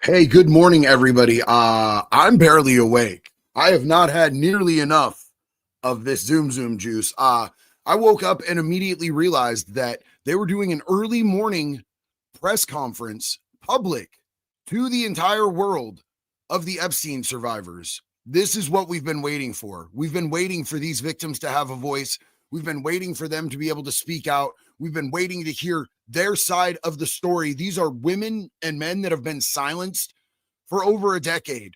Hey, good morning, everybody. I'm barely awake. I have not had nearly enough of this Zoom juice. I woke up and immediately realized that they were doing an early morning press conference, public to the entire world, of the Epstein survivors. This is what we've been waiting for. We've been waiting for these victims to have a voice. We've been waiting for them to be able to speak out. We've been waiting to hear their side of the story. These are women and men that have been silenced for over a decade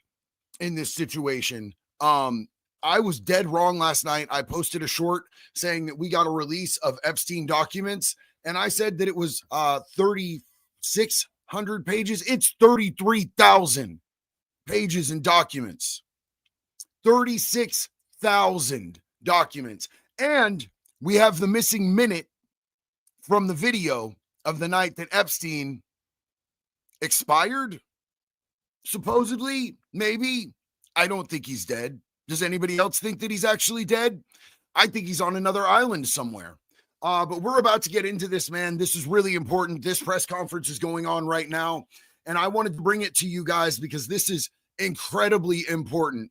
in this situation. I was dead wrong last night. I posted a short saying that we got a release of Epstein documents, and I said that it was 3,600 pages. It's 33,000 pages and documents. 36,000 documents. And we have the missing minute from the video of the night that Epstein expired. Supposedly, maybe. I don't think he's dead. Does anybody else think that he's actually dead? I think he's on another island somewhere. But we're about to get into this, man. This is really important. This press conference is going on right now, and I wanted to bring it to you guys because this is incredibly important.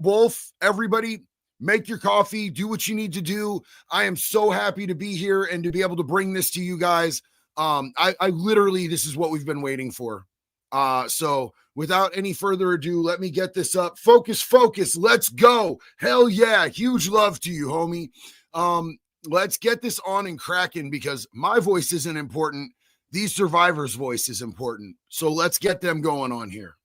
Wolf, everybody, make your coffee, do what you need to do. I am so happy to be here and to be able to bring this to you guys. I literally, this is what we've been waiting for. So without any further ado, let me get this up. Focus. Let's go. Hell yeah. Huge love to you, homie. Let's get this on and cracking because my voice isn't important. These survivors' voice is important. So let's get them going on here.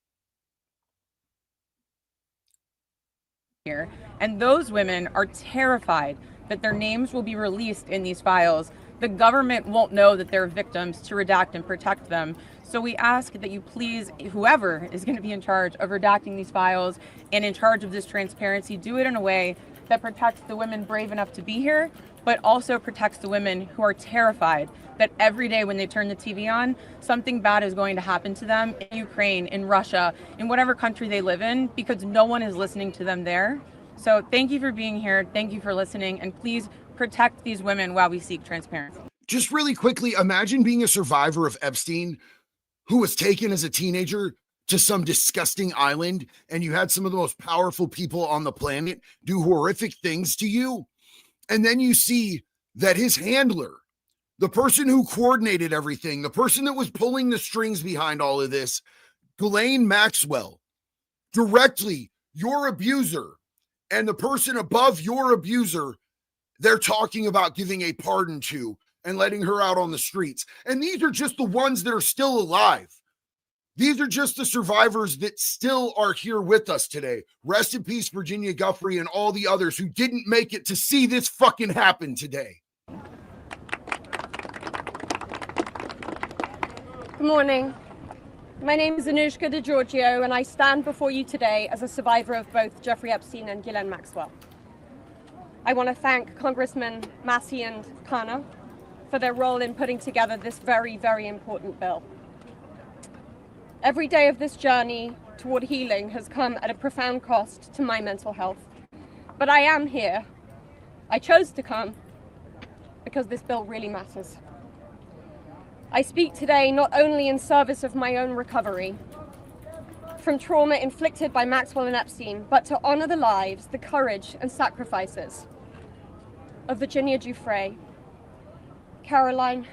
And those women are terrified that their names will be released in these files. The government won't know that they're victims to redact and protect them. So we ask that you please, whoever is going to be in charge of redacting these files and in charge of this transparency, do it in a way that protects the women brave enough to be here, but also protects the women who are terrified that every day when they turn the TV on, something bad is going to happen to them in Ukraine, in Russia, in whatever country they live in, because no one is listening to them there. So thank you for being here. Thank you for listening. And please protect these women while we seek transparency. Just really quickly, imagine being a survivor of Epstein who was taken as a teenager to some disgusting island, and you had some of the most powerful people on the planet do horrific things to you. And then you see that his handler, the person who coordinated everything, the person that was pulling the strings behind all of this, Ghislaine Maxwell, directly your abuser, and the person above your abuser, they're talking about giving a pardon to and letting her out on the streets. And these are just the ones that are still alive. These are just the survivors that still are here with us today. Rest in peace, Virginia Giuffre and all the others who didn't make it to see this fucking happen today. Good morning. My name is Anushka de Giorgio, and I stand before you today as a survivor of both Jeffrey Epstein and Ghislaine Maxwell. I want to thank Congressman Massey and Kana for their role in putting together this very, very important bill. Every day of this journey toward healing has come at a profound cost to my mental health. But I am here. I chose to come because this bill really matters. I speak today not only in service of my own recovery from trauma inflicted by Maxwell and Epstein, but to honor the lives, the courage and sacrifices of Virginia Giuffre, Caroline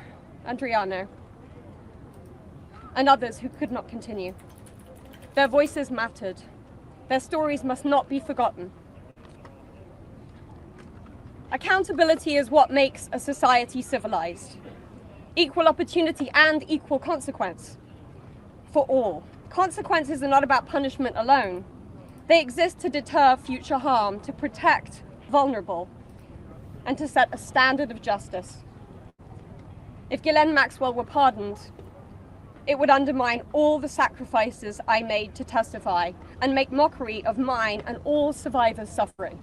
Andriano, and others who could not continue. Their voices mattered. Their stories must not be forgotten. Accountability is what makes a society civilized. Equal opportunity and equal consequence for all. Consequences are not about punishment alone. They exist to deter future harm, to protect vulnerable, and to set a standard of justice. If Ghislaine Maxwell were pardoned, it would undermine all the sacrifices I made to testify and make mockery of mine and all survivors' suffering.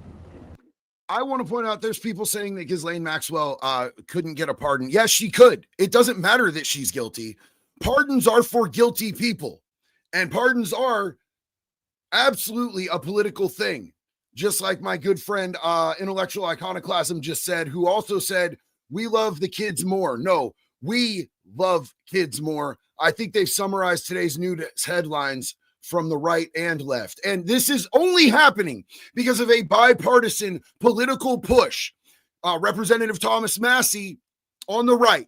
I want to point out there's people saying that Ghislaine Maxwell couldn't get a pardon. Yes, she could. It doesn't matter that she's guilty. Pardons are for guilty people. And pardons are absolutely a political thing. Just like my good friend, Intellectual Iconoclasm just said, who also said, we love the kids more. No, we love kids more. I think they've summarized today's news headlines from the right and left. And this is only happening because of a bipartisan political push. Representative Thomas Massie on the right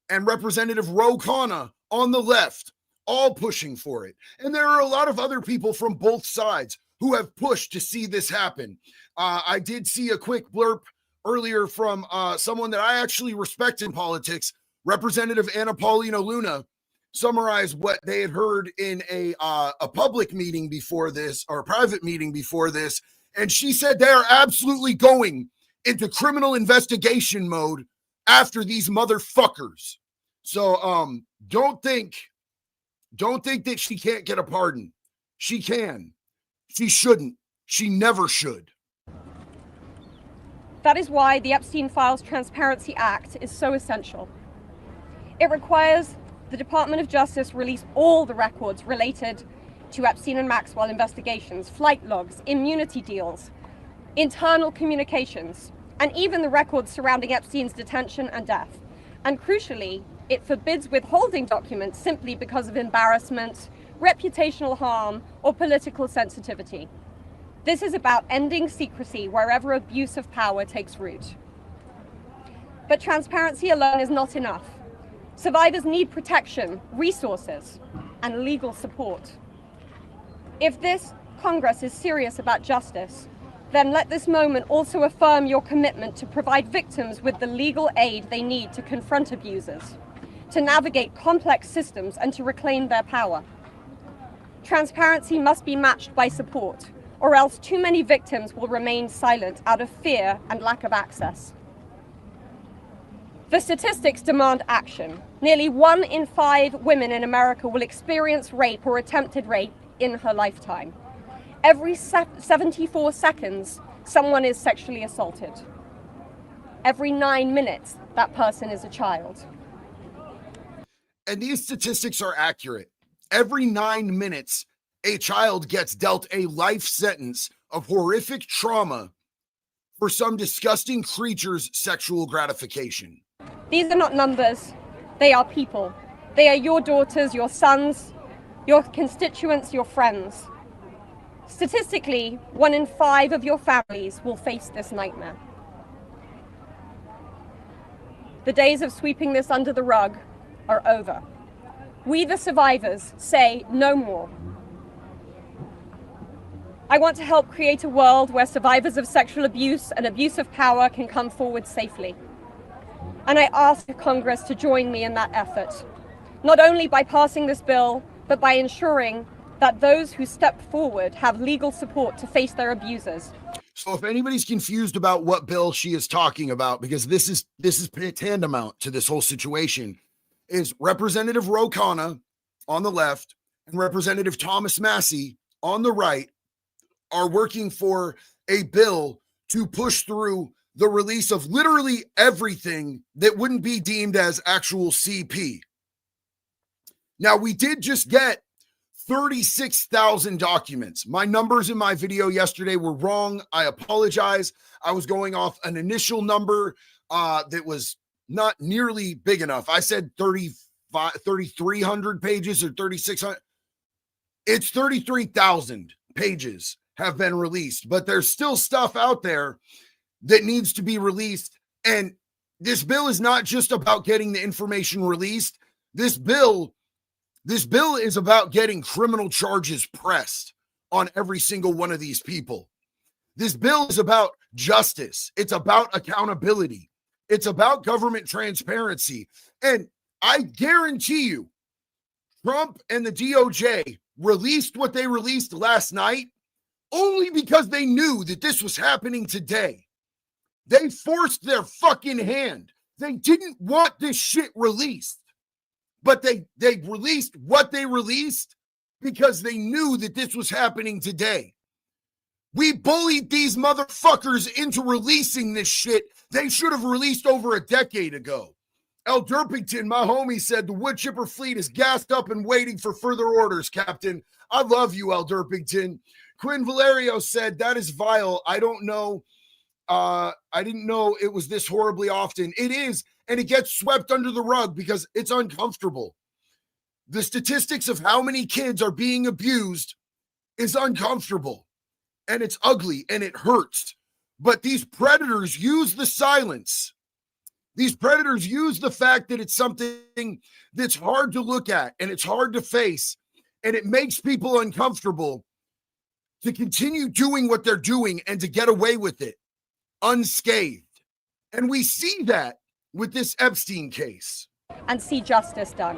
and Representative Ro Khanna on the left, all pushing for it. And there are a lot of other people from both sides who have pushed to see this happen. I did see a quick blurb earlier from someone that I actually respect in politics, Representative Anna Paulina Luna, summarize what they had heard in a public meeting before this, or a private meeting before this. And she said they are absolutely going into criminal investigation mode after these motherfuckers. So don't think that she can't get a pardon. She can. She shouldn't. She never should. That is why the Epstein Files Transparency Act is so essential. It requires the Department of Justice release all the records related to Epstein and Maxwell investigations, flight logs, immunity deals, internal communications, and even the records surrounding Epstein's detention and death. And crucially, it forbids withholding documents simply because of embarrassment, reputational harm, or political sensitivity. This is about ending secrecy wherever abuse of power takes root. But transparency alone is not enough. Survivors need protection, resources, and legal support. If this Congress is serious about justice, then let this moment also affirm your commitment to provide victims with the legal aid they need to confront abusers, to navigate complex systems, and to reclaim their power. Transparency must be matched by support, or else too many victims will remain silent out of fear and lack of access. The statistics demand action. Nearly 1 in 5 women in America will experience rape or attempted rape in her lifetime. Every 74 seconds, someone is sexually assaulted. Every 9 minutes, that person is a child. And these statistics are accurate. Every 9 minutes, a child gets dealt a life sentence of horrific trauma for some disgusting creature's sexual gratification. These are not numbers. They are people. They are your daughters, your sons, your constituents, your friends. Statistically, 1 in 5 of your families will face this nightmare. The days of sweeping this under the rug are over. We, the survivors, say no more. I want to help create a world where survivors of sexual abuse and abuse of power can come forward safely. And I ask Congress to join me in that effort, not only by passing this bill, but by ensuring that those who step forward have legal support to face their abusers. So if anybody's confused about what bill she is talking about, because this is tantamount to this whole situation, is Representative Ro Khanna on the left and Representative Thomas Massie on the right are working for a bill to push through the release of literally everything that wouldn't be deemed as actual CP. Now, we did just get 36,000 documents. My numbers in my video yesterday were wrong. I apologize. I was going off an initial number that was not nearly big enough. I said 3,300 pages or 3,600. It's 33,000 pages have been released, but there's still stuff out there that needs to be released. And this bill is not just about getting the information released. This bill is about getting criminal charges pressed on every single one of these people. This bill is about justice. It's about accountability. It's about government transparency. And I guarantee you, Trump and the DOJ released what they released last night only because they knew that this was happening today. They forced their fucking hand. They didn't want this shit released, but they released what they released because they knew that this was happening today. We bullied these motherfuckers into releasing this shit they should have released over a decade ago. El Derpington, my homie, said the wood chipper fleet is gassed up and waiting for further orders, Captain. I love you, El Derpington. Quinn Valerio said, that is vile. I don't know. I didn't know it was this horribly often. It is. and it gets swept under the rug because it's uncomfortable. The statistics of how many kids are being abused is uncomfortable, and it's ugly, and it hurts. But these predators use the silence. These predators use the fact that it's something that's hard to look at, and it's hard to face, and it makes people uncomfortable to continue doing what they're doing and to get away with it unscathed. And we see that with this Epstein case. And see justice done.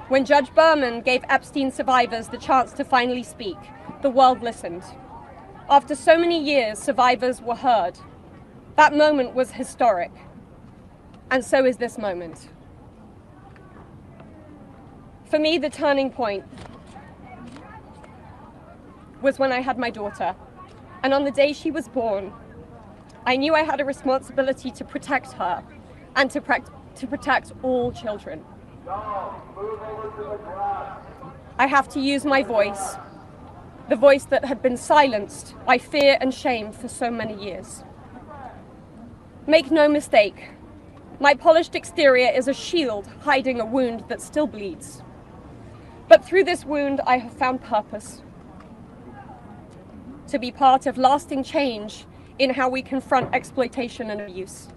When Judge Berman gave Epstein survivors the chance to finally speak, the world listened. After so many years, survivors were heard. That moment was historic. And so is this moment. For me, the turning point was when I had my daughter. And on the day she was born, I knew I had a responsibility to protect her and to protect all children. I have to use my voice, the voice that had been silenced by fear and shame for so many years. Make no mistake, my polished exterior is a shield hiding a wound that still bleeds. But through this wound, I have found purpose. To be part of lasting change in how we confront exploitation and abuse.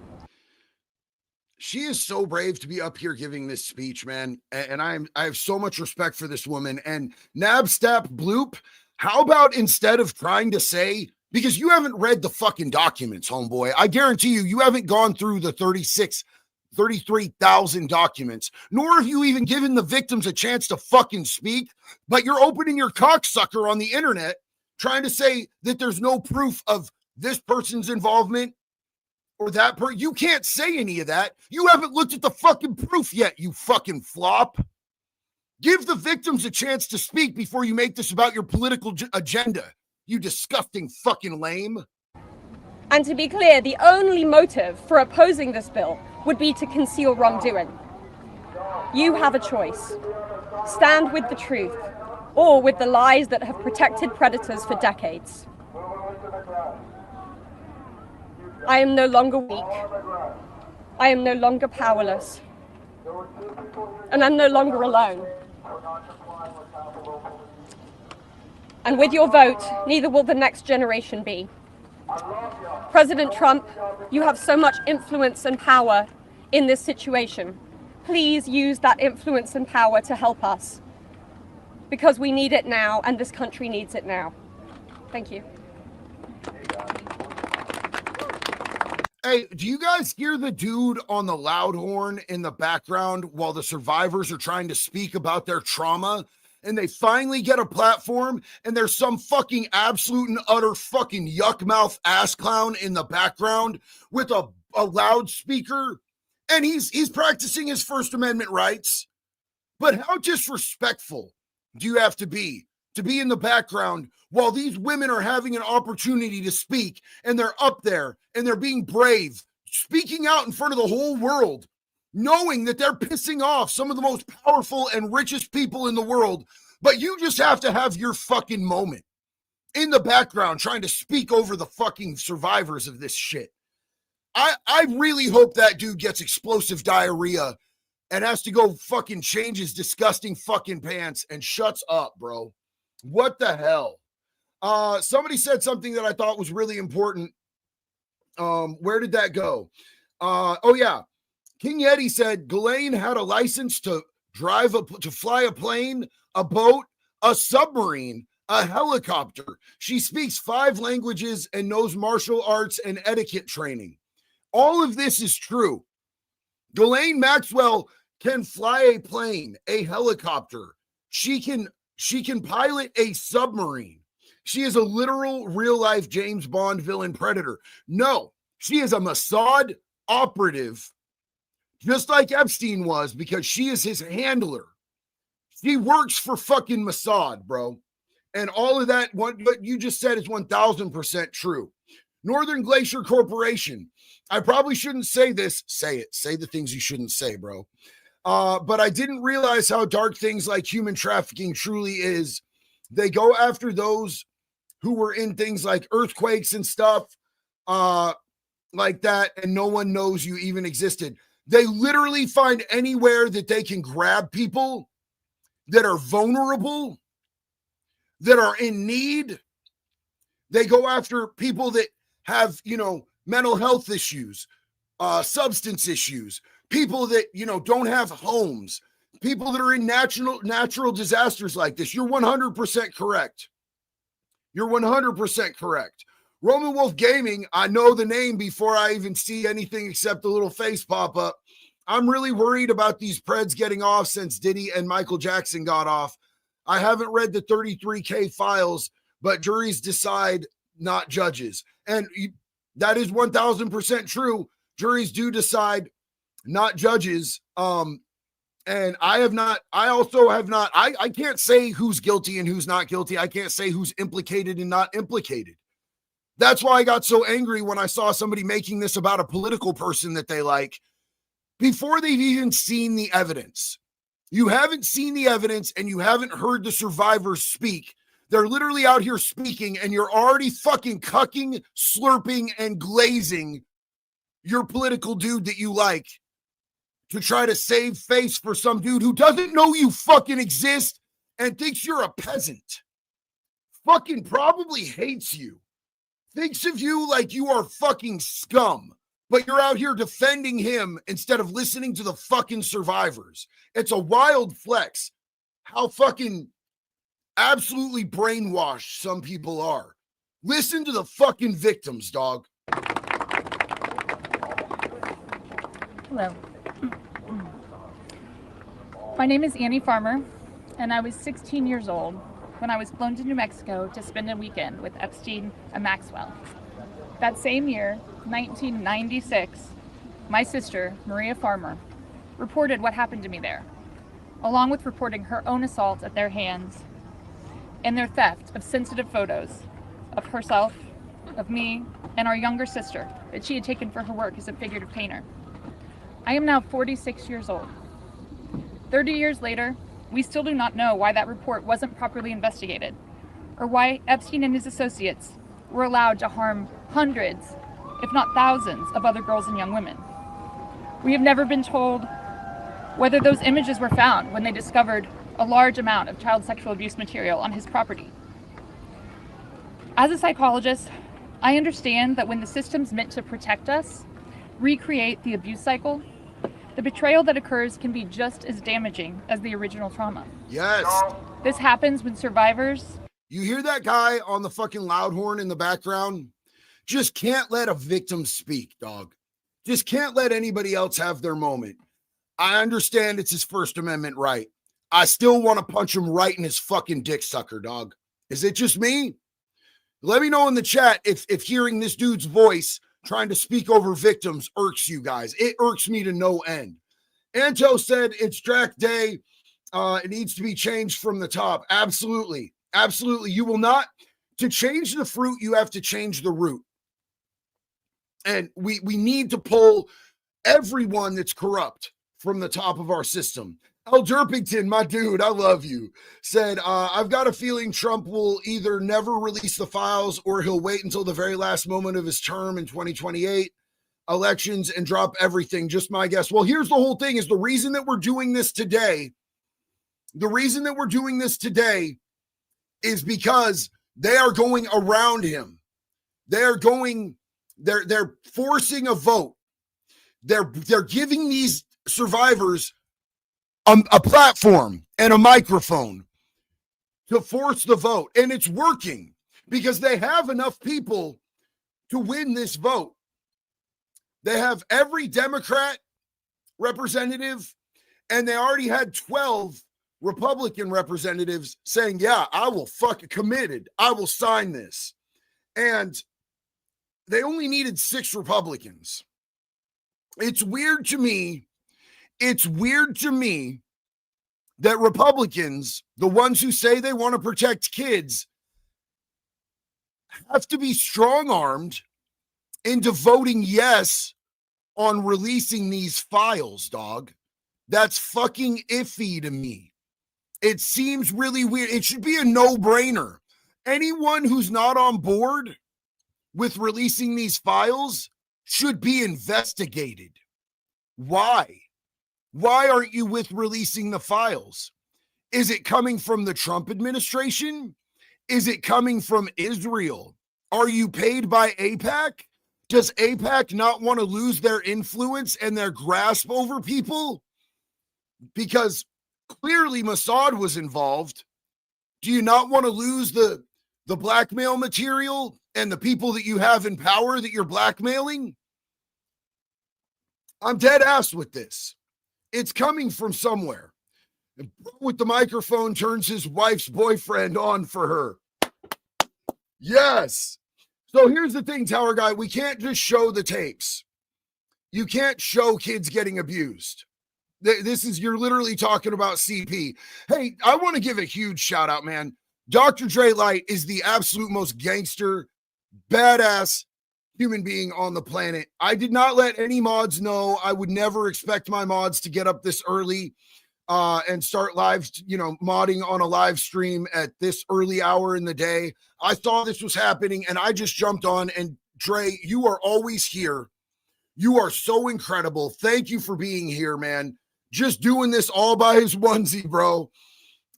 She is so brave to be up here giving this speech, man. And I have so much respect for this woman. And Nabstap Bloop, how about instead of trying to say, because you haven't read the fucking documents, homeboy. I guarantee you haven't gone through the 33,000 documents, nor have you even given the victims a chance to fucking speak, but you're opening your cocksucker on the internet trying to say that there's no proof of this person's involvement or that person. You can't say any of that. You haven't looked at the fucking proof yet, you fucking flop. Give the victims a chance to speak before you make this about your political agenda, you disgusting fucking lame. And to be clear, the only motive for opposing this bill would be to conceal wrongdoing. You have a choice. Stand with the truth or with the lies that have protected predators for decades. I am no longer weak. I am no longer powerless. And I'm no longer alone. And with your vote, neither will the next generation be. President Trump, you have so much influence and power in this situation. Please use that influence and power to help us, because we need it now and this country needs it now. Thank you. Hey, do you guys hear the dude on the loud horn in the background while the survivors are trying to speak about their trauma? And they finally get a platform, and there's some fucking absolute and utter fucking yuck mouth ass clown in the background with a loudspeaker, and he's practicing his First Amendment rights. But how disrespectful do you have to be in the background while these women are having an opportunity to speak, and they're up there and they're being brave, speaking out in front of the whole world, knowing that they're pissing off some of the most powerful and richest people in the world, but you just have to have your fucking moment in the background trying to speak over the fucking survivors of this shit. I really hope that dude gets explosive diarrhea and has to go fucking change his disgusting fucking pants and shuts up, bro. What the hell? Somebody said something that I thought was really important. Where did that go? Oh yeah. King Yeti said Ghislaine had a license to fly a plane, a boat, a submarine, a helicopter. She speaks 5 languages and knows martial arts and etiquette training. All of this is true. Ghislaine Maxwell can fly a plane, a helicopter. She can pilot a submarine. She is a literal real-life James Bond villain predator. No, she is a Mossad operative, just like Epstein was, because she is his handler. She works for fucking Mossad, bro. And all of that, what you just said is 1,000% true. Northern Glacier Corporation. I probably shouldn't say this. Say it. Say the things you shouldn't say, bro. But I didn't realize how dark things like human trafficking truly is. They go after those who were in things like earthquakes and stuff. like that and no one knows you even existed. They literally find anywhere that they can grab people that are vulnerable, that are in need. They go after people that have, mental health issues, substance issues, people that, don't have homes, people that are in natural disasters like this. You're 100% correct. You're 100% correct. Roman Wolf Gaming, I know the name before I even see anything except the little face pop up. I'm really worried about these Preds getting off since Diddy and Michael Jackson got off. I haven't read the 33K files, but juries decide, not judges. And that is 1,000% true. Juries do decide, not judges. And I can't say who's guilty and who's not guilty. I can't say who's implicated and not implicated. That's why I got so angry when I saw somebody making this about a political person that they like before they've even seen the evidence. You haven't seen the evidence and you haven't heard the survivors speak. They're literally out here speaking and you're already fucking cucking, slurping, and glazing your political dude that you like to try to save face for some dude who doesn't know you fucking exist and thinks you're a peasant. Fucking probably hates you. Thinks of you like you are fucking scum, but you're out here defending him instead of listening to the fucking survivors. It's a wild flex how fucking absolutely brainwashed some people are. Listen to the fucking victims, dog. Hello. My name is Annie Farmer, and I was 16 years old when I was flown to New Mexico to spend a weekend with Epstein and Maxwell. That same year, 1996, my sister, Maria Farmer, reported what happened to me there, along with reporting her own assault at their hands and their theft of sensitive photos of herself, of me, and our younger sister that she had taken for her work as a figurative painter. I am now 46 years old. 30 years later, we still do not know why that report wasn't properly investigated, or why Epstein and his associates were allowed to harm hundreds, if not thousands, of other girls and young women. We have never been told whether those images were found when they discovered a large amount of child sexual abuse material on his property. As a psychologist, I understand that when the systems meant to protect us recreate the abuse cycle, the betrayal that occurs can be just as damaging as the original trauma. Yes. This happens when survivors... You hear that guy on the fucking loud horn in the background? Just can't let a victim speak, dog. Just can't let anybody else have their moment. I understand it's his First Amendment right. I still want to punch him right in his fucking dick sucker, dog. Is it just me? Let me know in the chat if hearing this dude's voice trying to speak over victims irks you guys. It irks me to no end. Anto said it's Drac Day. It needs to be changed from the top. Absolutely. Absolutely. You will not. To change the fruit, you have to change the root. And we need to pull everyone that's corrupt from the top of our system. Al Derpington, my dude, I love you, said, I've got a feeling Trump will either never release the files or he'll wait until the very last moment of his term in 2028 elections and drop everything. Just my guess. Well, here's the whole thing is the reason that we're doing this today. The reason that we're doing this today is because they are going around him. They're forcing a vote. They're giving these survivors a platform and a microphone to force the vote. And it's working because they have enough people to win this vote. They have every Democrat representative, and they already had 12 Republican representatives saying, yeah, I will fucking committed. I will sign this. And they only needed 6 Republicans. It's weird to me. It's weird to me that Republicans, the ones who say they want to protect kids, have to be strong-armed into voting yes on releasing these files, dog. That's fucking iffy to me. It seems really weird. It should be a no-brainer. Anyone who's not on board with releasing these files should be investigated. Why? Why aren't you with releasing the files? Is it coming from the Trump administration? Is it coming from Israel? Are you paid by AIPAC? Does AIPAC not want to lose their influence and their grasp over people? Because clearly Mossad was involved. Do you not want to lose the blackmail material and the people that you have in power that you're blackmailing? I'm dead ass with this. It's coming from somewhere. And with the microphone turns his wife's boyfriend on for her. Yes. So here's the thing, Tower Guy. We can't just show the tapes. You can't show kids getting abused. You're literally talking about CP. Hey, I want to give a huge shout out, man. Dr. Dre Light is the absolute most gangster, badass human being on the planet. I did not let any mods know. I would never expect my mods to get up this early and start live, modding on a live stream at this early hour in the day. I saw this was happening and I just jumped on. And Dre, you are always here. You are so incredible. Thank you for being here, man. Just doing this all by his onesie, bro.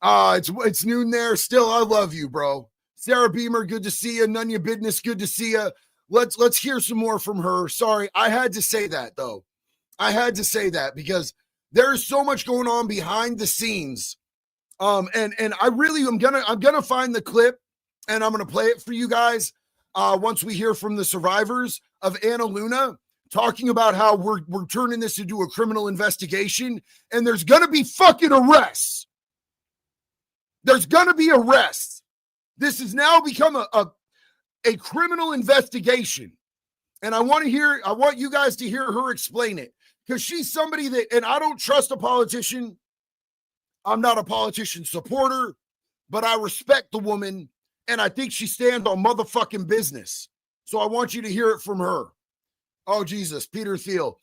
It's noon there. Still, I love you, bro. Sarah Beamer, good to see you. Nunya Business, good to see you. Let's hear some more from her. Sorry, I had to say that though. I had to say that because there's so much going on behind the scenes. And I really I'm gonna find the clip and I'm gonna play it for you guys once we hear from the survivors of Anna Luna talking about how we're turning this into a criminal investigation and there's gonna be fucking arrests. There's gonna be arrests. This has now become a criminal investigation. And I want you guys to hear her explain it. Because she's somebody that, and I don't trust a politician. I'm not a politician supporter, but I respect the woman. And I think she stands on motherfucking business. So I want you to hear it from her. Oh, Jesus. Peter Thiel.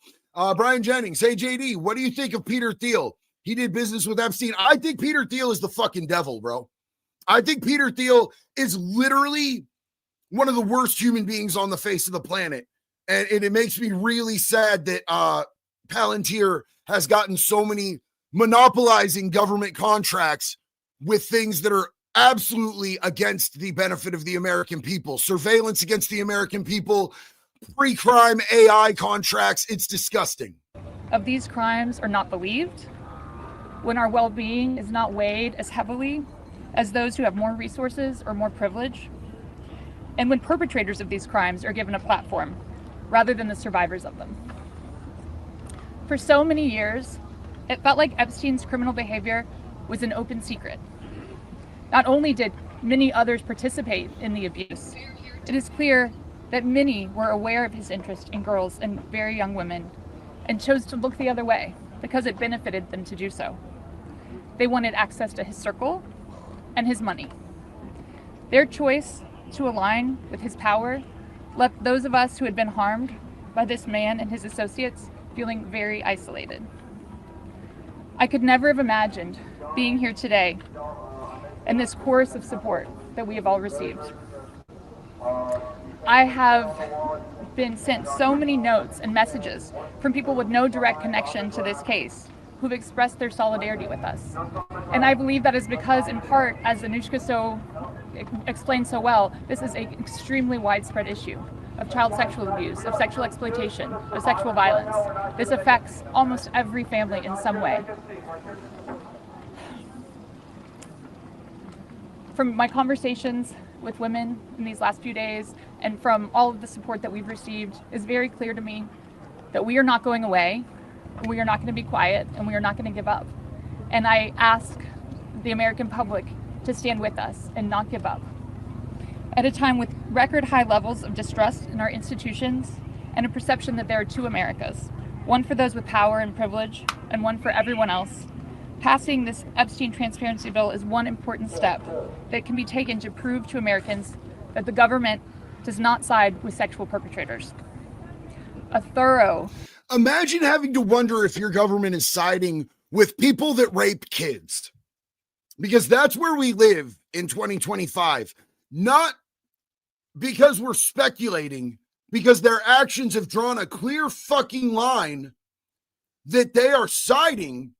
Brian Jennings. Hey, JD, what do you think of Peter Thiel? He did business with Epstein. I think Peter Thiel is the fucking devil, bro. I think Peter Thiel is literally one of the worst human beings on the face of the planet. And it makes me really sad that Palantir has gotten so many monopolizing government contracts with things that are absolutely against the benefit of the American people. Surveillance against the American people, pre-crime AI contracts. It's disgusting. Of these crimes are not believed, when our well-being is not weighed as heavily as those who have more resources or more privilege, and when perpetrators of these crimes are given a platform rather than the survivors of them. For so many years, it felt like Epstein's criminal behavior was an open secret. Not only did many others participate in the abuse, it is clear that many were aware of his interest in girls and very young women and chose to look the other way because it benefited them to do so. They wanted access to his circle and his money. Their choice to align with his power left those of us who had been harmed by this man and his associates feeling very isolated. I could never have imagined being here today and this chorus of support that we have all received. I have been sent so many notes and messages from people with no direct connection to this case who've expressed their solidarity with us. And I believe that is because, in part, as Anushka explained so well, this is an extremely widespread issue of child sexual abuse, of sexual exploitation, of sexual violence. This affects almost every family in some way. From my conversations with women in these last few days and from all of the support that we've received, it's very clear to me that we are not going away, and we are not going to be quiet, and we are not going to give up. And I ask the American public to stand with us and not give up. At a time with record high levels of distrust in our institutions and a perception that there are two Americas, one for those with power and privilege and one for everyone else, passing this Epstein transparency bill is one important step that can be taken to prove to Americans that the government does not side with sexual perpetrators. Imagine having to wonder if your government is siding with people that rape kids, because that's where we live in 2025. Not because we're speculating, because their actions have drawn a clear fucking line that they are siding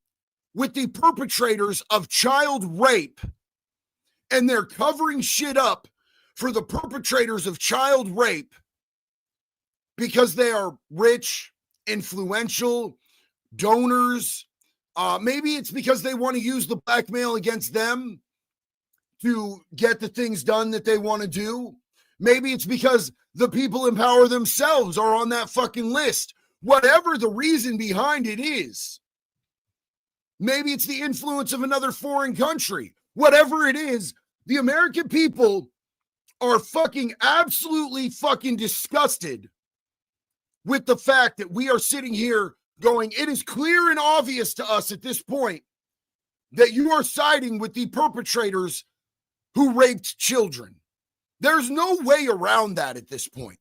with the perpetrators of child rape, and they're covering shit up for the perpetrators of child rape because they are rich, influential, donors. Maybe it's because they want to use the blackmail against them to get the things done that they want to do. Maybe it's because the people in power themselves are on that fucking list. Whatever the reason behind it is. Maybe it's the influence of another foreign country. Whatever it is, the American people are fucking absolutely fucking disgusted with the fact that we are sitting here going, it is clear and obvious to us at this point that you are siding with the perpetrators who raped children. There's no way around that at this point.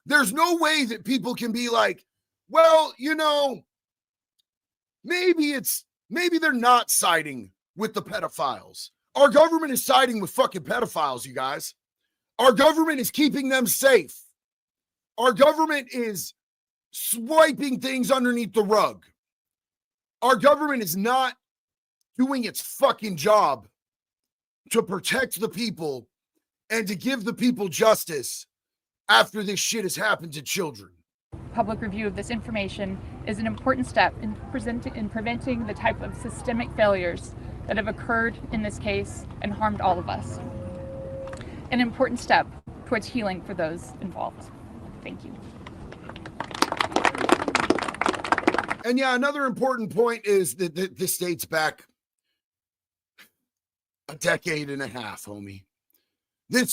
There's no way that people can be like, well, you know, maybe they're not siding with the pedophiles. Our government is siding with fucking pedophiles, you guys. Our government is keeping them safe. Our government is swiping things underneath the rug. Our government is not doing its fucking job to protect the people and to give the people justice after this shit has happened to children. Public review of this information is an important step in preventing the type of systemic failures that have occurred in this case and harmed all of us. An important step towards healing for those involved. Thank you. And yeah, another important point is that this dates back a decade and a half, homie.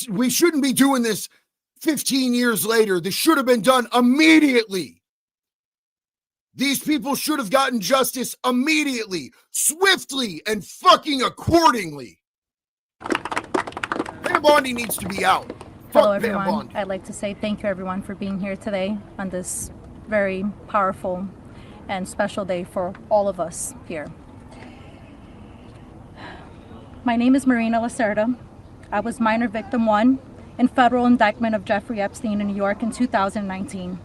We shouldn't be doing this 15 years later. This should have been done immediately. These people should have gotten justice immediately, swiftly, and fucking accordingly. Pam Bondi needs to be out. Hello, Fuck Pam everyone. Bondi. I'd like to say thank you, everyone, for being here today on this very powerful and special day for all of us here. My name is Marina Lacerda. I was minor victim 1 in federal indictment of Jeffrey Epstein in New York in 2019.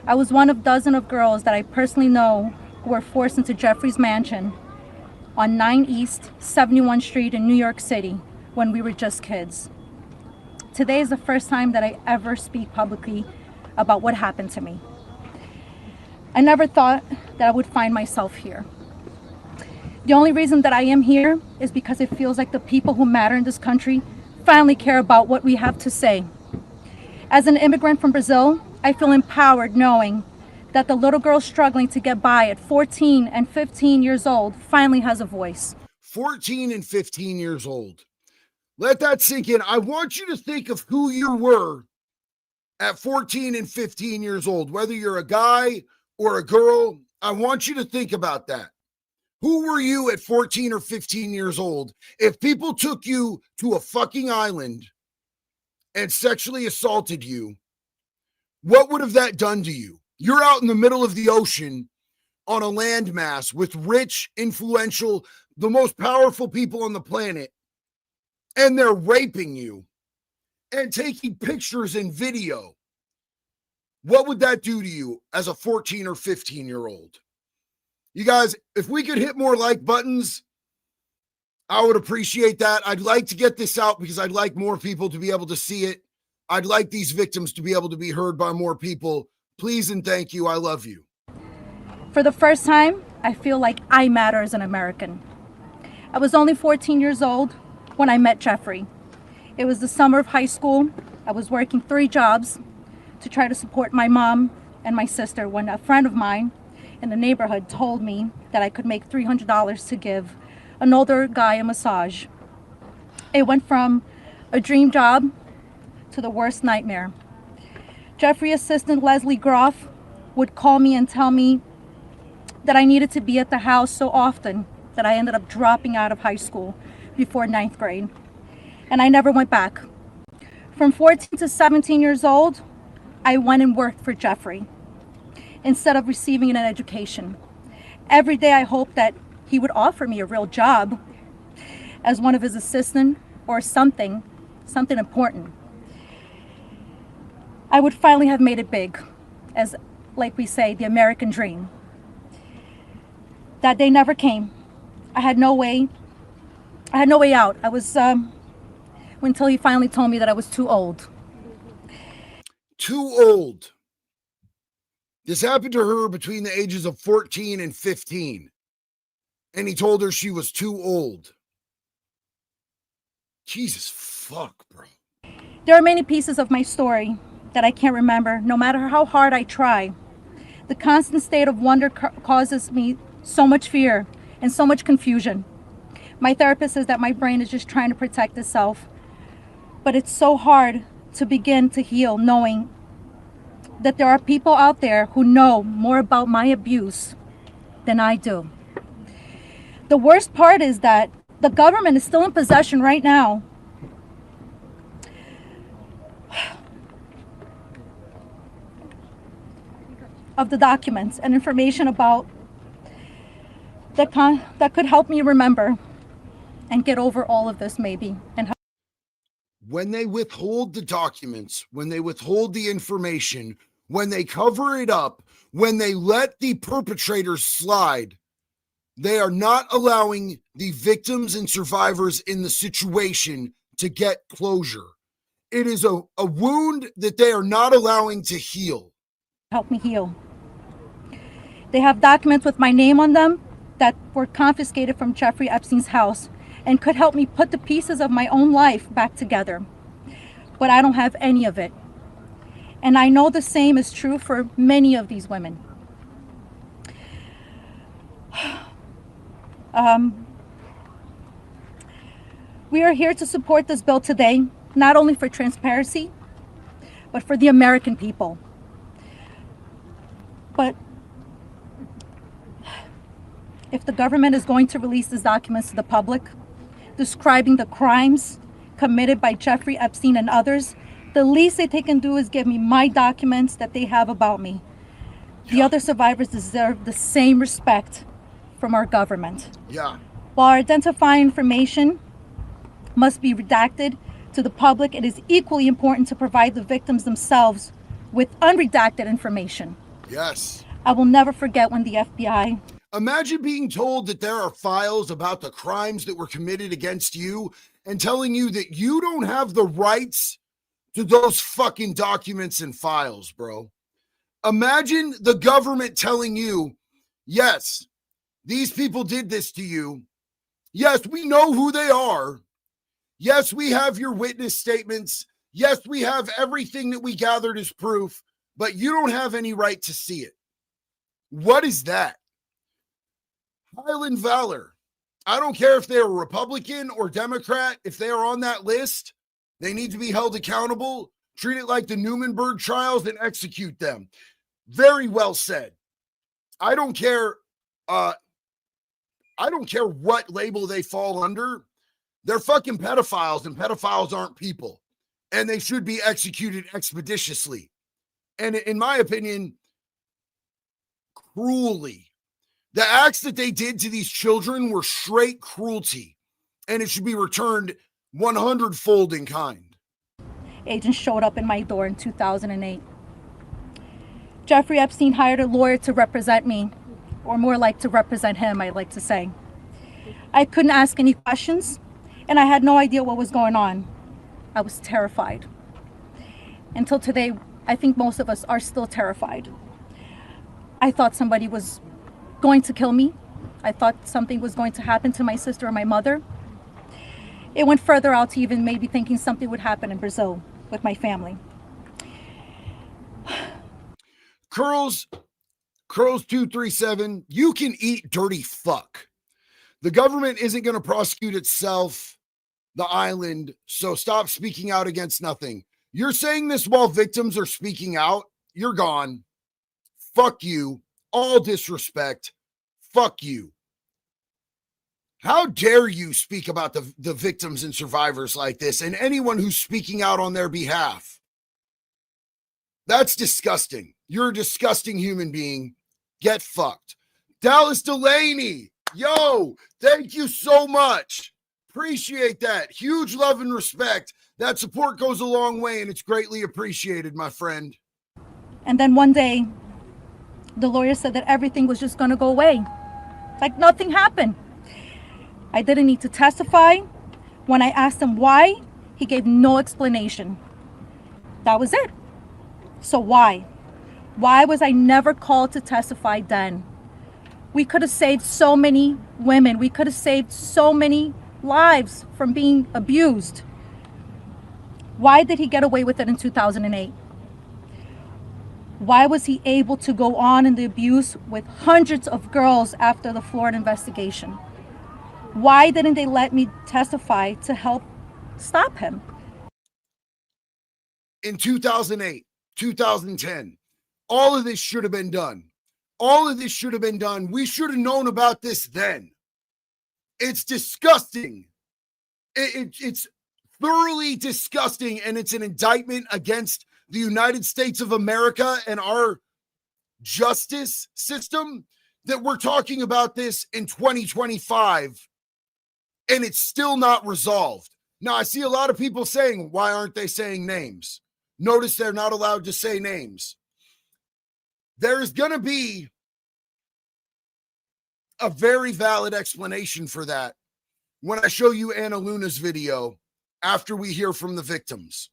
I was one of dozens of girls that I personally know who were forced into Jeffrey's mansion on 9 East 71 Street in New York City when we were just kids. Today is the first time that I ever speak publicly about what happened to me. I never thought that I would find myself here. The only reason that I am here is because it feels like the people who matter in this country finally care about what we have to say. As an immigrant from Brazil, I feel empowered knowing that the little girl struggling to get by at 14 and 15 years old finally has a voice. 14 and 15 years old. Let that sink in. I want you to think of who you were at 14 and 15 years old, whether you're a guy or a girl. I want you to think about that. Who were you at 14 or 15 years old? If people took you to a fucking island and sexually assaulted you, what would have that done to you? You're out in the middle of the ocean on a landmass with rich, influential, the most powerful people on the planet, and they're raping you and taking pictures and video. What would that do to you as a 14 or 15-year-old? You guys, if we could hit more like buttons, I would appreciate that. I'd like to get this out because I'd like more people to be able to see it. I'd like these victims to be able to be heard by more people. Please and thank you. I love you. For the first time, I feel like I matter as an American. I was only 14 years old when I met Jeffrey. It was the summer of high school. I was working 3 jobs to try to support my mom and my sister when a friend of mine in the neighborhood told me that I could make $300 to give an older guy a massage. It went from a dream job to the worst nightmare. Jeffrey assistant Leslie Groff would call me and tell me that I needed to be at the house so often that I ended up dropping out of high school before 9th grade. And I never went back. From 14 to 17 years old, I went and worked for Jeffrey instead of receiving an education. Every day I hoped that he would offer me a real job as one of his assistants or something important. I would finally have made it big, as, like we say, the American dream. That day never came. I had no way out. I was, until he finally told me that I was too old. Too old. This happened to her between the ages of 14 and 15. And he told her she was too old. Jesus fuck, bro. There are many pieces of my story that I can't remember, no matter how hard I try. The constant state of wonder causes me so much fear and so much confusion. My therapist says that my brain is just trying to protect itself. But it's so hard to begin to heal knowing that there are people out there who know more about my abuse than I do. The worst part is that the government is still in possession right now of the documents and information about that could help me remember and get over all of this, maybe. And when they withhold the documents, when they withhold the information, when they cover it up, when they let the perpetrators slide, they are not allowing the victims and survivors in the situation to get closure. It is a wound that they are not allowing to heal. Help me heal. They have documents with my name on them that were confiscated from Jeffrey Epstein's house and could help me put the pieces of my own life back together. But I don't have any of it. And I know the same is true for many of these women. We are here to support this bill today, not only for transparency, but for the American people. But if the government is going to release these documents to the public, describing the crimes committed by Jeffrey Epstein and others, the least that they can do is give me my documents that they have about me. The other survivors deserve the same respect from our government. Yeah. While our identifying information must be redacted to the public, it is equally important to provide the victims themselves with unredacted information. Yes. I will never forget when the FBI... Imagine being told that there are files about the crimes that were committed against you and telling you that you don't have the rights to those fucking documents and files, bro. Imagine the government telling you, yes, these people did this to you. Yes, we know who they are. Yes, we have your witness statements. Yes, we have everything that we gathered as proof, but you don't have any right to see it. What is that? Highland Valor. I don't care if they're Republican or Democrat. If they are on that list, they need to be held accountable, treat it like the Nuremberg trials, and execute them. Very well said. I don't care. I don't care what label they fall under. They're fucking pedophiles, and pedophiles aren't people, and they should be executed expeditiously. And in my opinion, cruelly. The acts that they did to these children were straight cruelty, and it should be returned 100-fold in kind. Agents showed up in my door in 2008. Jeffrey Epstein hired a lawyer to represent me, or more like to represent him, I'd like to say. I couldn't ask any questions, and I had no idea what was going on. I was terrified. Until today, I think most of us are still terrified. I thought somebody was going to kill me. I thought something was going to happen to my sister or my mother. It went further out to even maybe thinking something would happen in Brazil with my family. Curls 237, you can eat dirty fuck. The government isn't going to prosecute itself, the island, so stop speaking out against nothing. You're saying this while victims are speaking out. You're gone. Fuck you. All disrespect. Fuck you. How dare you speak about the victims and survivors like this and anyone who's speaking out on their behalf? That's disgusting. You're a disgusting human being. Get fucked. Dallas Delaney. Yo, thank you so much. Appreciate that. Huge love and respect. That support goes a long way, and it's greatly appreciated, my friend. And then one day, the lawyer said that everything was just going to go away. Like nothing happened. I didn't need to testify. When I asked him why, he gave no explanation. That was it. So why? Why was I never called to testify then? We could have saved so many women. We could have saved so many lives from being abused. Why did he get away with it in 2008? Why was he able to go on in the abuse with hundreds of girls after the Florida investigation? Why didn't they let me testify to help stop him? In 2008, 2010, all of this should have been done. All of this should have been done. We should have known about this then. It's disgusting. It's thoroughly disgusting, and it's an indictment against the United States of America and our justice system that we're talking about this in 2025, and it's still not resolved. Now, I see a lot of people saying, why aren't they saying names? Notice they're not allowed to say names. There's going to be a very valid explanation for that when I show you Anna Luna's video after we hear from the victims.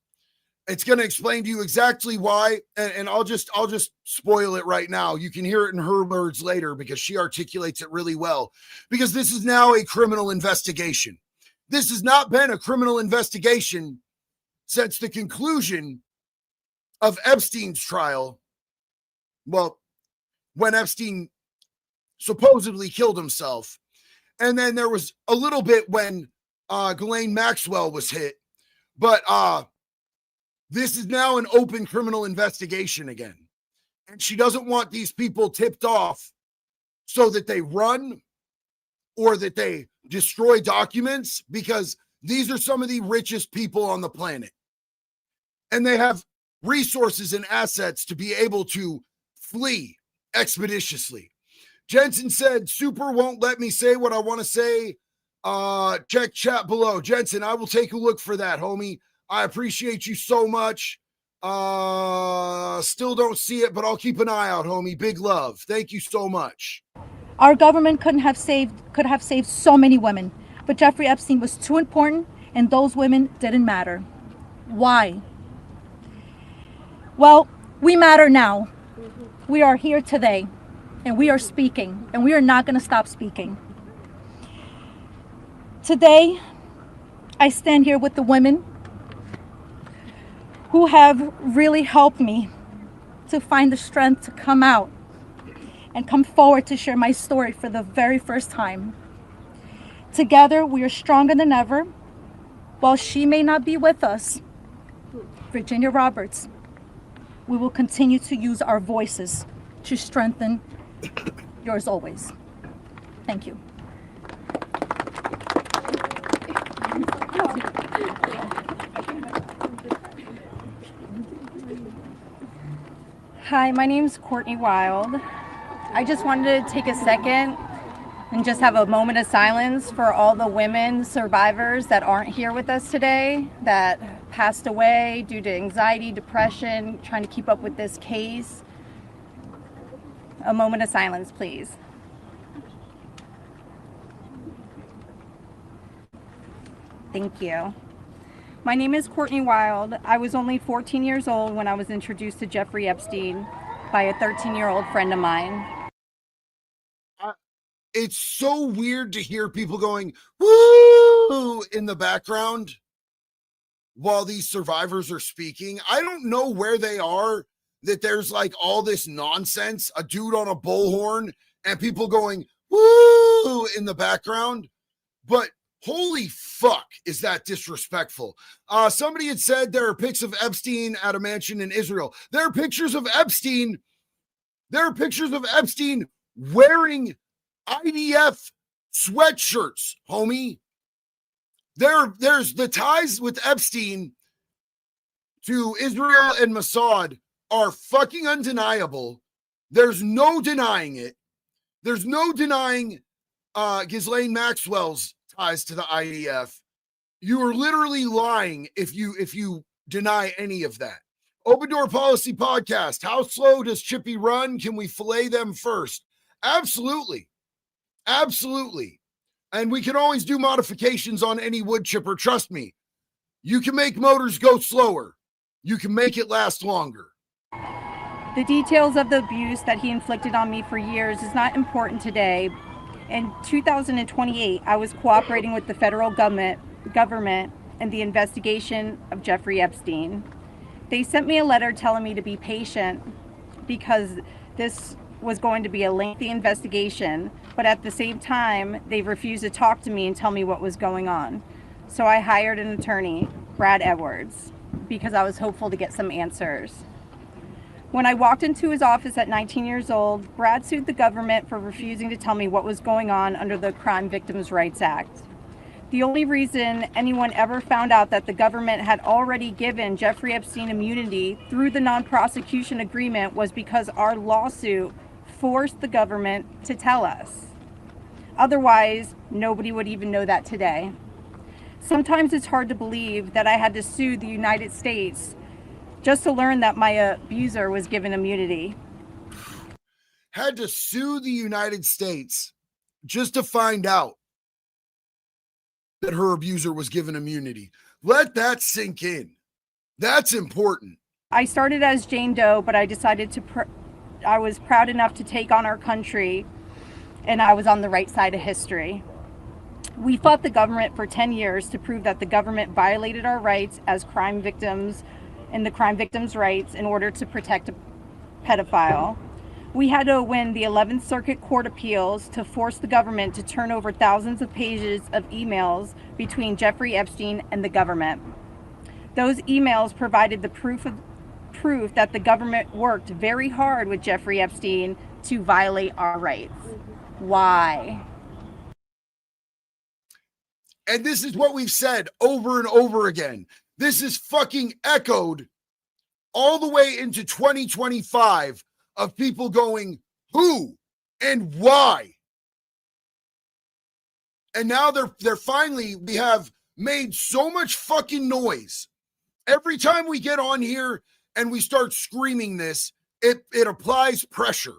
It's going to explain to you exactly why, and I'll just spoil it right now. You can hear it in her words later because she articulates it really well. Because this is now a criminal investigation. This has not been a criminal investigation since the conclusion of Epstein's trial. Well, when Epstein supposedly killed himself. And then there was a little bit when Ghislaine Maxwell was hit. But this is now an open criminal investigation again. And she doesn't want these people tipped off so that they run or that they destroy documents, because these are some of the richest people on the planet. And they have resources and assets to be able to flee expeditiously. Jensen said, Super won't let me say what I want to say. Check chat below. Jensen, I will take a look for that, homie. I appreciate you so much. Still don't see it, but I'll keep an eye out, homie. Big love. Thank you so much. Our government could have saved so many women, but Jeffrey Epstein was too important, and those women didn't matter. Why? Well, we matter now. We are here today, and we are speaking, and we are not going to stop speaking. Today, I stand here with the women who have really helped me to find the strength to come out and come forward to share my story for the very first time. Together, we are stronger than ever. While she may not be with us, Virginia Roberts, we will continue to use our voices to strengthen yours always. Thank you. Hi, my name's Courtney Wild. I just wanted to take a second and just have a moment of silence for all the women survivors that aren't here with us today, that passed away due to anxiety, depression, trying to keep up with this case. A moment of silence, please. Thank you. My name is Courtney Wild. I was only 14 years old when I was introduced to Jeffrey Epstein by a 13-year-old friend of mine. It's so weird to hear people going, woo, in the background while these survivors are speaking. I don't know where they are, that there's like all this nonsense, a dude on a bullhorn and people going, woo, in the background. But holy fuck, is that disrespectful? Somebody had said there are pics of Epstein at a mansion in Israel. There are pictures of Epstein. There are pictures of Epstein wearing IDF sweatshirts, homie. There's the ties with Epstein to Israel and Mossad are fucking undeniable. There's no denying it. There's no denying Ghislaine Maxwell's ties to the IDF. You are literally lying if you deny any of that. Open Door Policy Podcast. How slow does Chippy run? Can we fillet them first? Absolutely. Absolutely. And we can always do modifications on any wood chipper. Trust me. You can make motors go slower. You can make it last longer. The details of the abuse that he inflicted on me for years is not important today. In 2028, I was cooperating with the federal government in the investigation of Jeffrey Epstein. They sent me a letter telling me to be patient because this was going to be a lengthy investigation, but at the same time, they refused to talk to me and tell me what was going on. So I hired an attorney, Brad Edwards, because I was hopeful to get some answers. When I walked into his office at 19 years old, Brad sued the government for refusing to tell me what was going on under the Crime Victims' Rights Act. The only reason anyone ever found out that the government had already given Jeffrey Epstein immunity through the non-prosecution agreement was because our lawsuit forced the government to tell us. Otherwise, nobody would even know that today. Sometimes it's hard to believe that I had to sue the United States just to learn that my abuser was given immunity. Had to sue the United States just to find out that her abuser was given immunity. Let that sink in. That's important. I started as Jane Doe, but I decided I was proud enough to take on our country, and I was on the right side of history. We fought the government for 10 years to prove that the government violated our rights as crime victims and the crime victims' rights in order to protect a pedophile. We had to win the 11th Circuit Court Appeals to force the government to turn over thousands of pages of emails between Jeffrey Epstein and the government. Those emails provided the proof that the government worked very hard with Jeffrey Epstein to violate our rights. Why? And this is what we've said over and over again. This is fucking echoed all the way into 2025 of people going, who and why? And now they're finally, we have made so much fucking noise. Every time we get on here and we start screaming this, it applies pressure.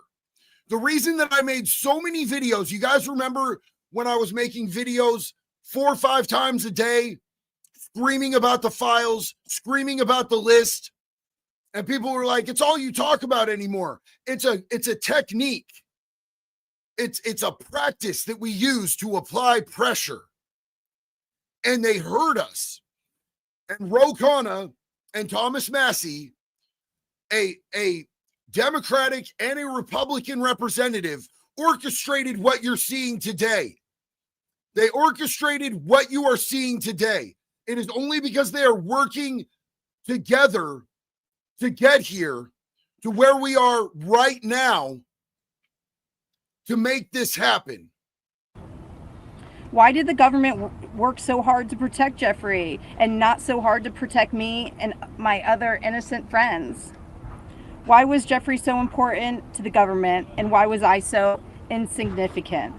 The reason that I made so many videos, you guys remember when I was making videos 4 or 5 times a day, screaming about the files, screaming about the list, and people were like, it's all you talk about anymore. It's a technique. It's a practice that we use to apply pressure. And they heard us. And Ro Khanna and Thomas Massie, a Democratic and a Republican representative, orchestrated what you're seeing today. They orchestrated what you are seeing today. It is only because they are working together to get here to where we are right now to make this happen. Why did the government work so hard to protect Jeffrey and not so hard to protect me and my other innocent friends? Why was Jeffrey so important to the government, and why was I so insignificant?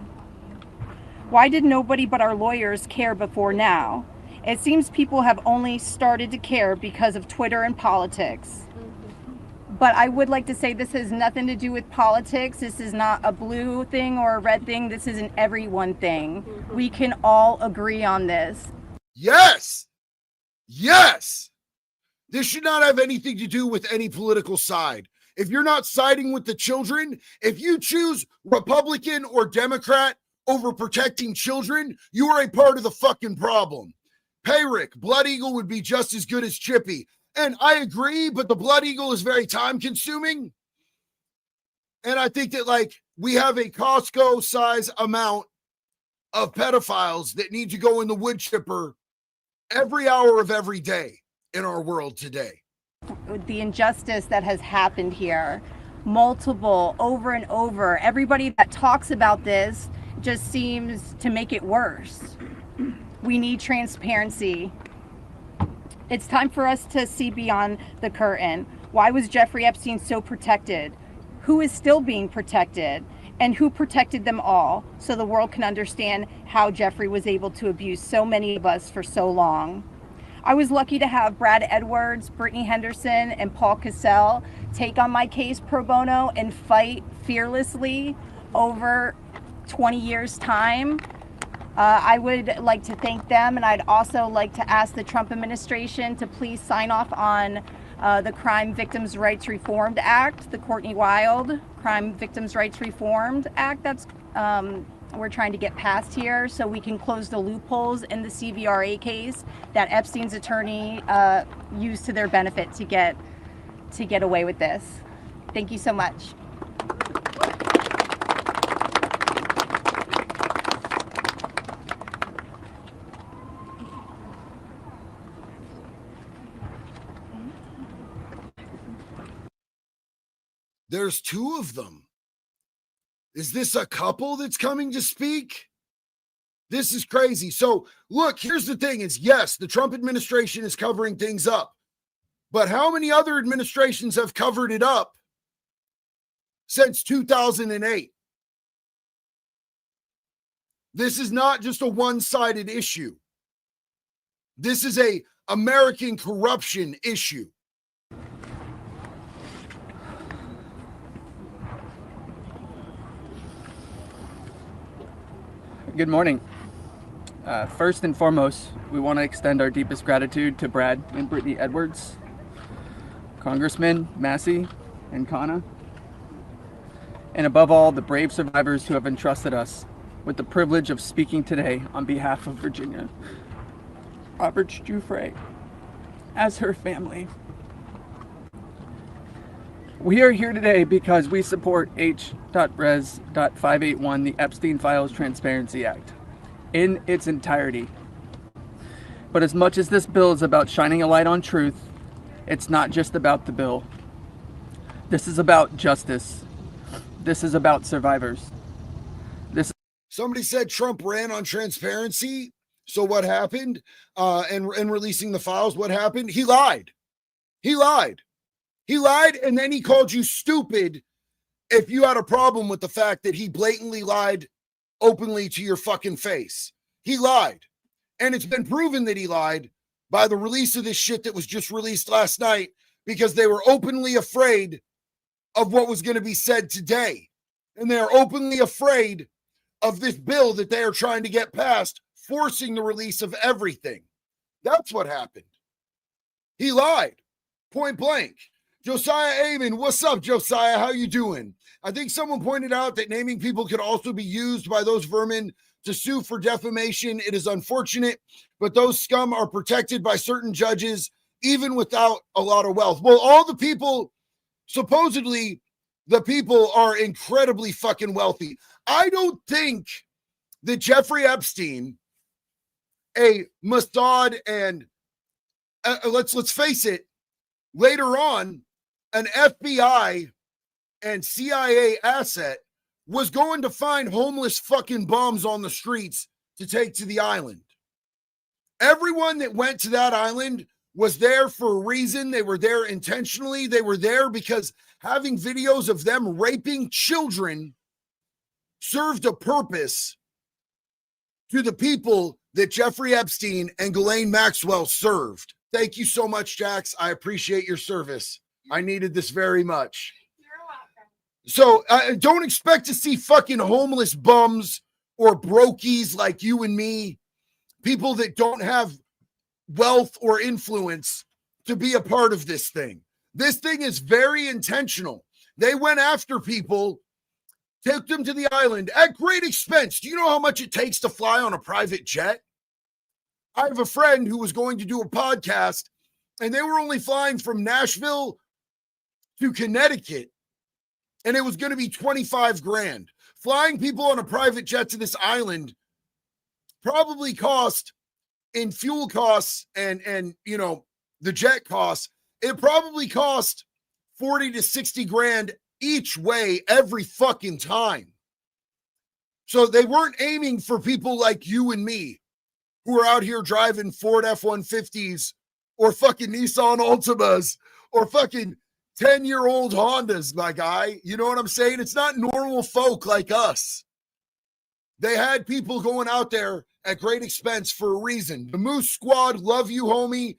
Why did nobody but our lawyers care before now? It seems people have only started to care because of Twitter and politics. But I would like to say this has nothing to do with politics. This is not a blue thing or a red thing. This is an everyone thing. We can all agree on this. Yes. Yes. This should not have anything to do with any political side. If you're not siding with the children, if you choose Republican or Democrat over protecting children, you are a part of the fucking problem. Payrick, Blood Eagle would be just as good as Chippy. And I agree, but the Blood Eagle is very time consuming. And I think that like we have a Costco size amount of pedophiles that need to go in the wood chipper every hour of every day in our world today. The injustice that has happened here, multiple, over and over. Everybody that talks about this just seems to make it worse. We need transparency. It's time for us to see beyond the curtain. Why was Jeffrey Epstein so protected? Who is still being protected? and who protected them all, so the world can understand how Jeffrey was able to abuse so many of us for so long. I was lucky to have Brad Edwards, Brittany Henderson, and Paul Cassell take on my case pro bono and fight fearlessly over 20 years' time. I would like to thank them, and I'd also like to ask the Trump administration to please sign off on the Crime Victims' Rights Reformed Act, the Courtney Wild Crime Victims' Rights Reformed Act that's we're trying to get passed here, so we can close the loopholes in the CVRA case that Epstein's attorney used to their benefit to get away with this. Thank you so much. There's two of them. Is this a couple that's coming to speak? This is crazy. So look, here's the thing is, yes, the Trump administration is covering things up, but how many other administrations have covered it up since 2008? This is not just a one-sided issue. This is a American corruption issue. Good morning. First and foremost, we want to extend our deepest gratitude to Brad and Brittany Edwards, Congressman Massey and Kana, and above all, the brave survivors who have entrusted us with the privilege of speaking today on behalf of Virginia Roberts Giuffre as her family. We are here today because we support H.Res.581, the Epstein Files Transparency Act, in its entirety. But as much as this bill is about shining a light on truth, it's not just about the bill. This is about justice. This is about survivors. Somebody said Trump ran on transparency. So what happened? And releasing the files, what happened? He lied. He lied. He lied, and then he called you stupid if you had a problem with the fact that he blatantly lied openly to your fucking face. He lied. And it's been proven that he lied by the release of this shit that was just released last night, because they were openly afraid of what was going to be said today. And they are openly afraid of this bill that they are trying to get passed, forcing the release of everything. That's what happened. He lied. Point blank. Josiah Amon, what's up, Josiah? How you doing? I think someone pointed out that naming people could also be used by those vermin to sue for defamation. It is unfortunate, but those scum are protected by certain judges, even without a lot of wealth. Well, all the people, supposedly, the people are incredibly fucking wealthy. I don't think that Jeffrey Epstein, a Mossad, and let's face it, later on, an FBI and CIA asset was going to find homeless fucking bums on the streets to take to the island. Everyone that went to that island was there for a reason. They were there intentionally. They were there because having videos of them raping children served a purpose to the people that Jeffrey Epstein and Ghislaine Maxwell served. Thank you so much, Jax. I appreciate your service. I needed this very much. You're welcome. So don't expect to see fucking homeless bums or brokies like you and me, people that don't have wealth or influence, to be a part of this thing. This thing is very intentional. They went after people, took them to the island at great expense. Do you know how much it takes to fly on a private jet? I have a friend who was going to do a podcast, and they were only flying from Nashville to Connecticut, and it was going to be 25 grand. Flying people on a private jet to this island probably cost, in fuel costs and you know, the jet costs, it probably cost 40 to 60 grand each way every fucking time. So they weren't aiming for people like you and me who are out here driving Ford F-150s or fucking Nissan Altimas or fucking 10-year-old Hondas, my guy. You know what I'm saying? It's not normal folk like us. They had people going out there at great expense for a reason. The Moose Squad, love you, homie.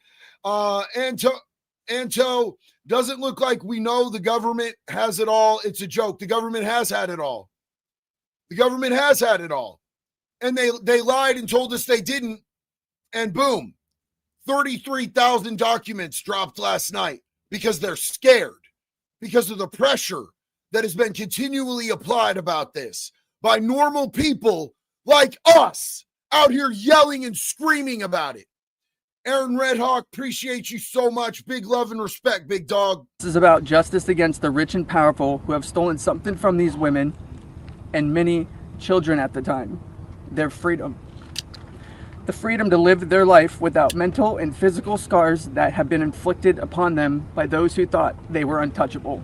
Anto, doesn't look like we know the government has it all. It's a joke. The government has had it all. The government has had it all. And they lied and told us they didn't. And boom, 33,000 documents dropped last night because they're scared, because of the pressure that has been continually applied about this by normal people like us out here yelling and screaming about it. Aaron Redhawk, appreciate you so much. Big love and respect, big dog. This is about justice against the rich and powerful who have stolen something from these women and many children at the time, their freedom. The freedom to live their life without mental and physical scars that have been inflicted upon them by those who thought they were untouchable.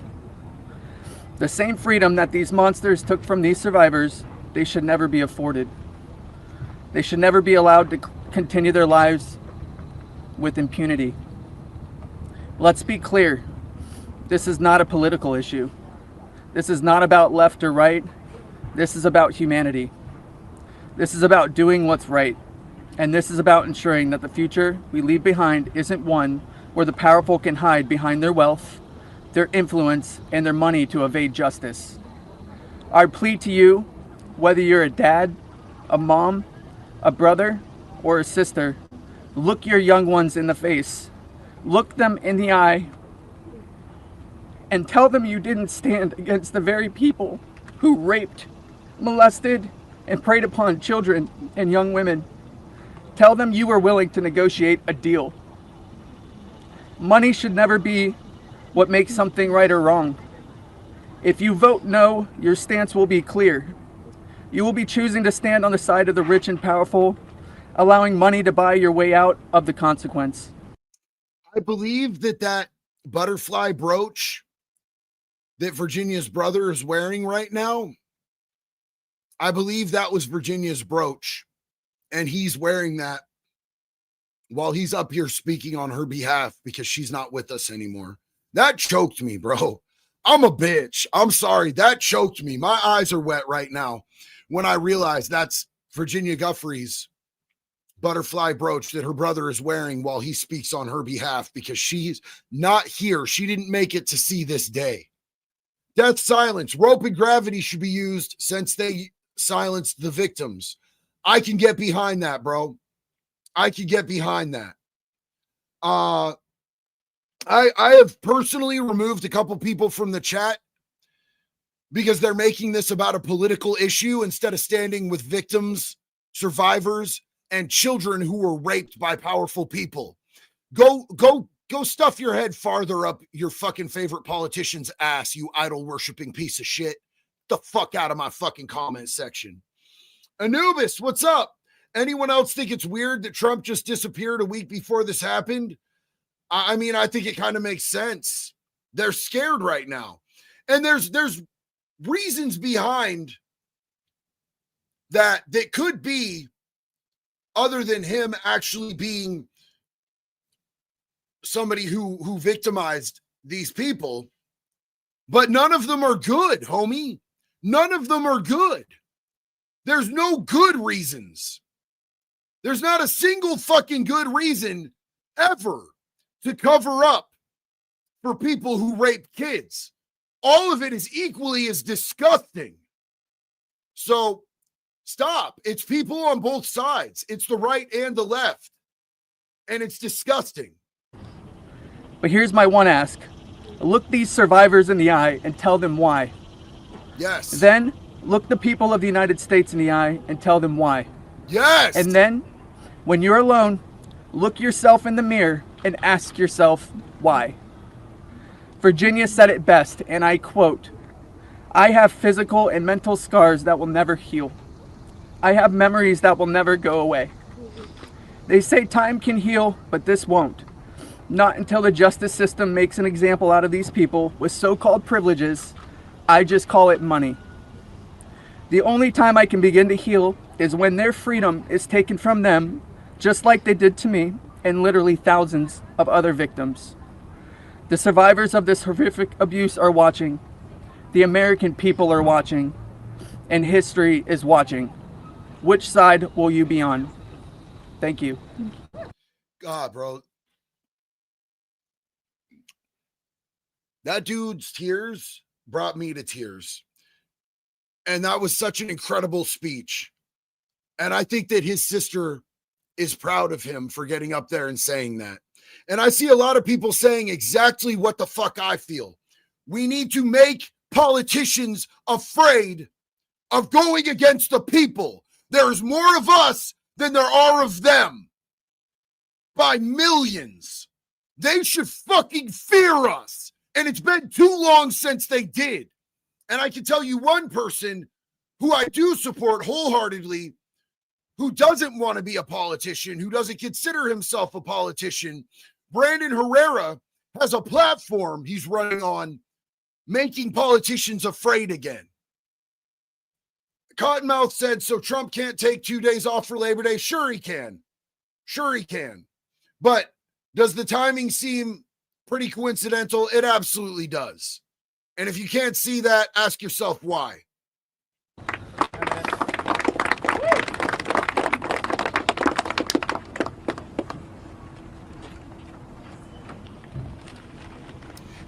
The same freedom that these monsters took from these survivors, they should never be afforded. They should never be allowed to continue their lives with impunity. Let's be clear. This is not a political issue. This is not about left or right. This is about humanity. This is about doing what's right. And this is about ensuring that the future we leave behind isn't one where the powerful can hide behind their wealth, their influence, and their money to evade justice. Our plea to you, whether you're a dad, a mom, a brother, or a sister, look your young ones in the face, look them in the eye, and tell them you didn't stand against the very people who raped, molested, and preyed upon children and young women. Tell them you were willing to negotiate a deal. Money should never be what makes something right or wrong. If you vote no, your stance will be clear. You will be choosing to stand on the side of the rich and powerful, allowing money to buy your way out of the consequence. I believe that butterfly brooch that Virginia's brother is wearing right now, I believe that was Virginia's brooch. And he's wearing that while he's up here speaking on her behalf because she's not with us anymore. That choked me, bro. I'm a bitch. I'm sorry. That choked me. My eyes are wet right now when I realize that's Virginia Guffrey's butterfly brooch that her brother is wearing while he speaks on her behalf because she's not here. She didn't make it to see this day. Death silence. Rope and gravity should be used since they silenced the victims. I can get behind that, bro. I can get behind that. I have personally removed a couple people from the chat because they're making this about a political issue instead of standing with victims, survivors, and children who were raped by powerful people. Go stuff your head farther up your fucking favorite politician's ass, you idol worshiping piece of shit. Get the fuck out of my fucking comment section. Anubis, what's up? Anyone else think it's weird that Trump just disappeared a week before this happened? I mean, I think it kind of makes sense. They're scared right now. And there's reasons behind that could be other than him actually being somebody who victimized these people. But none of them are good, homie. None of them are good. There's no good reasons. There's not a single fucking good reason ever to cover up for people who rape kids. All of it is equally as disgusting. So stop. It's people on both sides. It's the right and the left. And it's disgusting. But here's my one ask. Look these survivors in the eye and tell them why. Yes. Then look the people of the United States in the eye and tell them why. Yes. And then, when you're alone, look yourself in the mirror and ask yourself why. Virginia said it best, and I quote, "I have physical and mental scars that will never heal. I have memories that will never go away. They say time can heal, but this won't. Not until the justice system makes an example out of these people with so-called privileges. I just call it money. The only time I can begin to heal is when their freedom is taken from them, just like they did to me and literally thousands of other victims. The survivors of this horrific abuse are watching. The American people are watching. And history is watching. Which side will you be on? Thank you. God, bro. That dude's tears brought me to tears. And that was such an incredible speech. And I think that his sister is proud of him for getting up there and saying that. And I see a lot of people saying exactly what the fuck I feel. We need to make politicians afraid of going against the people. There's more of us than there are of them. By millions. They should fucking fear us. And it's been too long since they did. And I can tell you one person who I do support wholeheartedly, who doesn't want to be a politician, who doesn't consider himself a politician. Brandon Herrera has a platform he's running on, making politicians afraid again. Cottonmouth said, so Trump can't take 2 days off for Labor Day? Sure he can. Sure he can. But does the timing seem pretty coincidental? It absolutely does. And if you can't see that, ask yourself why.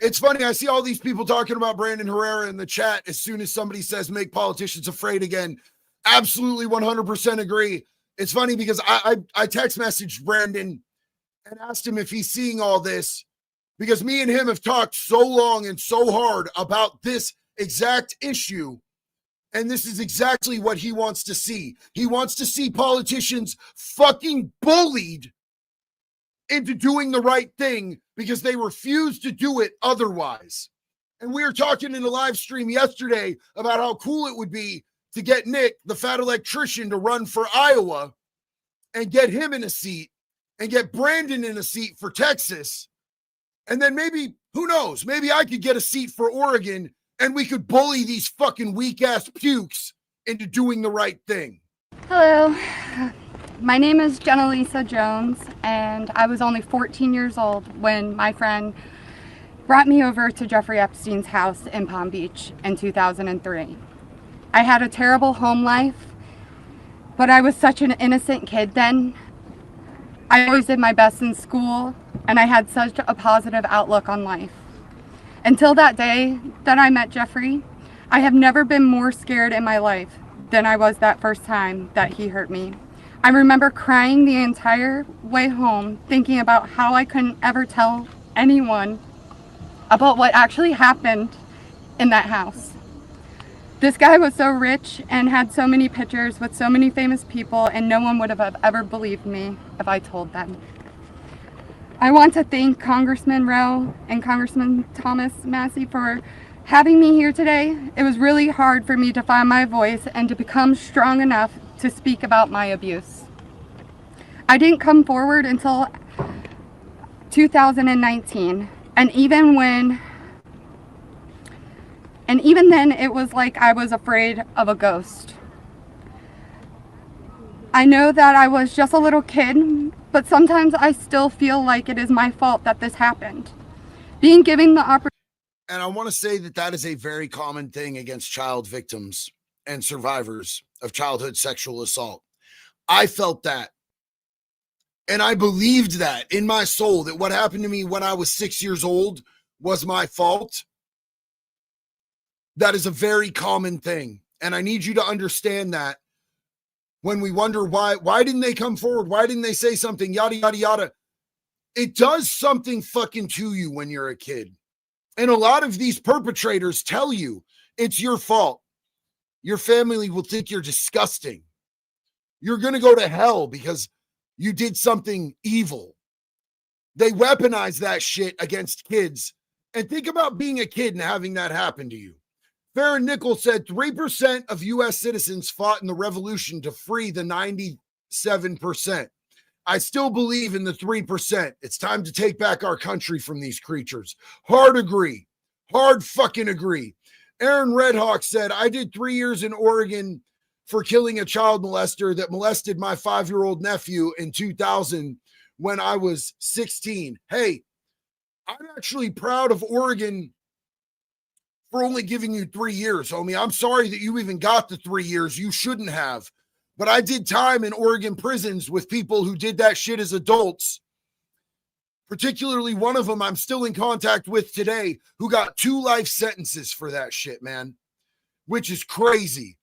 It's funny, I see all these people talking about Brandon Herrera in the chat as soon as somebody says make politicians afraid again. Absolutely 100% agree. It's funny because I text messaged Brandon and asked him if he's seeing all this, because me and him have talked so long and so hard about this exact issue. And this is exactly what he wants to see. He wants to see politicians fucking bullied into doing the right thing because they refuse to do it otherwise. And we were talking in the live stream yesterday about how cool it would be to get Nick, the fat electrician, to run for Iowa and get him in a seat and get Brandon in a seat for Texas. And then maybe, who knows, maybe I could get a seat for Oregon and we could bully these fucking weak ass pukes into doing the right thing. Hello, my name is Jenna Lisa Jones, and I was only 14 years old when my friend brought me over to Jeffrey Epstein's house in Palm Beach in 2003. I had a terrible home life, but I was such an innocent kid then. I always did my best in school, and I had such a positive outlook on life. Until that day that I met Jeffrey, I have never been more scared in my life than I was that first time that he hurt me. I remember crying the entire way home, thinking about how I couldn't ever tell anyone about what actually happened in that house. This guy was so rich and had so many pictures with so many famous people, and no one would have ever believed me if I told them. I want to thank Congressman Rowe and Congressman Thomas Massey for having me here today. It was really hard for me to find my voice and to become strong enough to speak about my abuse. I didn't come forward until 2019, and even then it was like I was afraid of a ghost. I know that I was just a little kid, but sometimes I still feel like it is my fault that this happened. Being given the opportunity. And I want to say that that is a very common thing against child victims and survivors of childhood sexual assault. I felt that. And I believed that in my soul, that what happened to me when I was 6 years old was my fault. That is a very common thing. And I need you to understand that when we wonder why didn't they come forward? Why didn't they say something? Yada, yada, yada. It does something fucking to you when you're a kid. And a lot of these perpetrators tell you it's your fault. Your family will think you're disgusting. You're going to go to hell because you did something evil. They weaponize that shit against kids. And think about being a kid and having that happen to you. Farron Nichols said 3% of U.S. citizens fought in the revolution to free the 97%. I still believe in the 3%. It's time to take back our country from these creatures. Hard agree. Hard fucking agree. Aaron Redhawk said, I did 3 years in Oregon for killing a child molester that molested my 5-year-old nephew in 2000 when I was 16. Hey, I'm actually proud of Oregon for only giving you 3 years, homie. I'm sorry that you even got the 3 years. You shouldn't have. But I did time in Oregon prisons with people who did that shit as adults. Particularly one of them I'm still in contact with today who got 2 life sentences for that shit, man. Which is crazy.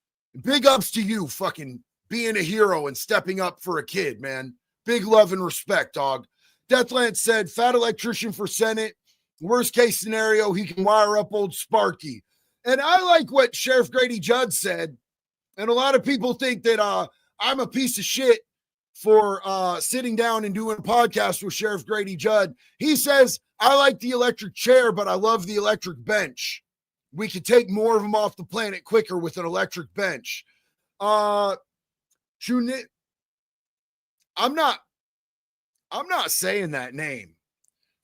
Big ups to you fucking being a hero and stepping up for a kid, man. Big love and respect, dog. Deathland said, fat electrician for Senate. Worst case scenario, he can wire up old Sparky. And I like what Sheriff Grady Judd said. And a lot of people think that I'm a piece of shit for sitting down and doing a podcast with Sheriff Grady Judd. He says, I like the electric chair, but I love the electric bench. We could take more of them off the planet quicker with an electric bench. I'm not saying that name.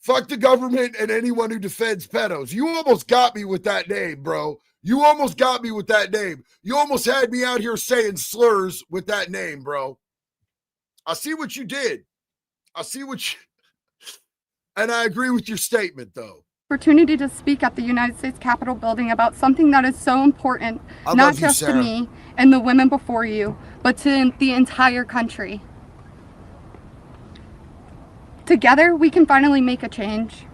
Fuck the government and anyone who defends pedos. You almost got me with that name, bro. You almost got me with that name. You almost had me out here saying slurs with that name, bro. I see what you did. And I agree with your statement, though. Opportunity to speak at the United States Capitol building about something that is so important, not just to me and the women before you, but to the entire country. Together, we can finally make a change.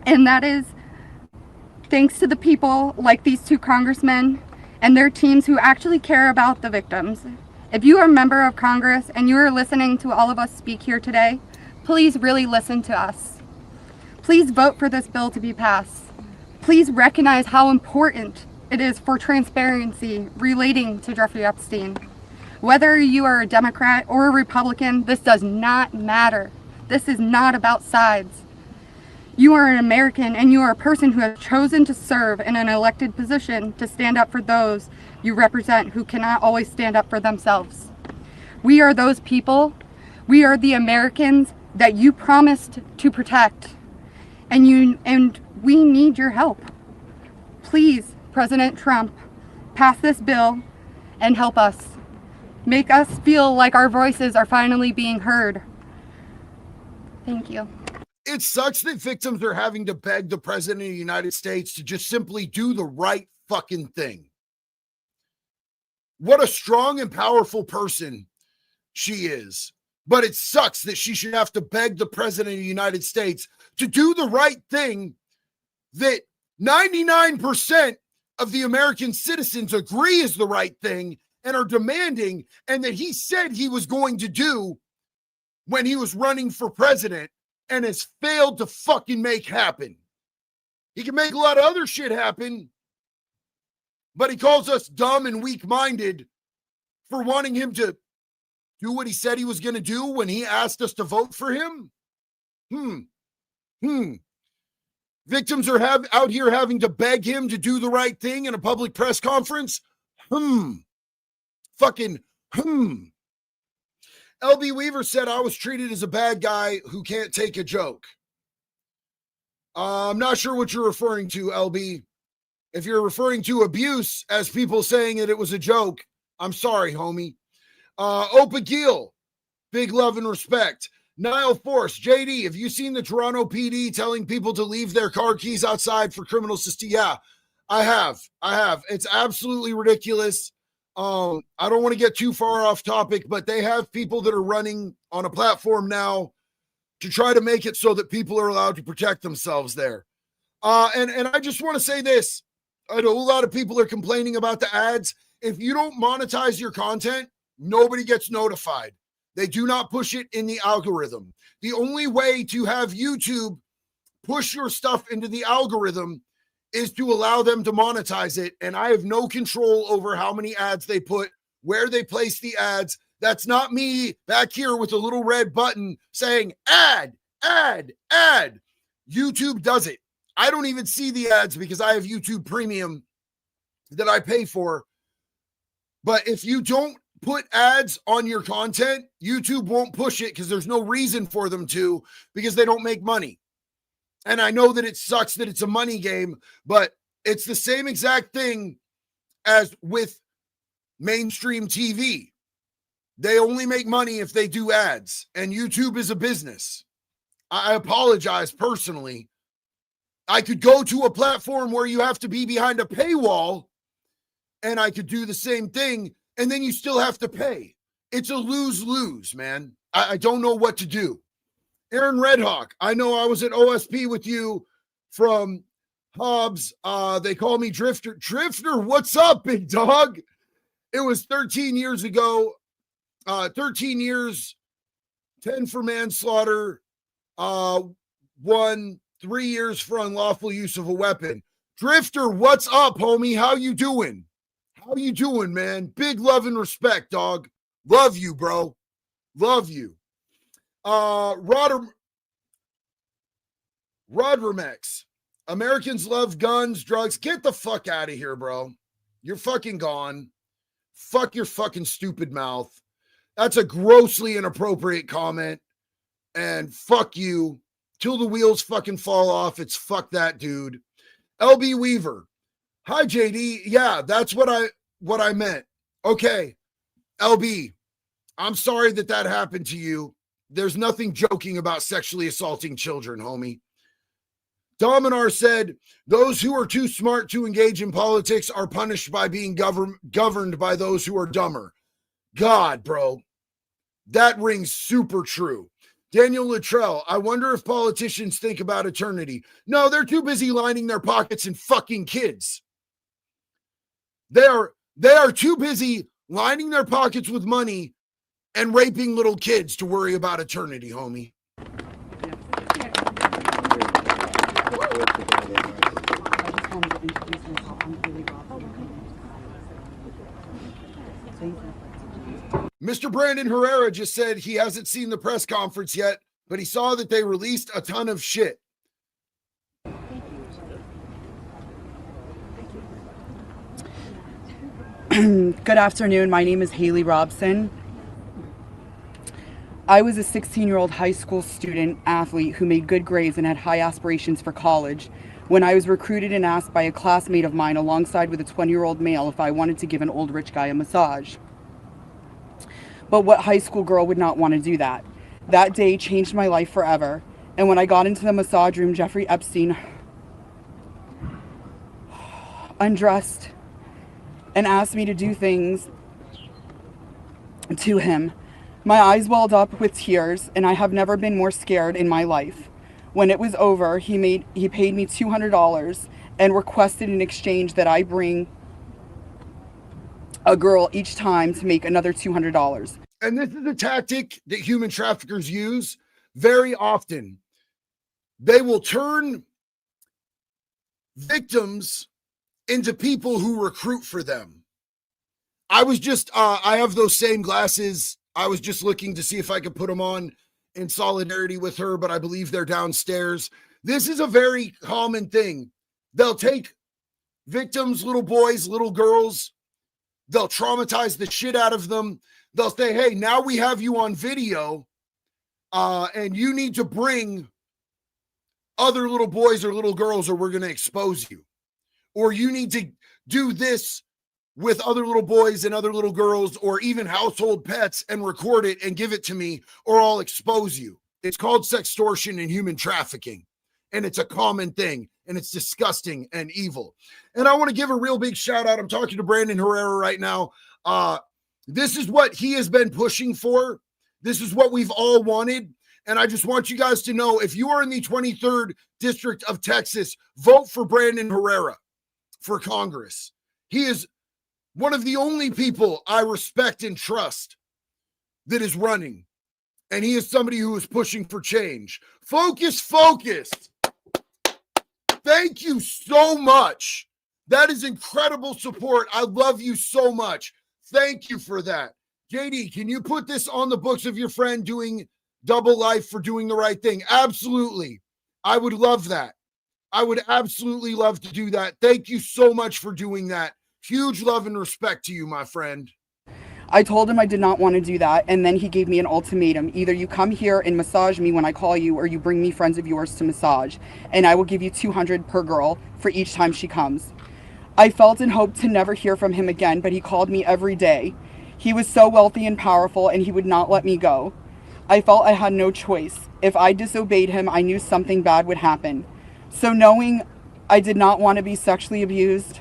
And that is thanks to the people like these 2 congressmen and their teams who actually care about the victims. If you are a member of Congress and you are listening to all of us speak here today, please really listen to us. Please vote for this bill to be passed. Please recognize how important it is for transparency relating to Jeffrey Epstein. Whether you are a Democrat or a Republican, this does not matter. This is not about sides. You are an American and you are a person who has chosen to serve in an elected position to stand up for those you represent who cannot always stand up for themselves. We are those people. We are the Americans that you promised to protect. And we need your help. Please, President Trump, pass this bill and help us. Make us feel like our voices are finally being heard. Thank you. It sucks that victims are having to beg the president of the United States to just simply do the right fucking thing. What a strong and powerful person she is. But it sucks that she should have to beg the president of the United States to do the right thing that 99% of the American citizens agree is the right thing and are demanding, and that he said he was going to do when he was running for president and has failed to fucking make happen. He can make a lot of other shit happen, but he calls us dumb and weak-minded for wanting him to do what he said he was going to do when he asked us to vote for him? Victims are out here having to beg him to do the right thing in a public press conference? LB Weaver said, I was treated as a bad guy who can't take a joke. I'm not sure what you're referring to, LB. If you're referring to abuse as people saying that it was a joke, I'm sorry, homie. Opa Gill, big love and respect. Niall Force, JD, have you seen the Toronto PD telling people to leave their car keys outside for criminals to steal? Yeah, I have. It's absolutely ridiculous. I don't want to get too far off topic, but they have people that are running on a platform now to try to make it so that people are allowed to protect themselves there. And I just want to say this. I know a lot of people are complaining about the ads. If you don't monetize your content, nobody gets notified. They do not push it in the algorithm. The only way to have YouTube push your stuff into the algorithm is to allow them to monetize it. And I have no control over how many ads they put, where they place the ads. That's not me back here with a little red button saying ad. YouTube does it. I don't even see the ads because I have YouTube Premium that I pay for. But if you don't put ads on your content, YouTube won't push it because there's no reason for them to, because they don't make money. And I know that it sucks that it's a money game, but it's the same exact thing as with mainstream TV. They only make money if they do ads, and YouTube is a business. I apologize personally. I could go to a platform where you have to be behind a paywall, and I could do the same thing, and then you still have to pay. It's a lose-lose, man. I don't know what to do. Aaron Redhawk, I know I was at OSP with you from Hobbs. They call me Drifter. Drifter, what's up, big dog? It was 13 years ago. 13 years, 10 for manslaughter, 3 years for unlawful use of a weapon. Drifter, what's up, homie? How you doing? How you doing, man? Big love and respect, dog. Love you, bro. Love you. Rodremex. Americans love guns, drugs. Get the fuck out of here, bro. You're fucking gone. Fuck your fucking stupid mouth. That's a grossly inappropriate comment. And fuck you. Till the wheels fucking fall off. It's fuck that dude. LB Weaver. Hi, JD. Yeah, that's what I meant. Okay. LB, I'm sorry that happened to you. There's nothing joking about sexually assaulting children, homie. Dominar said, those who are too smart to engage in politics are punished by being governed by those who are dumber. God, bro. That rings super true. Daniel Luttrell, I wonder if politicians think about eternity. No, they're too busy lining their pockets and fucking kids. They are too busy lining their pockets with money and raping little kids to worry about eternity, homie. Mr. Brandon Herrera just said he hasn't seen the press conference yet, but he saw that they released a ton of shit. Good afternoon. My name is Haley Robson. I was a 16-year-old high school student athlete who made good grades and had high aspirations for college when I was recruited and asked by a classmate of mine alongside with a 20-year-old male if I wanted to give an old rich guy a massage. But what high school girl would not want to do that? That day changed my life forever. And when I got into the massage room, Jeffrey Epstein undressed and asked me to do things to him. My eyes welled up with tears, and I have never been more scared in my life. When it was over, he paid me $200 and requested in exchange that I bring a girl each time to make another $200. And this is a tactic that human traffickers use very often. They will turn victims into people who recruit for them. I have those same glasses. I was just looking to see if I could put them on in solidarity with her, but I believe they're downstairs. This is a very common thing. They'll take victims, little boys, little girls. They'll traumatize the shit out of them. They'll say, hey, now we have you on video, and you need to bring other little boys or little girls or we're going to expose you. Or you need to do this with other little boys and other little girls or even household pets and record it and give it to me or I'll expose you. It's called sextortion and human trafficking. And it's a common thing. And it's disgusting and evil. And I want to give a real big shout out. I'm talking to Brandon Herrera right now. This is what he has been pushing for. This is what we've all wanted. And I just want you guys to know, if you are in the 23rd District of Texas, vote for Brandon Herrera for Congress. He is one of the only people I respect and trust that is running. And he is somebody who is pushing for change. Focus. Thank you so much. That is incredible support. I love you so much. Thank you for that. JD, can you put this on the books of your friend doing double life for doing the right thing? Absolutely. I would love that. I would absolutely love to do that. Thank you so much for doing that. Huge love and respect to you, my friend. I told him I did not want to do that, and then he gave me an ultimatum. Either you come here and massage me when I call you, or you bring me friends of yours to massage, and I will give you $200 per girl for each time she comes. I felt and hoped to never hear from him again, but he called me every day. He was so wealthy and powerful, and he would not let me go. I felt I had no choice. If I disobeyed him, I knew something bad would happen. So knowing I did not want to be sexually abused,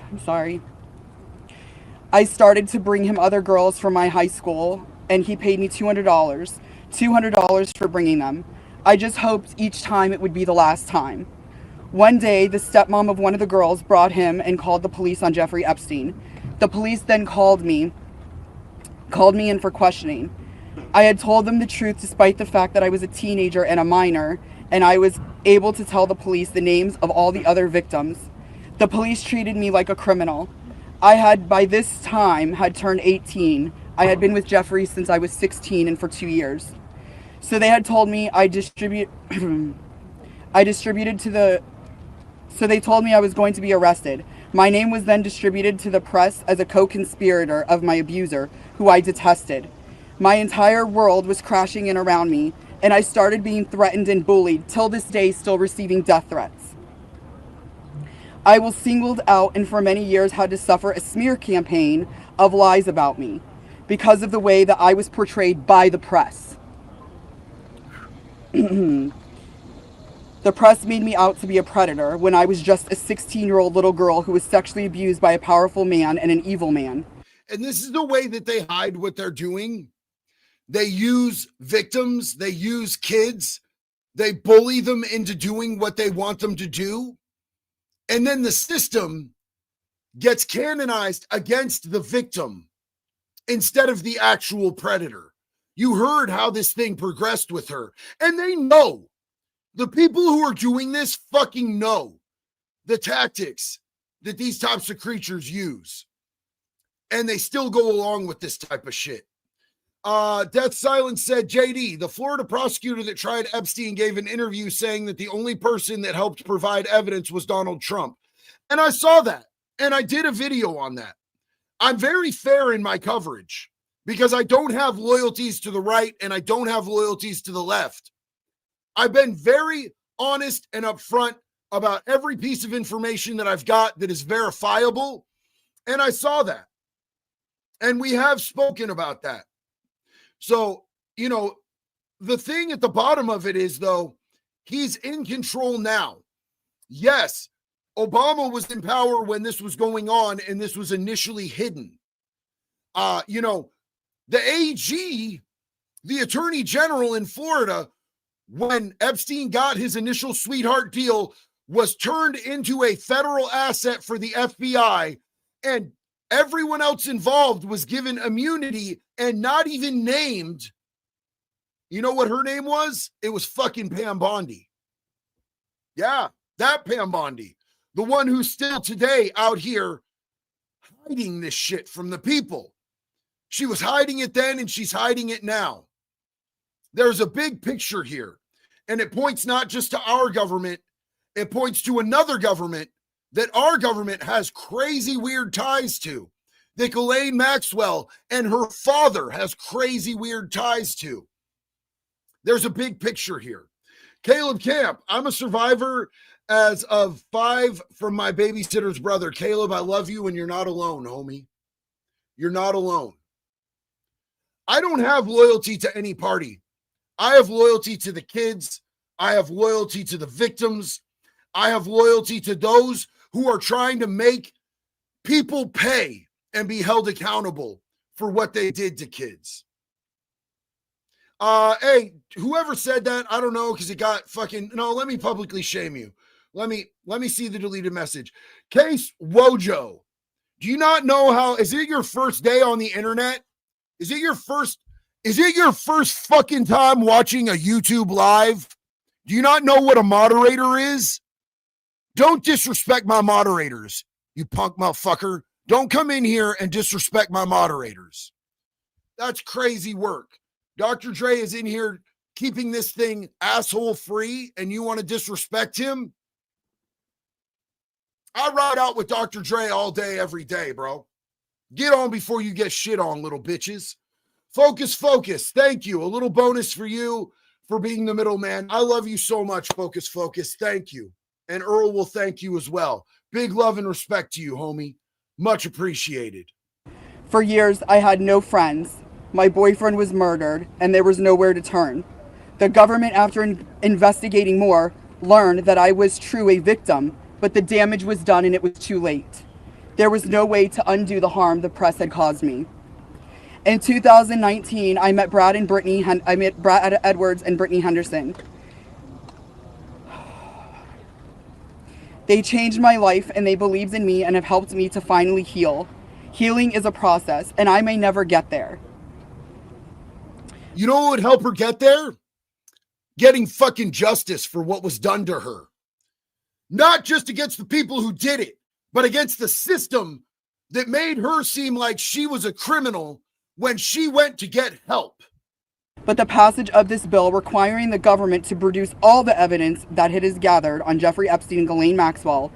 I started to bring him other girls from my high school, and he paid me $200 for bringing them. I just hoped each time it would be the last time. One day, the stepmom of one of the girls brought him and called the police on Jeffrey Epstein. The police then called me in for questioning. I had told them the truth despite the fact that I was a teenager and a minor, and I was able to tell the police the names of all the other victims. The police treated me like a criminal. I had, by this time, had turned 18. I had been with Jeffrey since I was 16 and for 2 years. So they had told me so they told me I was going to be arrested. My name was then distributed to the press as a co-conspirator of my abuser, who I detested. My entire world was crashing in around me, and I started being threatened and bullied, till this day still receiving death threats. I was singled out and for many years had to suffer a smear campaign of lies about me because of the way that I was portrayed by the press. The press made me out to be a predator when I was just a 16-year-old little girl who was sexually abused by a powerful man and an evil man. And this is the way that they hide what they're doing. They use victims, they use kids, they bully them into doing what they want them to do. And then the system gets canonized against the victim instead of the actual predator. You heard how this thing progressed with her. And they know. The people who are doing this fucking know the tactics that these types of creatures use. And they still go along with this type of shit. Death Silence said, JD, the Florida prosecutor that tried Epstein gave an interview saying that the only person that helped provide evidence was Donald Trump. And I saw that, and I did a video on that. I'm very fair in my coverage because I don't have loyalties to the right and I don't have loyalties to the left. I've been very honest and upfront about every piece of information that I've got that is verifiable, and I saw that. And we have spoken about that. So, you know, the thing at the bottom of it is, though, he's in control now. Yes, Obama was in power when this was going on and this was initially hidden. You know, the AG, the Attorney General in Florida, when Epstein got his initial sweetheart deal, was turned into a federal asset for the FBI, and everyone else involved was given immunity and not even named. You know what her name was? It was fucking Pam Bondi. Yeah, that Pam Bondi. The one who's still today out here hiding this shit from the people. She was hiding it then and she's hiding it now. There's a big picture here, and it points not just to our government, it points to another government that our government has crazy weird ties to, that Ghislaine Maxwell and her father has crazy weird ties to. There's a big picture here. Caleb Camp, I'm a survivor as of 5 from my babysitter's brother. Caleb, I love you, and you're not alone, homie. You're not alone. I don't have loyalty to any party. I have loyalty to the kids. I have loyalty to the victims. I have loyalty to those who are trying to make people pay and be held accountable for what they did to kids. Hey, whoever said that, I don't know, because it got fucking, no, let me publicly shame you. Let me see the deleted message. Case Wojo, do you not know how, is it your first day on the internet? Is it your first fucking time watching a YouTube live? Do you not know what a moderator is? Don't disrespect my moderators, you punk motherfucker. Don't come in here and disrespect my moderators. That's crazy work. Dr. Dre is in here keeping this thing asshole free, and you want to disrespect him? I ride out with Dr. Dre all day, every day, bro. Get on before you get shit on, little bitches. Focus. Thank you. A little bonus for you for being the middleman. I love you so much, Focus. Thank you. And Earl will thank you as well. Big love and respect to you, homie. Much appreciated. For years, I had no friends. My boyfriend was murdered, and there was nowhere to turn. The government, after investigating more, learned that I was true a victim, but the damage was done and it was too late. There was no way to undo the harm the press had caused me. In 2019, I met Brad Edwards and Brittany Henderson. They changed my life and they believed in me and have helped me to finally heal. Healing is a process, and I may never get there. You know what would help her get there? Getting fucking justice for what was done to her. Not just against the people who did it, but against the system that made her seem like she was a criminal when she went to get help. But the passage of this bill requiring the government to produce all the evidence that it has gathered on Jeffrey Epstein and Ghislaine Maxwell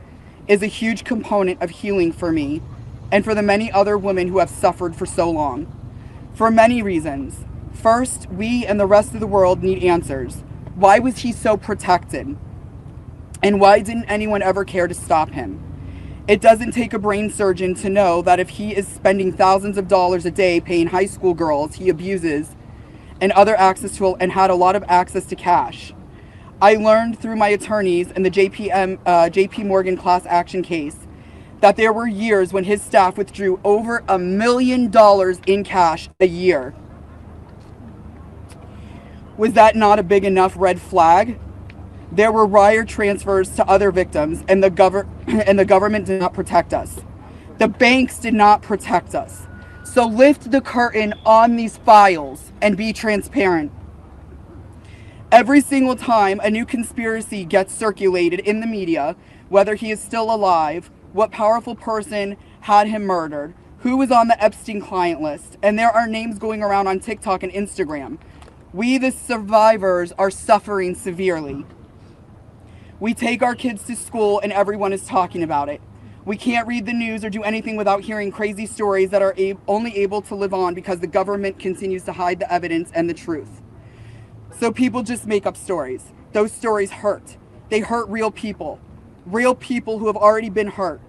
is a huge component of healing for me and for the many other women who have suffered for so long. For many reasons. First, we and the rest of the world need answers. Why was he so protected? And why didn't anyone ever care to stop him? It doesn't take a brain surgeon to know that if he is spending thousands of dollars a day paying high school girls he abuses and had a lot of access to cash. I learned through my attorneys in the JP Morgan class action case that there were years when his staff withdrew over $1 million in cash a year. Was that not a big enough red flag? There were wire transfers to other victims, and the government did not protect us. The banks did not protect us. So lift the curtain on these files and be transparent. Every single time a new conspiracy gets circulated in the media, whether he is still alive, what powerful person had him murdered, who was on the Epstein client list, and there are names going around on TikTok and Instagram, we, the survivors, are suffering severely. We take our kids to school and everyone is talking about it. We can't read the news or do anything without hearing crazy stories that are only able to live on because the government continues to hide the evidence and the truth. So people just make up stories. Those stories hurt. They hurt real people who have already been hurt.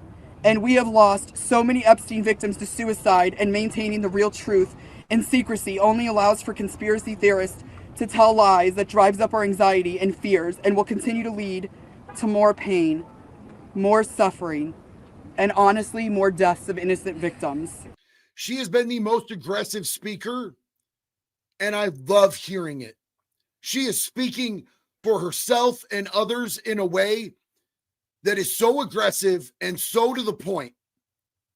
And we have lost so many Epstein victims to suicide, and maintaining the real truth and secrecy only allows for conspiracy theorists to tell lies that drives up our anxiety and fears and will continue to lead to more pain, more suffering, and honestly, more deaths of innocent victims. She has been the most aggressive speaker, and I love hearing it. She is speaking for herself and others in a way that is so aggressive and so to the point.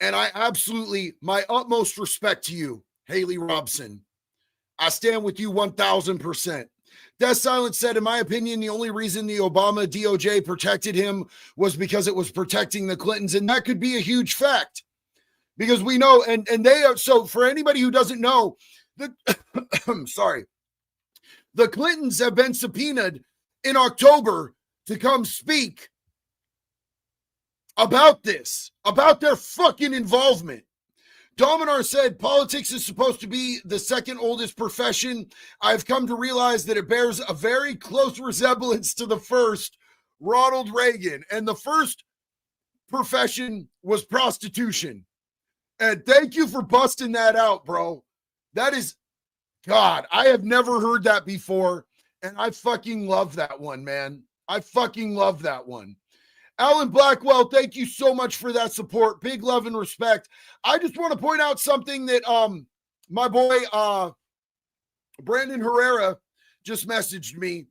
And I absolutely, my utmost respect to you, Haley Robson. I stand with you 1,000%. Death Silence said, in my opinion, the only reason the Obama DOJ protected him was because it was protecting the Clintons. And that could be a huge fact because we know, and they are, so for anybody who doesn't know, I'm sorry, the Clintons have been subpoenaed in October to come speak about this, about their fucking involvement. Dominar said, politics is supposed to be the second oldest profession. I've come to realize that it bears a very close resemblance to the first, Ronald Reagan. And the first profession was prostitution. And thank you for busting that out, bro. That is, God, I have never heard that before. And I fucking love that one, man. I fucking love that one. Alan Blackwell, thank you so much for that support. Big love and respect. I just want to point out something that my boy Brandon Herrera just messaged me.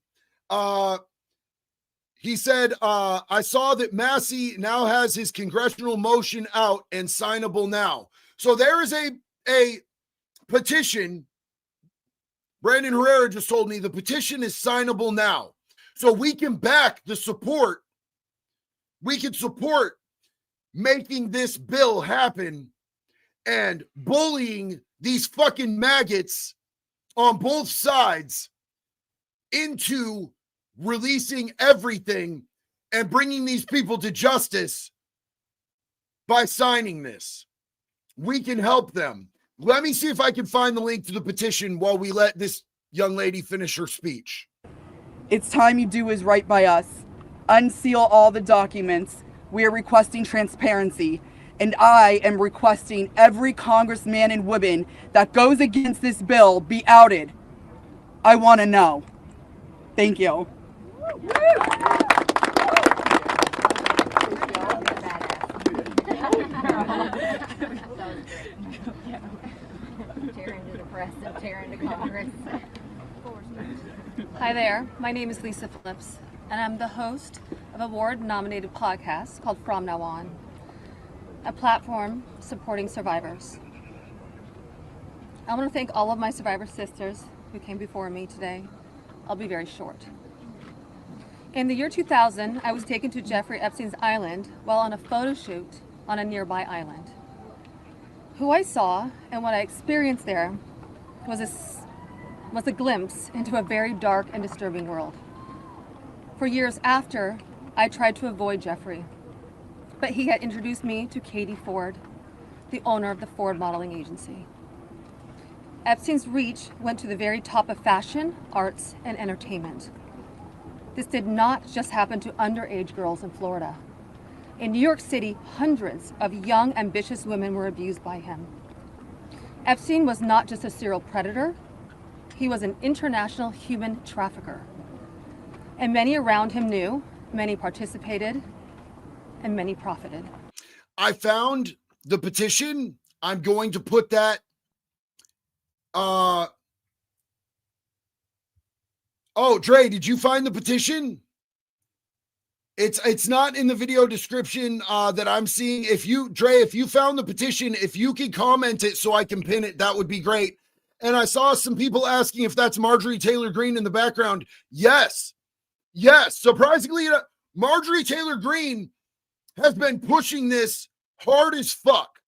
He said, I saw that Massey now has his congressional motion out and signable now. So there is a petition. Brandon Herrera just told me the petition is signable now. So we can back the support. We can support making this bill happen and bullying these fucking maggots on both sides into releasing everything and bringing these people to justice by signing this. We can help them. Let me see if I can find the link to the petition while we let this young lady finish her speech. It's time you do is right by us. Unseal all the documents. We are requesting transparency. And I am requesting every congressman and woman that goes against this bill be outed. I want to know. Thank you. Tear into the press and tear into Congress. Hi there, my name is Lisa Phillips, and I'm the host of a award-nominated podcast called From Now On, a platform supporting survivors. I want to thank all of my survivor sisters who came before me today. I'll be very short. In the year 2000, I was taken to Jeffrey Epstein's island while on a photo shoot on a nearby island. Who I saw and what I experienced there was a glimpse into a very dark and disturbing world. For years after, I tried to avoid Jeffrey, but he had introduced me to Katie Ford, the owner of the Ford Modeling Agency. Epstein's reach went to the very top of fashion, arts, and entertainment. This did not just happen to underage girls in Florida. In New York City, hundreds of young, ambitious women were abused by him. Epstein was not just a serial predator, he was an international human trafficker. And many around him knew, many participated, and many profited. I found the petition. I'm going to put that. Oh, Dre, did you find the petition? It's not in the video description that I'm seeing. If you found the petition, if you could comment it so I can pin it, that would be great. And I saw some people asking if that's Marjorie Taylor Greene in the background. Yes. Surprisingly, Marjorie Taylor Greene has been pushing this hard as fuck.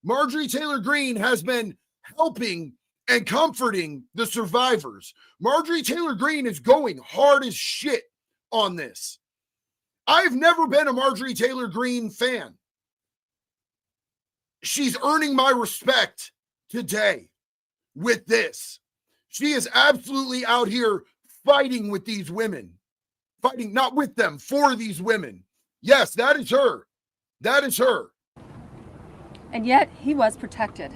Marjorie Taylor Greene has been helping and comforting the survivors. Marjorie Taylor Greene is going hard as shit on this. I've never been a Marjorie Taylor Greene fan. She's earning my respect today with this. She is absolutely out here fighting with these women. Fighting not with them, for these women. Yes, that is her. That is her. And yet he was protected.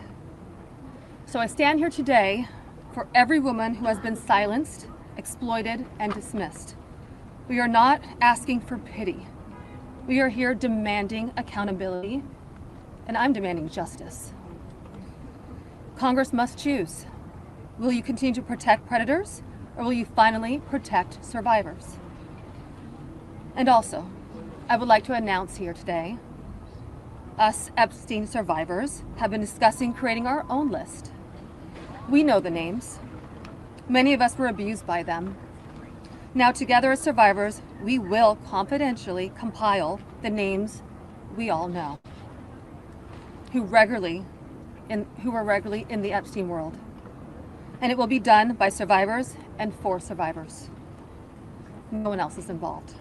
So I stand here today for every woman who has been silenced, exploited, and dismissed. We are not asking for pity. We are here demanding accountability, and I'm demanding justice. Congress must choose. Will you continue to protect predators, or will you finally protect survivors? And also, I would like to announce here today, us Epstein survivors have been discussing creating our own list. We know the names. Many of us were abused by them. Now, together as survivors, we will confidentially compile the names we all know who were regularly in the Epstein world. And it will be done by survivors and for survivors. No one else is involved.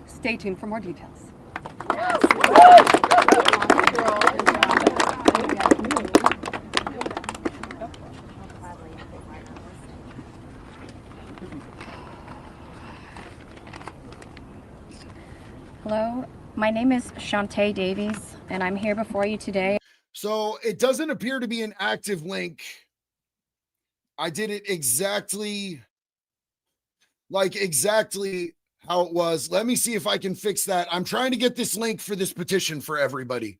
Stay tuned for more details. Hello, my name is Shante Davies, and I'm here before you today. So it doesn't appear to be an active link. I did it exactly how it was. Let me see if I can fix that. I'm trying to get this link for this petition for everybody.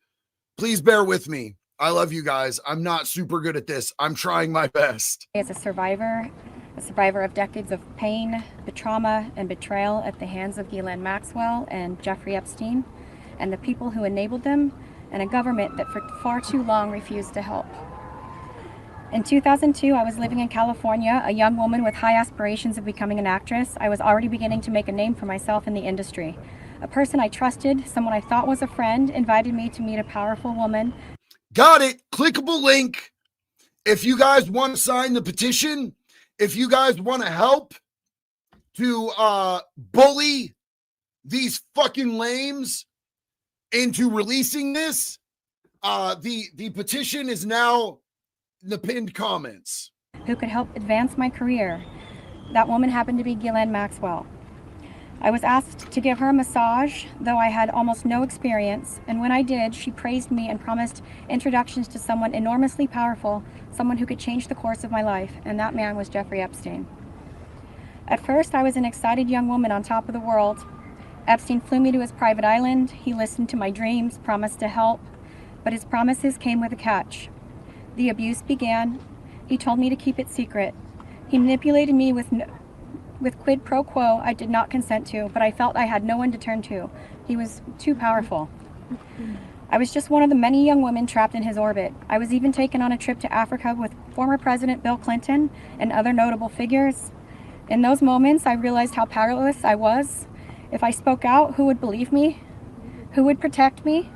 Please bear with me. I love you guys. I'm not super good at this. I'm trying my best. As a survivor of decades of pain, trauma, and betrayal at the hands of Ghislaine Maxwell and Jeffrey Epstein, and the people who enabled them, and a government that for far too long refused to help. In 2002, I was living in California, a young woman with high aspirations of becoming an actress. I was already beginning to make a name for myself in the industry. A person I trusted, someone I thought was a friend, invited me to meet a powerful woman. Got it. Clickable link. If you guys want to sign the petition, if you guys want to help to bully these fucking lames into releasing this, the petition is now the pinned comments. Who could help advance my career. That woman happened to be Ghislaine Maxwell. I was asked to give her a massage, though I had almost no experience, and when I did, she praised me and promised introductions to someone enormously powerful, someone who could change the course of my life, and that man was Jeffrey Epstein. At first, I was an excited young woman on top of the world. Epstein flew me to his private island. He listened to my dreams, promised to help, but his promises came with a catch. The abuse began. He told me to keep it secret. He manipulated me with quid pro quo I did not consent to, but I felt I had no one to turn to. He was too powerful. I was just one of the many young women trapped in his orbit. I was even taken on a trip to Africa with former President Bill Clinton and other notable figures. In those moments, I realized how powerless I was. If I spoke out, who would believe me? Who would protect me?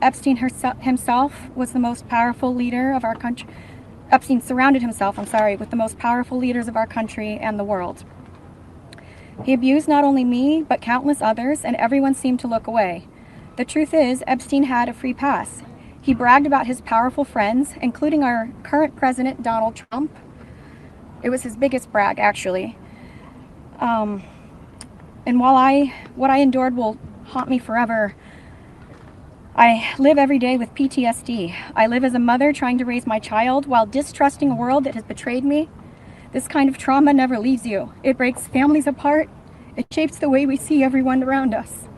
Epstein himself was the most powerful leader of our country. Epstein surrounded himself, with the most powerful leaders of our country and the world. He abused not only me, but countless others, and everyone seemed to look away. The truth is, Epstein had a free pass. He bragged about his powerful friends, including our current president, Donald Trump. It was his biggest brag, actually. And while what I endured will haunt me forever, I live every day with PTSD. I live as a mother trying to raise my child while distrusting a world that has betrayed me. This kind of trauma never leaves you. It breaks families apart. It shapes the way we see everyone around us.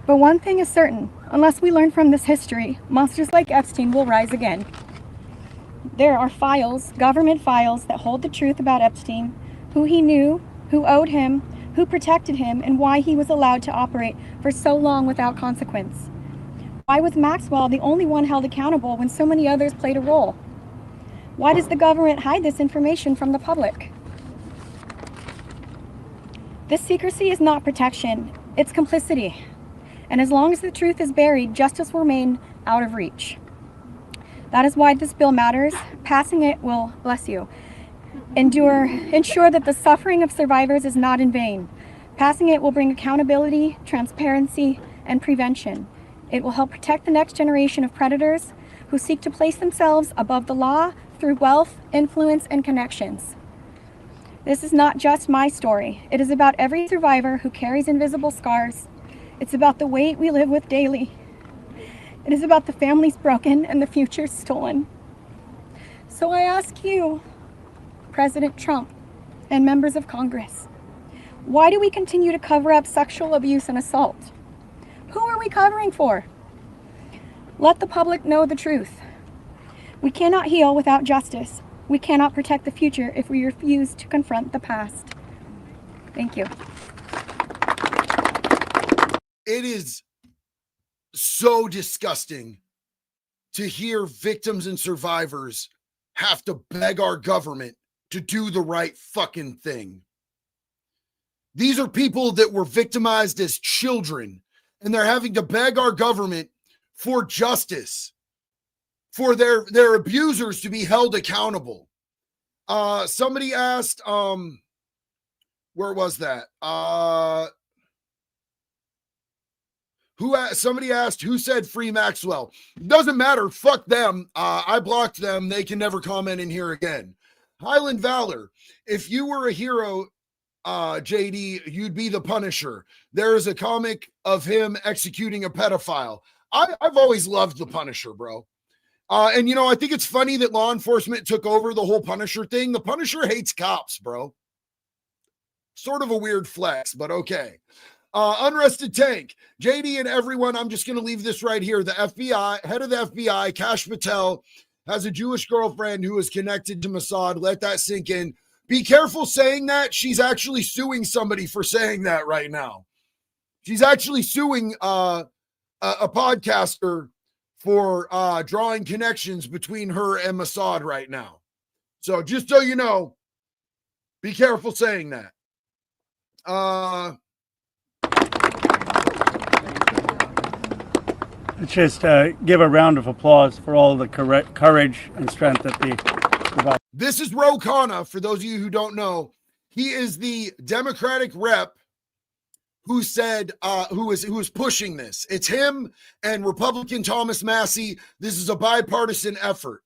But one thing is certain, unless we learn from this history, monsters like Epstein will rise again. There are files, government files, that hold the truth about Epstein, who he knew, who owed him, who protected him, and why he was allowed to operate for so long without consequence. Why was Maxwell the only one held accountable when so many others played a role? Why does the government hide this information from the public? This secrecy is not protection, it's complicity. And as long as the truth is buried, justice will remain out of reach. That is why this bill matters. Passing it will, bless you, ensure that the suffering of survivors is not in vain. Passing it will bring accountability, transparency, and prevention. It will help protect the next generation of predators who seek to place themselves above the law through wealth, influence, and connections. This is not just my story. It is about every survivor who carries invisible scars. It's about the weight we live with daily. It is about the families broken and the futures stolen. So I ask you, President Trump and members of Congress, why do we continue to cover up sexual abuse and assault? Who are we covering for? Let the public know the truth. We cannot heal without justice. We cannot protect the future if we refuse to confront the past. Thank you. It is so disgusting to hear victims and survivors have to beg our government to do the right fucking thing. These are people that were victimized as children, and they're having to beg our government for justice, for their abusers to be held accountable. Somebody asked, where was that? Somebody asked who said free Maxwell. Doesn't matter. Fuck them. I blocked them. They can never comment in here again. Highland Valor. If you were a hero, JD, you'd be the Punisher. There is a comic of him executing a pedophile. I've always loved the Punisher, bro. And I think it's funny that law enforcement took over the whole Punisher thing. The Punisher hates cops, bro. Sort of a weird flex, but okay. Unrested Tank, JD and everyone, I'm just going to leave this right here. The FBI, head of the FBI, Kash Patel, has a Jewish girlfriend who is connected to Mossad. Let that sink in. Be careful saying that. She's actually suing somebody for saying that right now. She's actually suing a podcaster for drawing connections between her and Mossad right now. So just so you know, be careful saying that. Let's just give a round of applause for all the courage and strength that the. This is Ro Khanna, for those of you who don't know. He is the Democratic rep who said, who is pushing this. It's him and Republican Thomas Massie. This is a bipartisan effort.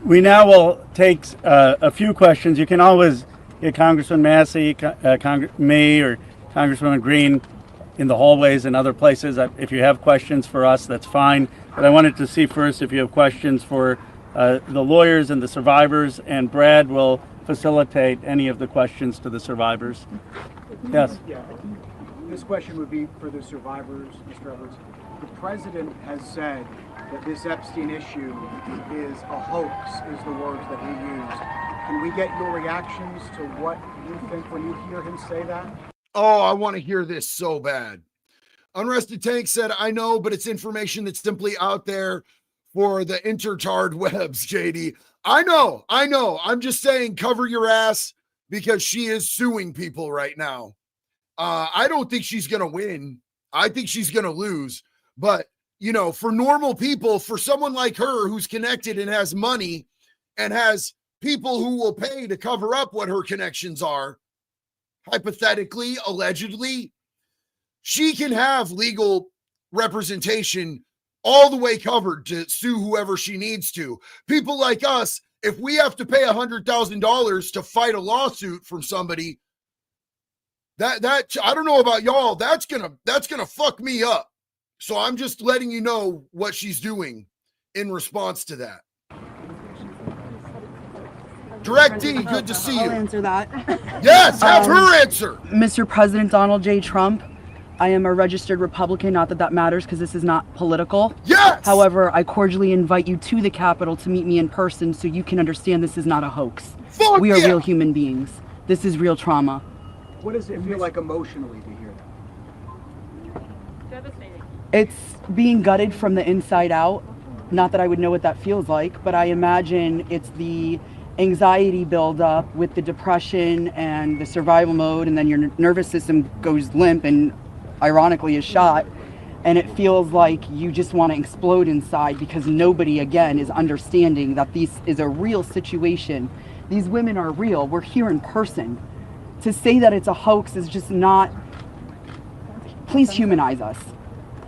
We now will take a few questions. You can always get Congressman Massey, me, or Congresswoman Green in the hallways and other places. If you have questions for us, that's fine. But I wanted to see first if you have questions for the lawyers and the survivors, and Brad will facilitate any of the questions to the survivors. Yes. Yeah. This question would be for the survivors, Mr. Edwards. The president has said that this Epstein issue is a hoax, is the words that he used. Can we get your reactions to what you think when you hear him say that? Oh, I want to hear this so bad. Unrested Tank said, I know, but it's information that's simply out there for the intertard webs, JD. I know. I'm just saying, cover your ass, because she is suing people right now. I don't think she's going to win. I think she's going to lose. But, you know, for normal people, for someone like her who's connected and has money and has people who will pay to cover up what her connections are, hypothetically, allegedly, she can have legal representation all the way covered to sue whoever she needs to. People like us, if we have to pay $100,000 to fight a lawsuit from somebody, that I don't know about y'all, that's gonna fuck me up. So I'm just letting you know what she's doing in response to that. Direct D, good to see you. I'll answer that. Yes, have her answer. Mr. President Donald J. Trump, I am a registered Republican, not that that matters because this is not political. Yes! However, I cordially invite you to the Capitol to meet me in person so you can understand this is not a hoax. Fuck we are yeah! real human beings. This is real trauma. What does it feel like emotionally to hear that? Devastating. It's being gutted from the inside out. Not that I would know what that feels like, but I imagine it's the anxiety buildup with the depression and the survival mode, and then your nervous system goes limp and ironically is shot, and it feels like you just want to explode inside because nobody, again, is understanding that this is a real situation. These women are real. We're here in person. To say that it's a hoax is just not... Please humanize us.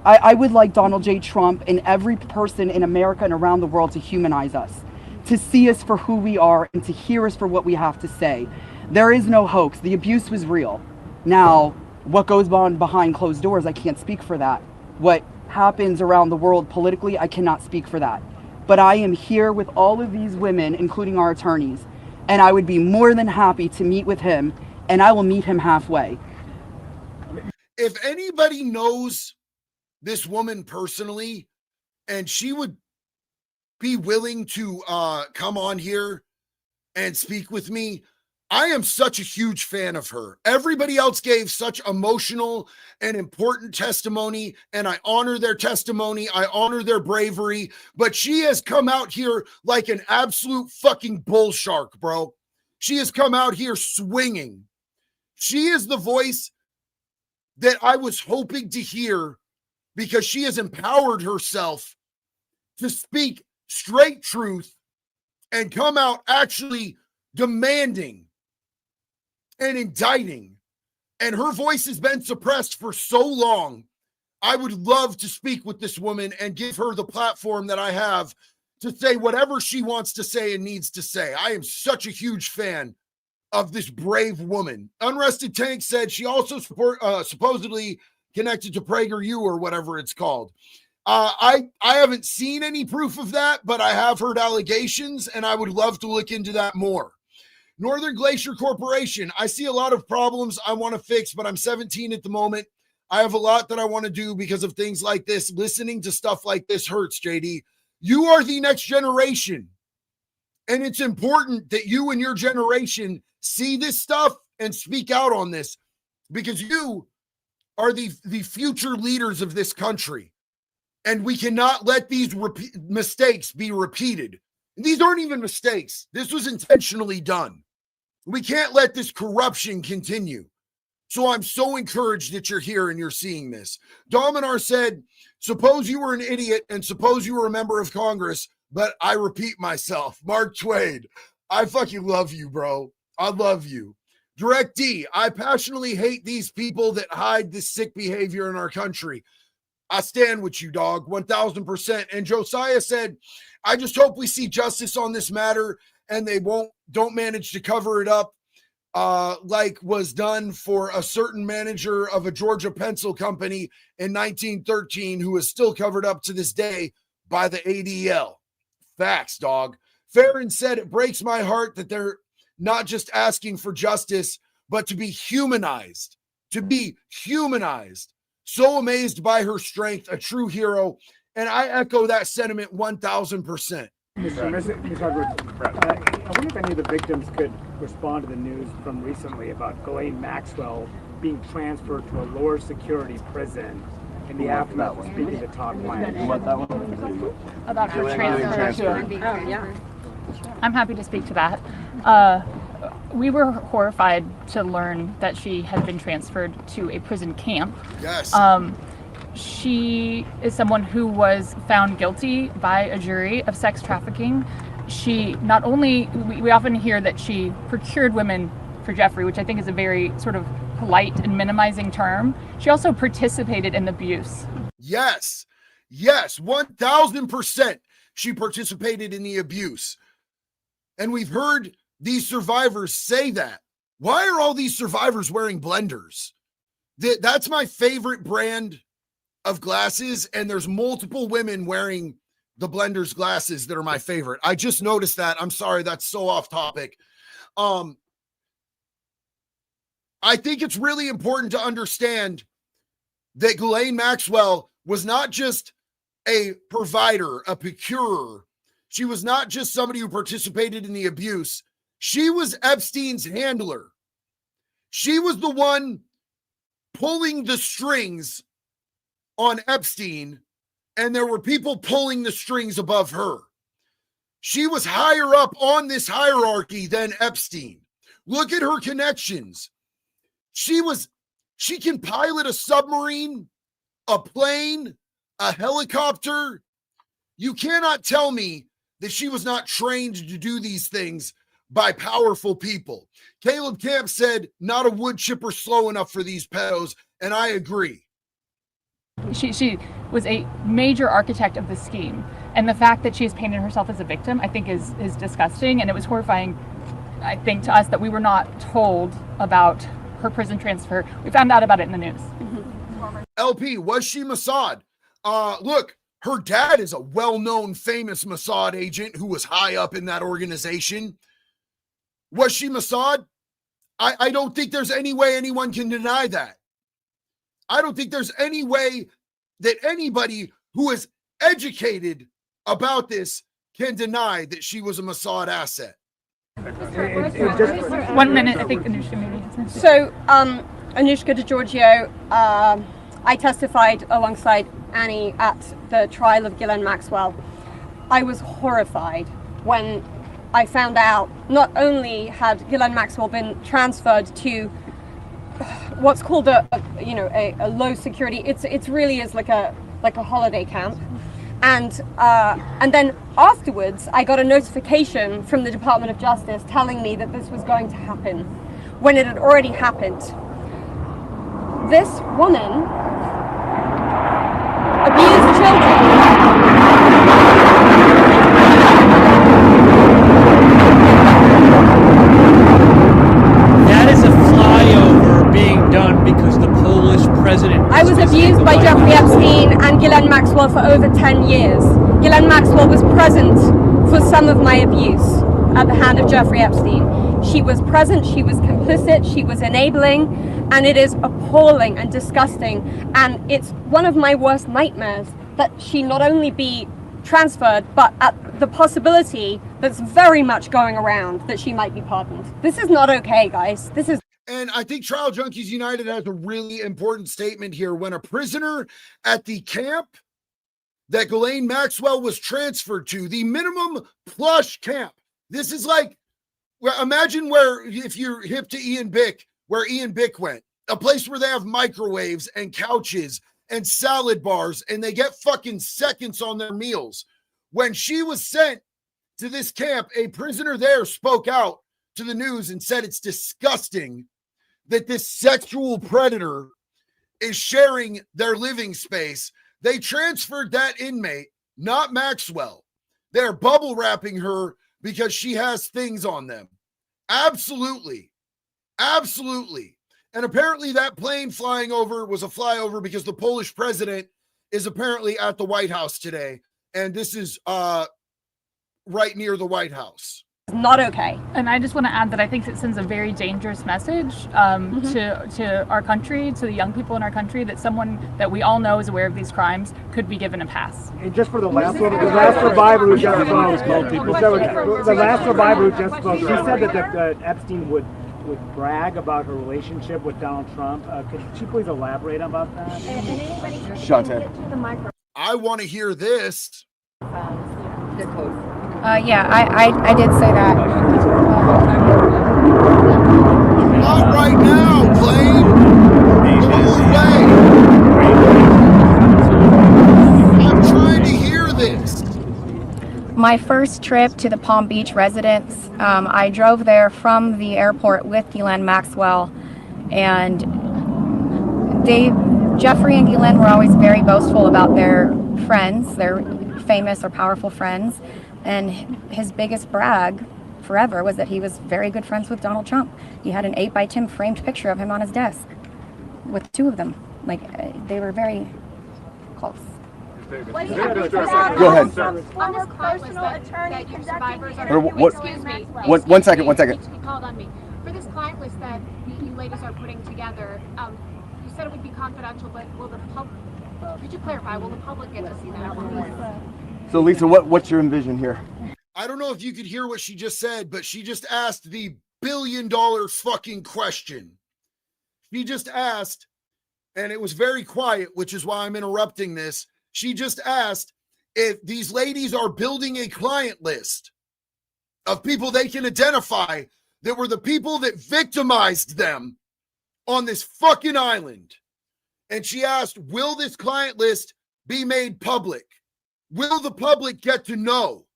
I would like Donald J. Trump and every person in America and around the world to humanize us, to see us for who we are and to hear us for what we have to say. There is no hoax. The abuse was real. Now, what goes on behind closed doors, I can't speak for that. What happens around the world politically, I cannot speak for that. But I am here with all of these women, including our attorneys, and I would be more than happy to meet with him, and I will meet him halfway. If anybody knows this woman personally, and she would be willing to come on here and speak with me, I am such a huge fan of her. Everybody else gave such emotional and important testimony, and I honor their testimony. I honor their bravery, but she has come out here like an absolute fucking bull shark, bro. She has come out here swinging. She is the voice that I was hoping to hear, because she has empowered herself to speak straight truth and come out actually demanding and indicting. And her voice has been suppressed for so long. I would love to speak with this woman and give her the platform that I have to say whatever she wants to say and needs to say. I am such a huge fan of this brave woman. Unrested Tank said she also supposedly connected to PragerU or whatever it's called. I haven't seen any proof of that, but I have heard allegations, and I would love to look into that more. Northern Glacier Corporation, I see a lot of problems I want to fix, but I'm 17 at the moment. I have a lot that I want to do because of things like this. Listening to stuff like this hurts, JD. You are the next generation, and it's important that you and your generation see this stuff and speak out on this, because you are the future leaders of this country, and we cannot let these mistakes be repeated. These aren't even mistakes. This was intentionally done. We can't let this corruption continue. So I'm so encouraged that you're here and you're seeing this. Dominar said, suppose you were an idiot and suppose you were a member of Congress, but I repeat myself. Mark Twain, I fucking love you, bro. I love you. Direct D, I passionately hate these people that hide this sick behavior in our country. I stand with you, dog, 1000%. And Josiah said, I just hope we see justice on this matter and they don't manage to cover it up like was done for a certain manager of a Georgia pencil company in 1913 who is still covered up to this day by the ADL. Facts, dog. Farron said, it breaks my heart that they're not just asking for justice, but to be humanized. So amazed by her strength, a true hero. And I echo that sentiment 1000%. Ms. Edwards, I wonder if any of the victims could respond to the news from recently about Ghislaine Maxwell being transferred to a lower security prison in the aftermath of speaking to Todd Blanch. About her transfer to I'm happy to speak to that. We were horrified to learn that she had been transferred to a prison camp. Yes. She is someone who was found guilty by a jury of sex trafficking. She not only, we often hear that she procured women for Jeffrey, which I think is a very sort of polite and minimizing term. She also participated in abuse. Yes, 1000%. She participated in the abuse. And we've heard these survivors say that. Why are all these survivors wearing blenders? That's my favorite brand of glasses, and there's multiple women wearing the blenders glasses that are my favorite. I just noticed that. I'm sorry, that's so off topic. I think it's really important to understand that Ghislaine Maxwell was not just a provider, a procurer. She was not just somebody who participated in the abuse. She was Epstein's handler. She was the one pulling the strings on Epstein, and there were people pulling the strings above her. She was higher up on this hierarchy than Epstein. Look at her connections. She can pilot a submarine, a plane, a helicopter. You cannot tell me that she was not trained to do these things by powerful people. Caleb Camp said, not a wood chipper slow enough for these pedos, and I agree. She was a major architect of the scheme, and the fact that she has painted herself as a victim, I think, is disgusting, and it was horrifying, I think, to us that we were not told about her prison transfer. We found out about it in the news. LP, was she Mossad? Look, her dad is a well-known, famous Mossad agent who was high up in that organization. Was she Mossad? I don't think there's any way anyone can deny that. I don't think there's any way that anybody who is educated about this can deny that she was a Mossad asset. 1 minute, I think Anushka maybe. So, Anushka de Giorgio, I testified alongside Annie at the trial of Ghislaine Maxwell. I was horrified when I found out not only had Ghislaine Maxwell been transferred to what's called a low security. It's really is like a holiday camp, and then afterwards I got a notification from the Department of Justice telling me that this was going to happen when it had already happened. This woman abused children. That is a flyover being done because the Polish president. I was abused by Jeffrey Epstein and Ghislaine Maxwell for over 10 years. Ghislaine Maxwell was present for some of my abuse at the hand of Jeffrey Epstein. She was present, she was complicit, she was enabling, and it is appalling and disgusting. And it's one of my worst nightmares that she not only be transferred, but at the possibility that's very much going around that she might be pardoned. This is not okay, guys. This is. And I think Trial Junkies United has a really important statement here. When a prisoner at the camp that Ghislaine Maxwell was transferred to, the minimum plush camp, this is like, imagine where, if you're hip to Ian Bick, where Ian Bick went, a place where they have microwaves and couches and salad bars, and they get fucking seconds on their meals. When she was sent to this camp, a prisoner there spoke out to the news and said it's disgusting that this sexual predator is sharing their living space, They transferred that inmate, not Maxwell. They're bubble wrapping her because she has things on them. Absolutely. Absolutely. And apparently that plane flying over was a flyover because the Polish president is apparently at the White House today. And this is right near the White House. Not okay. And I just want to add that I think it sends a very dangerous message to our country, to the young people in our country, that someone that we all know is aware of these crimes could be given a pass. And just for the last survivor who just spoke, she said that Epstein would brag about her relationship with Donald Trump. Could she please elaborate about that? Shante. I want to hear this. Yeah, I did say that. Not right now, Blaine. Go away. I'm trying to hear this. My first trip to the Palm Beach residence, I drove there from the airport with Ghislaine Maxwell, and Jeffrey and Ghislaine were always very boastful about their friends, their famous or powerful friends. And his biggest brag forever was that he was very good friends with Donald Trump. He had an 8x10 framed picture of him on his desk with two of them. Like, they were very close. Go ahead. On his personal attorney Excuse me. One second. He called on me. For this client list that you ladies are putting together, you said it would be confidential, but will the public, could you clarify, will the public get to see that? So Lisa, what's your envision here? I don't know if you could hear what she just said, but she just asked the $1 billion fucking question. She just asked, and it was very quiet, which is why I'm interrupting this. She just asked if these ladies are building a client list of people they can identify that were the people that victimized them on this fucking island. And she asked, will this client list be made public? Will the public get to know?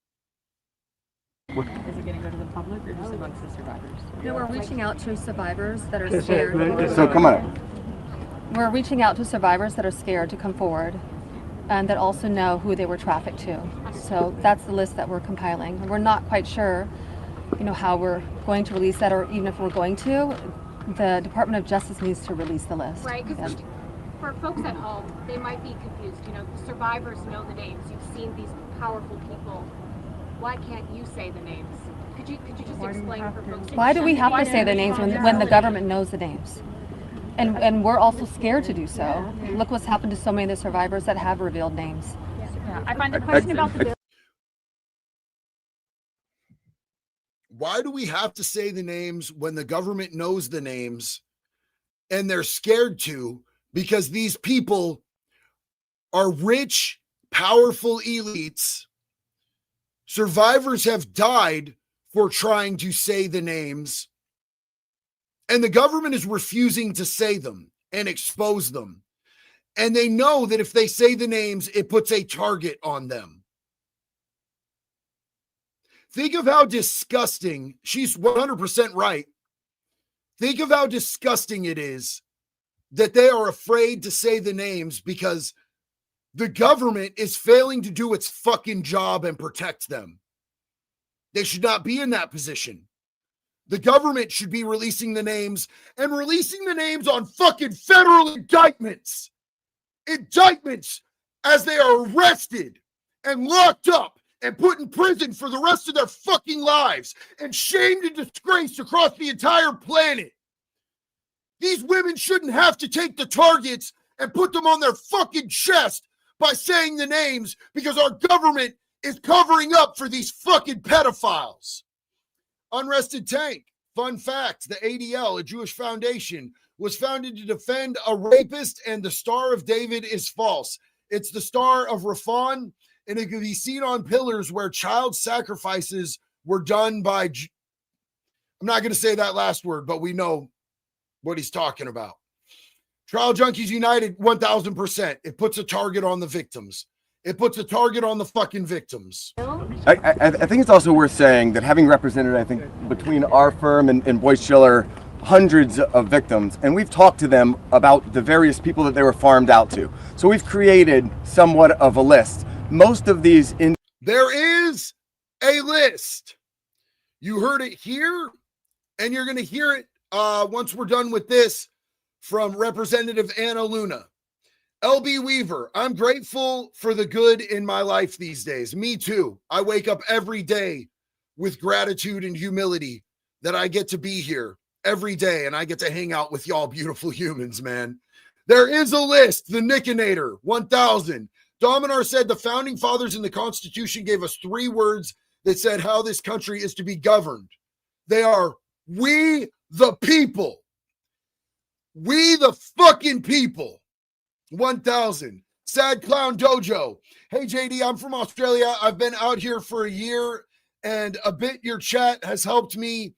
Is it going to go to the public or just amongst the survivors? No, we're reaching out to survivors that are scared. So come on. We're reaching out to survivors that are scared to come forward and that also know who they were trafficked to. So that's the list that we're compiling. And we're not quite sure, how we're going to release that, or even if we're going to. The Department of Justice needs to release the list. Right, because for folks at home, they might be confused. The survivors know the names. You've seen these powerful people. Why can't you say the names? Could you just explain for folks? Why do we have to say the names when the government knows the names? And we're also scared to do so. Look what's happened to so many of the survivors that have revealed names. Yeah, I find the question about the bill. Why do we have to say the names when the government knows the names and they're scared to? Because these people are rich, powerful elites. Survivors have died for trying to say the names. And the government is refusing to say them and expose them. And they know that if they say the names, it puts a target on them. Think of how disgusting, she's 100% right. Think of how disgusting it is that they are afraid to say the names because the government is failing to do its fucking job and protect them. They should not be in that position. The government should be releasing the names and releasing the names on fucking federal indictments. Indictments as they are arrested and locked up and put in prison for the rest of their fucking lives and shamed and disgraced across the entire planet. These women shouldn't have to take the targets and put them on their fucking chest by saying the names because our government is covering up for these fucking pedophiles. Unrested Tank, fun fact, the ADL, a Jewish foundation, was founded to defend a rapist, and the Star of David is false. It's the Star of Rafan, and it can be seen on pillars where child sacrifices were done by, I'm not going to say that last word, but we know what he's talking about. Trial Junkies United, 1,000%. It puts a target on the victims. It puts a target on the fucking victims. I think it's also worth saying that having represented, I think, between our firm and Boyce Schiller, hundreds of victims, and we've talked to them about the various people that they were farmed out to. So we've created somewhat of a list. Most of these there is a list. You heard it here, and you're going to hear it once we're done with this from Representative Anna Luna. LB Weaver, I'm grateful for the good in my life these days. Me too. I wake up every day with gratitude and humility that I get to be here every day and I get to hang out with y'all beautiful humans, man. There is a list, the Nickinator, 1000. Dominar said the founding fathers in the Constitution gave us 3 words that said how this country is to be governed. They are, we the people. We the fucking people. 1000. Sad Clown Dojo. Hey, JD, I'm from Australia. I've been out here for a year and a bit. Your chat has helped me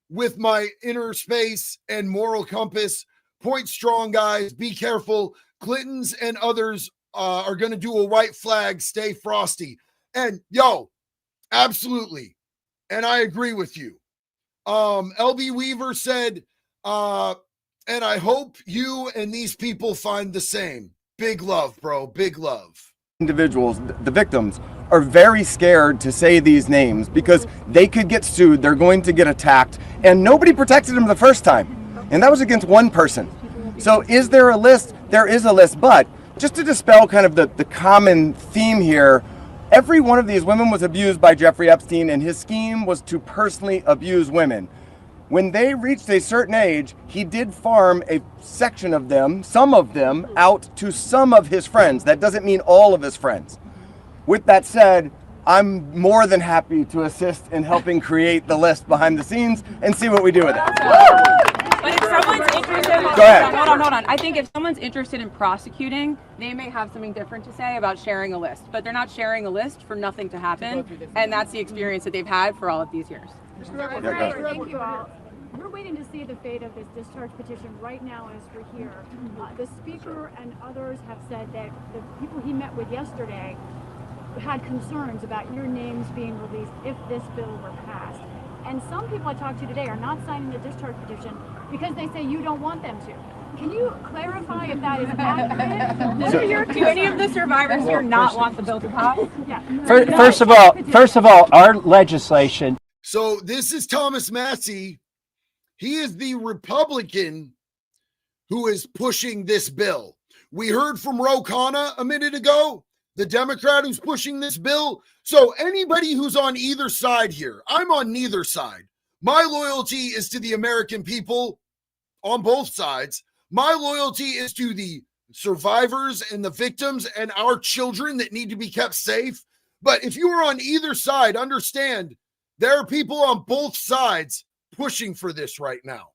with my inner space and moral compass. Point strong, guys. Be careful. Clintons and others are going to do a white flag. Stay frosty. And yo, absolutely. And I agree with you. LB Weaver said, and I hope you and these people find the same. Big love, bro. Big love. Individuals, the victims, are very scared to say these names because they could get sued, they're going to get attacked, and nobody protected them the first time. And that was against one person. So is there a list? There is a list, but just to dispel kind of the common theme here, every one of these women was abused by Jeffrey Epstein, and his scheme was to personally abuse women. When they reached a certain age, he did farm a section of them, some of them, out to some of his friends. That doesn't mean all of his friends. With that said, I'm more than happy to assist in helping create the list behind the scenes and see what we do with it. But if someone's interested, Go ahead. Hold on. I think if someone's interested in prosecuting, they may have something different to say about sharing a list. But they're not sharing a list for nothing to happen, and that's the experience that they've had for all of these years. Thank you all. We're waiting to see the fate of this discharge petition right now as we're here. The speaker and others have said that the people he met with yesterday had concerns about your names being released if this bill were passed. And some people I talked to today are not signing the discharge petition because they say you don't want them to. Can you clarify if that is accurate? Do any of the survivors here not want the bill to pass? Yeah. First of all, our legislation. So this is Thomas Massey. He is the Republican who is pushing this bill. We heard from Ro Khanna a minute ago, the Democrat who's pushing this bill. So anybody who's on either side here, I'm on neither side. My loyalty is to the American people on both sides. My loyalty is to the survivors and the victims and our children that need to be kept safe. But if you are on either side, understand there are people on both sides pushing for this right now.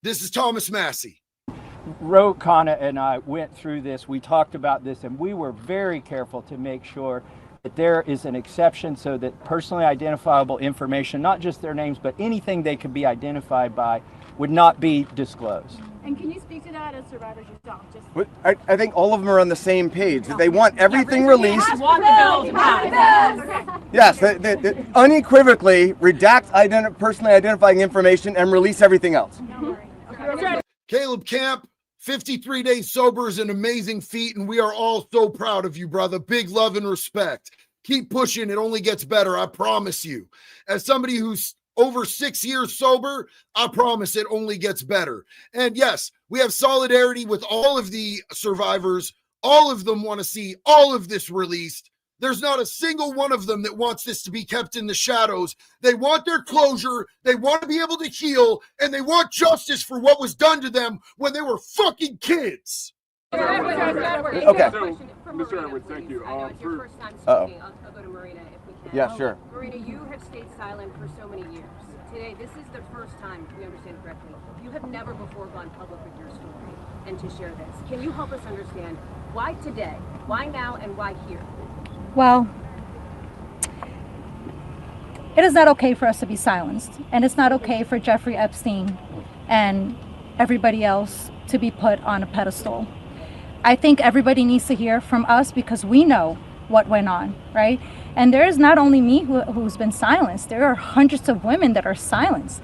This is Thomas Massey. Ro Khanna and I went through this. We talked about this, and we were very careful to make sure that there is an exception so that personally identifiable information, not just their names, but anything they could be identified by, would not be disclosed. And can you speak to that as survivors yourself? I think all of them are on the same page. They want everything released. Yes, they unequivocally redact personally identifying information and release everything else. Caleb Camp, 53 days sober is an amazing feat, and we are all so proud of you, brother. Big love and respect. Keep pushing. It only gets better. I promise you. As somebody who's over 6 years sober, I promise it only gets better. And yes, we have solidarity with all of the survivors. All of them want to see all of this released. There's not a single one of them that wants this to be kept in the shadows. They want their closure. They want to be able to heal, and they want justice for what was done to them when they were fucking kids. Okay. Mr. Edwards, thank you. I know it's your first time speaking. I'll go to Marina if we can. Yeah, sure. Marina, you have stayed silent for so many years. Today, this is the first time, if we understand correctly, you have never before gone public with your story and to share this. Can you help us understand why today, why now, and why here? Well, it is not okay for us to be silenced, and it's not okay for Jeffrey Epstein and everybody else to be put on a pedestal. I think everybody needs to hear from us because we know what went on, right? And there is not only me who's been silenced, there are hundreds of women that are silenced.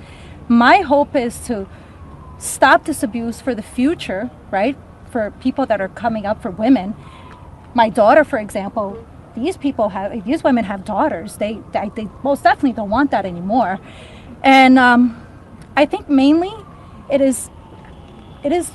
My hope is to stop this abuse for the future, right? For people that are coming up, for women. My daughter, for example, these women have daughters. They most definitely don't want that anymore. And I think mainly this is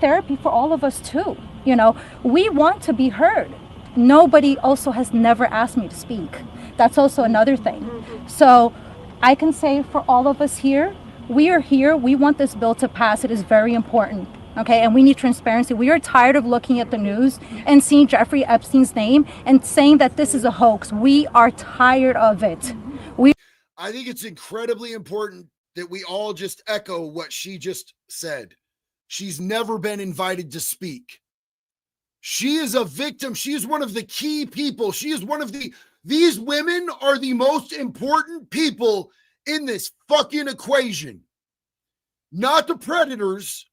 therapy for all of us too. You know, we want to be heard. Nobody also has never asked me to speak. That's also another thing. So I can say for all of us here, we are here. We want this bill to pass. It is very important. Okay, and we need transparency. We are tired of looking at the news and seeing Jeffrey Epstein's name and saying that this is a hoax. We are tired of it. I think it's incredibly important that we all just echo what she just said. She's never been invited to speak. She is a victim. She is one of the key people. She is one of these women are the most important people in this fucking equation. Not the predators.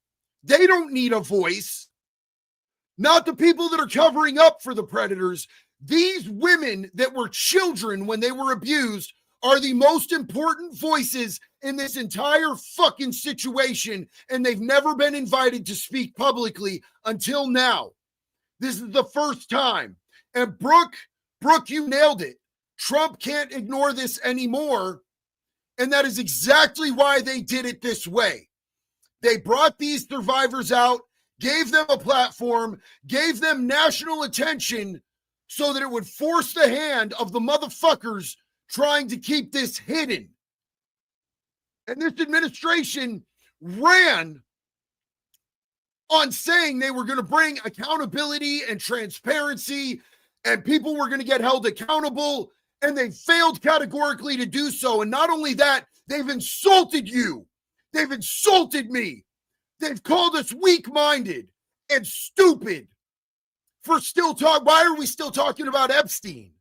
They don't need a voice. Not the people that are covering up for the predators. These women that were children when they were abused are the most important voices in this entire fucking situation, and they've never been invited to speak publicly until now. This is the first time. And Brooke, you nailed it. Trump can't ignore this anymore, and that is exactly why they did it this way. They brought these survivors out, gave them a platform, gave them national attention so that it would force the hand of the motherfuckers trying to keep this hidden. And this administration ran on saying they were going to bring accountability and transparency and people were going to get held accountable, and they failed categorically to do so. And not only that, they've insulted you. They've insulted me. They've called us weak-minded and stupid for still talking. Why are we still talking about Epstein?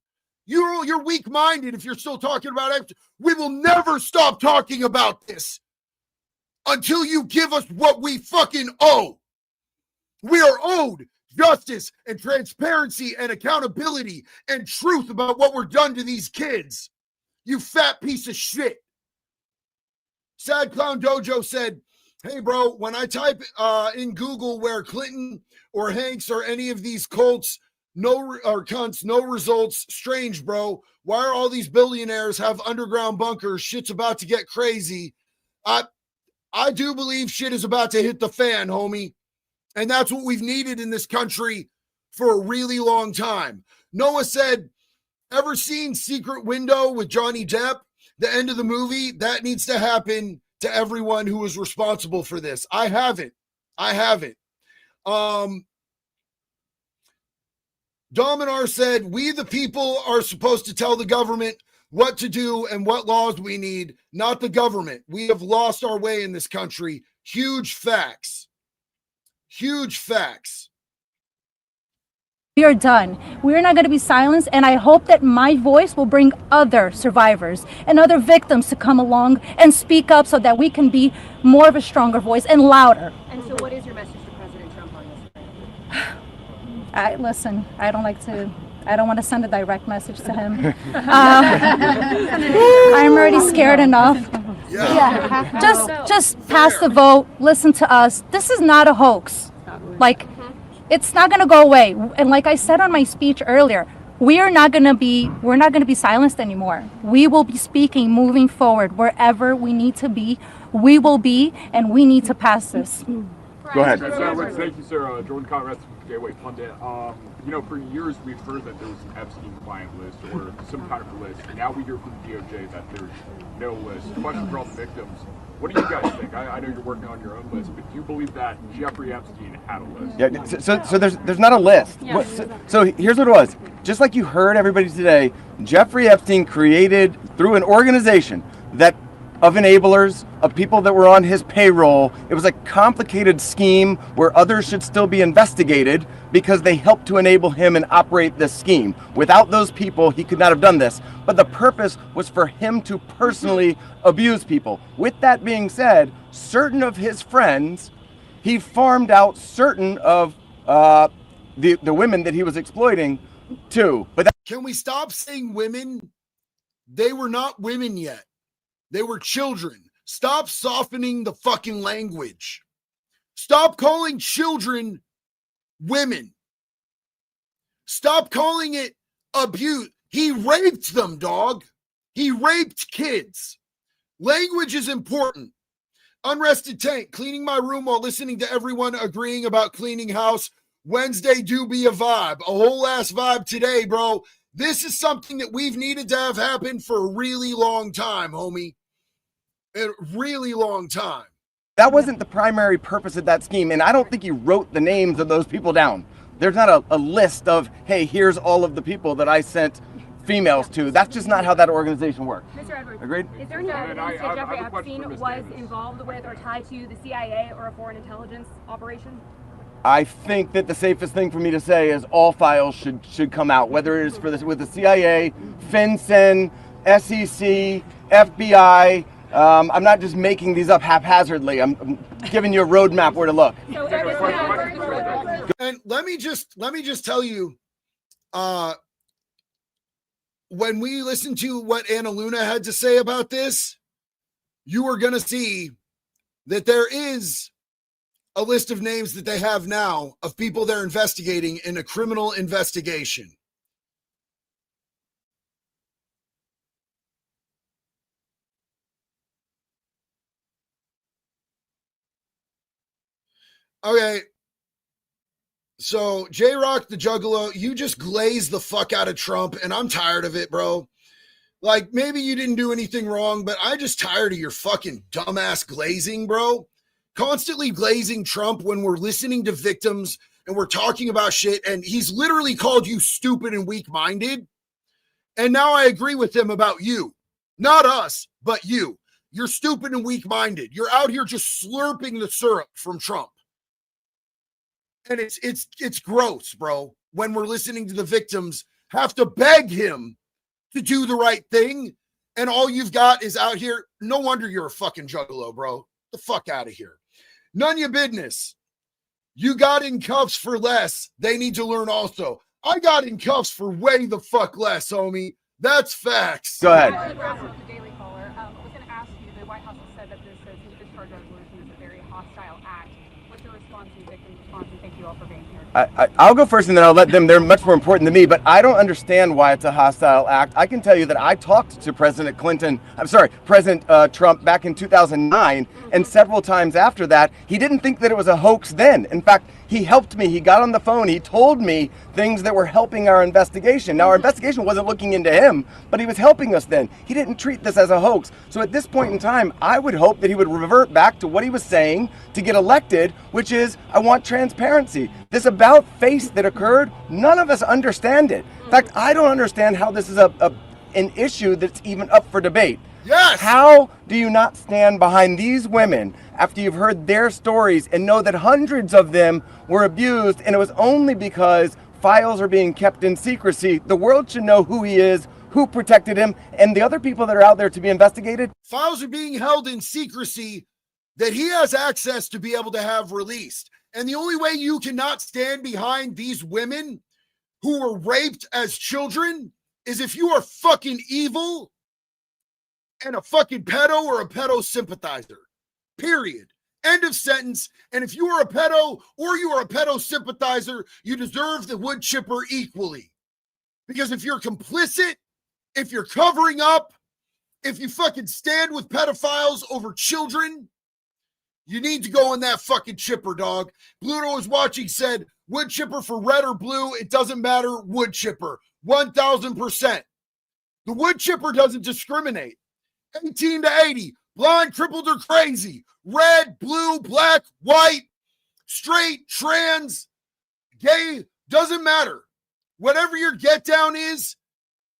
You're weak-minded if you're still talking about Epstein. We will never stop talking about this until you give us what we fucking owe. We are owed justice and transparency and accountability and truth about what we're done to these kids. You fat piece of shit. Sad Clown Dojo said, hey, bro, when I type in Google where Clinton or Hanks or any of these cults, or cunts, no results. Strange, bro. Why are all these billionaires have underground bunkers? Shit's about to get crazy. I do believe shit is about to hit the fan, homie. And that's what we've needed in this country for a really long time. Noah said, ever seen Secret Window with Johnny Depp? The end of the movie, that needs to happen to everyone who is responsible for this. I haven't. Dominar said, we the people are supposed to tell the government what to do and what laws we need, not the government. We have lost our way in this country. Huge facts. Huge facts. We are done. We're not going to be silenced, and I hope that my voice will bring other survivors and other victims to come along and speak up so that we can be more of a stronger voice and louder. And so what is your message to President Trump on this? Listen, I don't want to send a direct message to him. I'm already scared enough. Yeah. Just pass the vote. Listen to us. This is not a hoax. Like, it's not going to go away. And like I said on my speech earlier, we're not going to be silenced anymore. We will be speaking moving forward. Wherever we need to be, we will be, and we need to pass this. Go ahead. Thank you, sir. Jordan Conrad, Gateway Pundit. For years we've heard that there was an Epstein client list or some kind of list. Now we hear from the DOJ that there's no list. Question for all the victims. What do you guys think? I know you're working on your own list, but do you believe that Jeffrey Epstein had a list? Yeah. So there's not a list. Yeah. So here's what it was. Just like you heard everybody today, Jeffrey Epstein created through an organization that of enablers, of people that were on his payroll. It was a complicated scheme where others should still be investigated because they helped to enable him and operate this scheme. Without those people, he could not have done this. But the purpose was for him to personally abuse people. With that being said, certain of his friends, he farmed out certain of the women that he was exploiting too. But can we stop saying women? They were not women yet. They were children. Stop softening the fucking language. Stop calling children women. Stop calling it abuse. He raped them, dog. He raped kids. Language is important. Unrested Tank, cleaning my room while listening to everyone agreeing about cleaning house. Wednesday do be a vibe. A whole ass vibe today, bro. This is something that we've needed to have happen for a really long time, homie. A really long time. That wasn't the primary purpose of that scheme, and I don't think he wrote the names of those people down. There's not a list of, hey, here's all of the people that I sent females to. That's just not how that organization works. Mr. Edwards, Agreed? is there any evidence that Jeffrey Epstein was involved with or tied to the CIA or a foreign intelligence operation? I think that the safest thing for me to say is all files should come out, whether it is for this with the CIA, FinCEN, SEC, FBI. I'm not just making these up haphazardly. I'm giving you a roadmap where to look. And let me just tell you, when we listen to what Anna Luna had to say about this, you are going to see that there is a list of names that they have now of people they're investigating in a criminal investigation. Okay. So J-Rock the Juggalo, you just glazed the fuck out of Trump, and I'm tired of it, bro. Like, maybe you didn't do anything wrong, but I just tired of your fucking dumbass glazing, bro. Constantly glazing Trump when we're listening to victims and we're talking about shit, and he's literally called you stupid and weak-minded. And now I agree with him about you. Not us, but you. You're stupid and weak-minded. You're out here just slurping the syrup from Trump. And it's gross, bro, when we're listening to the victims have to beg him to do the right thing, and all you've got is out here. No wonder you're a fucking juggalo, bro. The fuck out of here. None of your business. You got in cuffs for less. They need to learn also. I got in cuffs for way the fuck less, homie. That's facts. Go ahead. The Daily Caller. I was going to ask you, the White House has said that this discharge resolution is a very hostile act. What's your response to the victim's response? And thank you all for being here. I'll go first and then I'll let them. They're much more important than me, but I don't understand why it's a hostile act. I can tell you that I talked to President Trump back in 2009, and several times after that, he didn't think that it was a hoax then. In fact, he helped me. He got on the phone. He told me things that were helping our investigation. Now, our investigation wasn't looking into him, but he was helping us then. He didn't treat this as a hoax. So at this point in time, I would hope that he would revert back to what he was saying to get elected, which is, I want transparency. This about face that occurred, none of us understand it. In fact, I don't understand how this is an issue that's even up for debate. Yes. How do you not stand behind these women after you've heard their stories and know that hundreds of them were abused, and it was only because files are being kept in secrecy? The world should know who he is, who protected him, and the other people that are out there to be investigated. Files are being held in secrecy that he has access to be able to have released. And the only way you cannot stand behind these women who were raped as children is if you are fucking evil and a fucking pedo or a pedo sympathizer. Period. End of sentence. And if you are a pedo or you are a pedo sympathizer, you deserve the wood chipper equally. Because if you're complicit, if you're covering up, if you fucking stand with pedophiles over children, you need to go in that fucking chipper, dog. Bluto was watching, said, wood chipper for red or blue, it doesn't matter, wood chipper. 1,000%. The wood chipper doesn't discriminate. 18 to 80, blind, crippled, or crazy. Red, blue, black, white, straight, trans, gay, doesn't matter. Whatever your get down is,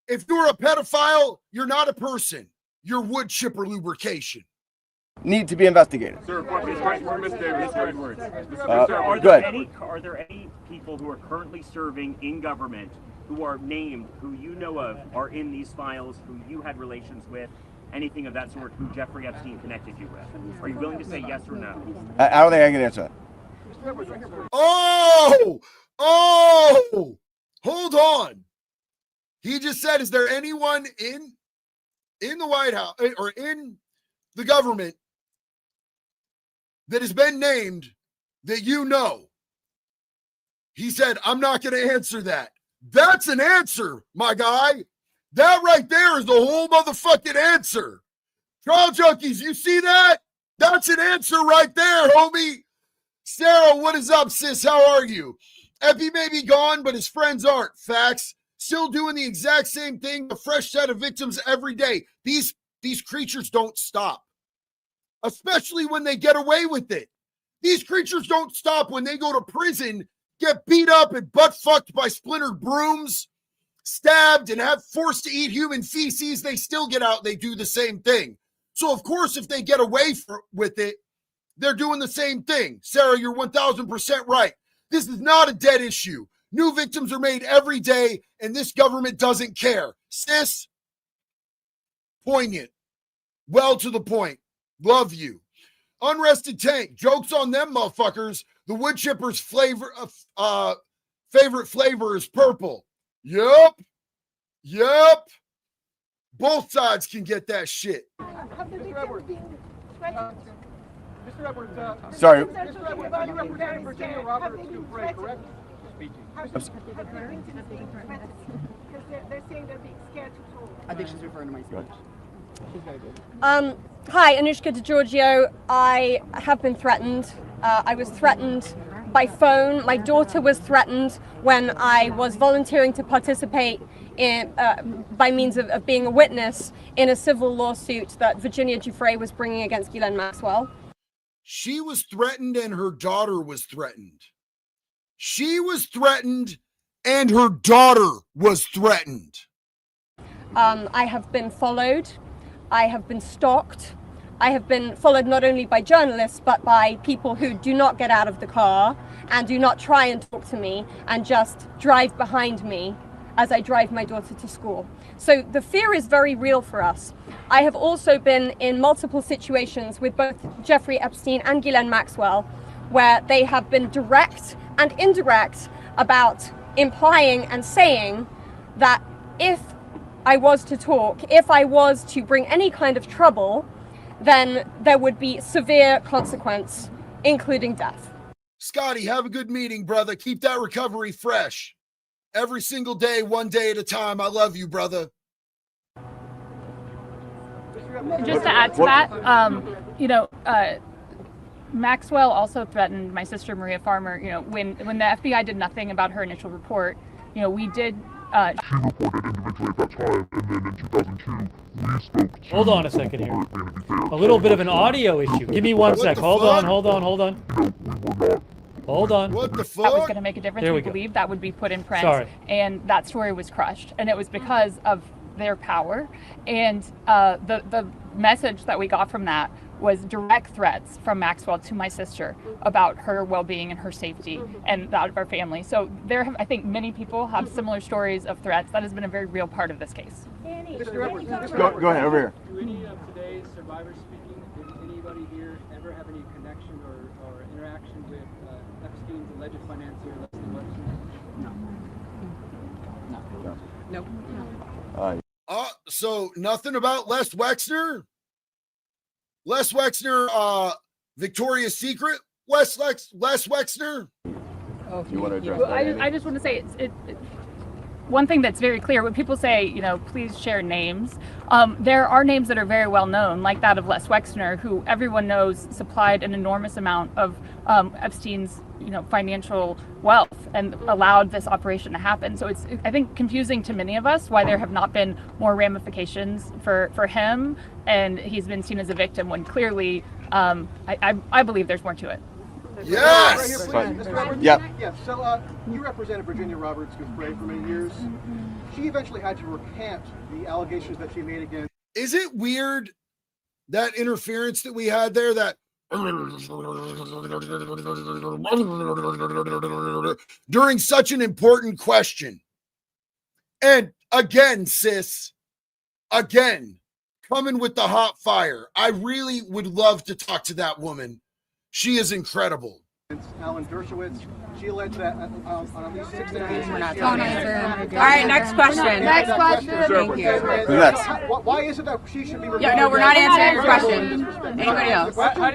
if you're a pedophile, you're not a person. You're wood chipper lubrication. Need to be investigated. Sir, question for Ms. Davies. Good. Are there any people who are currently serving in government who are named, who you know of, are in these files, who you had relations with, anything of that sort, who Jeffrey Epstein connected you with? Are you willing to say yes or no? I don't think I can answer that. Oh, hold on. He just said, is there anyone in the White House or in the government that has been named that you know. He said, I'm not going to answer that. That's an answer, my guy. That right there is the whole motherfucking answer. Trial junkies, you see that? That's an answer right there, homie. Sarah, what is up, sis? How are you? Epi may be gone, but his friends aren't. Facts. Still doing the exact same thing, a fresh set of victims every day. These creatures don't stop, especially when they get away with it. These creatures don't stop when they go to prison, get beat up and butt fucked by splintered brooms, stabbed, and have forced to eat human feces. They still get out. They do the same thing. So, of course, if they get away with it, they're doing the same thing. Sarah, you're 1,000% right. This is not a dead issue. New victims are made every day, and this government doesn't care. Sis, poignant. Well to the point. Love you. Unrested Tank. Jokes on them, motherfuckers. The wood chipper's favorite flavor is purple. Yup. Both sides can get that shit. Mr. Edwards. Mr. Edwards, Sorry. Mr. Edwards, you represent Virginia Roberts Dupre, correct? Because they're saying they're being scared to talk. I think she's referring to my speech. She's very good. Hi, Anushka de Giorgio. I have been threatened. I was threatened by phone. My daughter was threatened when I was volunteering to participate in, by means of being a witness in a civil lawsuit that Virginia Giuffre was bringing against Ghislaine Maxwell. She was threatened and her daughter was threatened. She was threatened and her daughter was threatened. I have been followed. I have been stalked. I have been followed not only by journalists, but by people who do not get out of the car and do not try and talk to me and just drive behind me as I drive my daughter to school. So the fear is very real for us. I have also been in multiple situations with both Jeffrey Epstein and Ghislaine Maxwell, where they have been direct and indirect about implying and saying that if I was to talk, if I was to bring any kind of trouble, then there would be severe consequence, including death. Scotty, have a good meeting, brother. Keep that recovery fresh. Every single day, one day at a time. I love you, brother. Just to add to that, Maxwell also threatened my sister Maria Farmer. When the FBI did nothing about her initial report, we did. She reported individually at that time, and then in 2002, we spoke to... Hold on a second here. A little bit of an audio issue. Give me one sec. Hold on. We were not... Hold on. What the fuck? That was going to make a difference. There We we go. believe that would be put in print. Sorry. And that story was crushed. And it was because of their power. And the message that we got from that was direct threats from Maxwell to my sister about her well-being and her safety and that of our family. So I think many people have similar stories of threats. That has been a very real part of this case. Go ahead, over here. Do any of today's survivors speaking, did anybody here ever have any connection or interaction with Epstein's alleged financier, Leslie Wexner? No. So nothing about Les Wexner? Les Wexner, Victoria's Secret? Les Wexner? Oh, you want to address well, that? I just want to say one thing that's very clear when people say, please share names. There are names that are very well known, like that of Les Wexner, who everyone knows supplied an enormous amount of Epstein's, financial wealth and allowed this operation to happen. So it's, I think, confusing to many of us why there have not been more ramifications for him, and he's been seen as a victim when clearly, I believe there's more to it. Yes! Yeah, so you represented Virginia Roberts Dupre for many years. She eventually had to recant the allegations that she made against... Is it weird, that interference that we had there, that during such an important question? And again, sis, coming with the hot fire. I really would love to talk to that woman. She is incredible. Alan Dershowitz. She alleged that on at least 6 occasions. We're not talking. All right, next question. Next question. Thank you. Who's next? Why is it that she should be? Yeah, no, we're not answering your question. Anybody else? How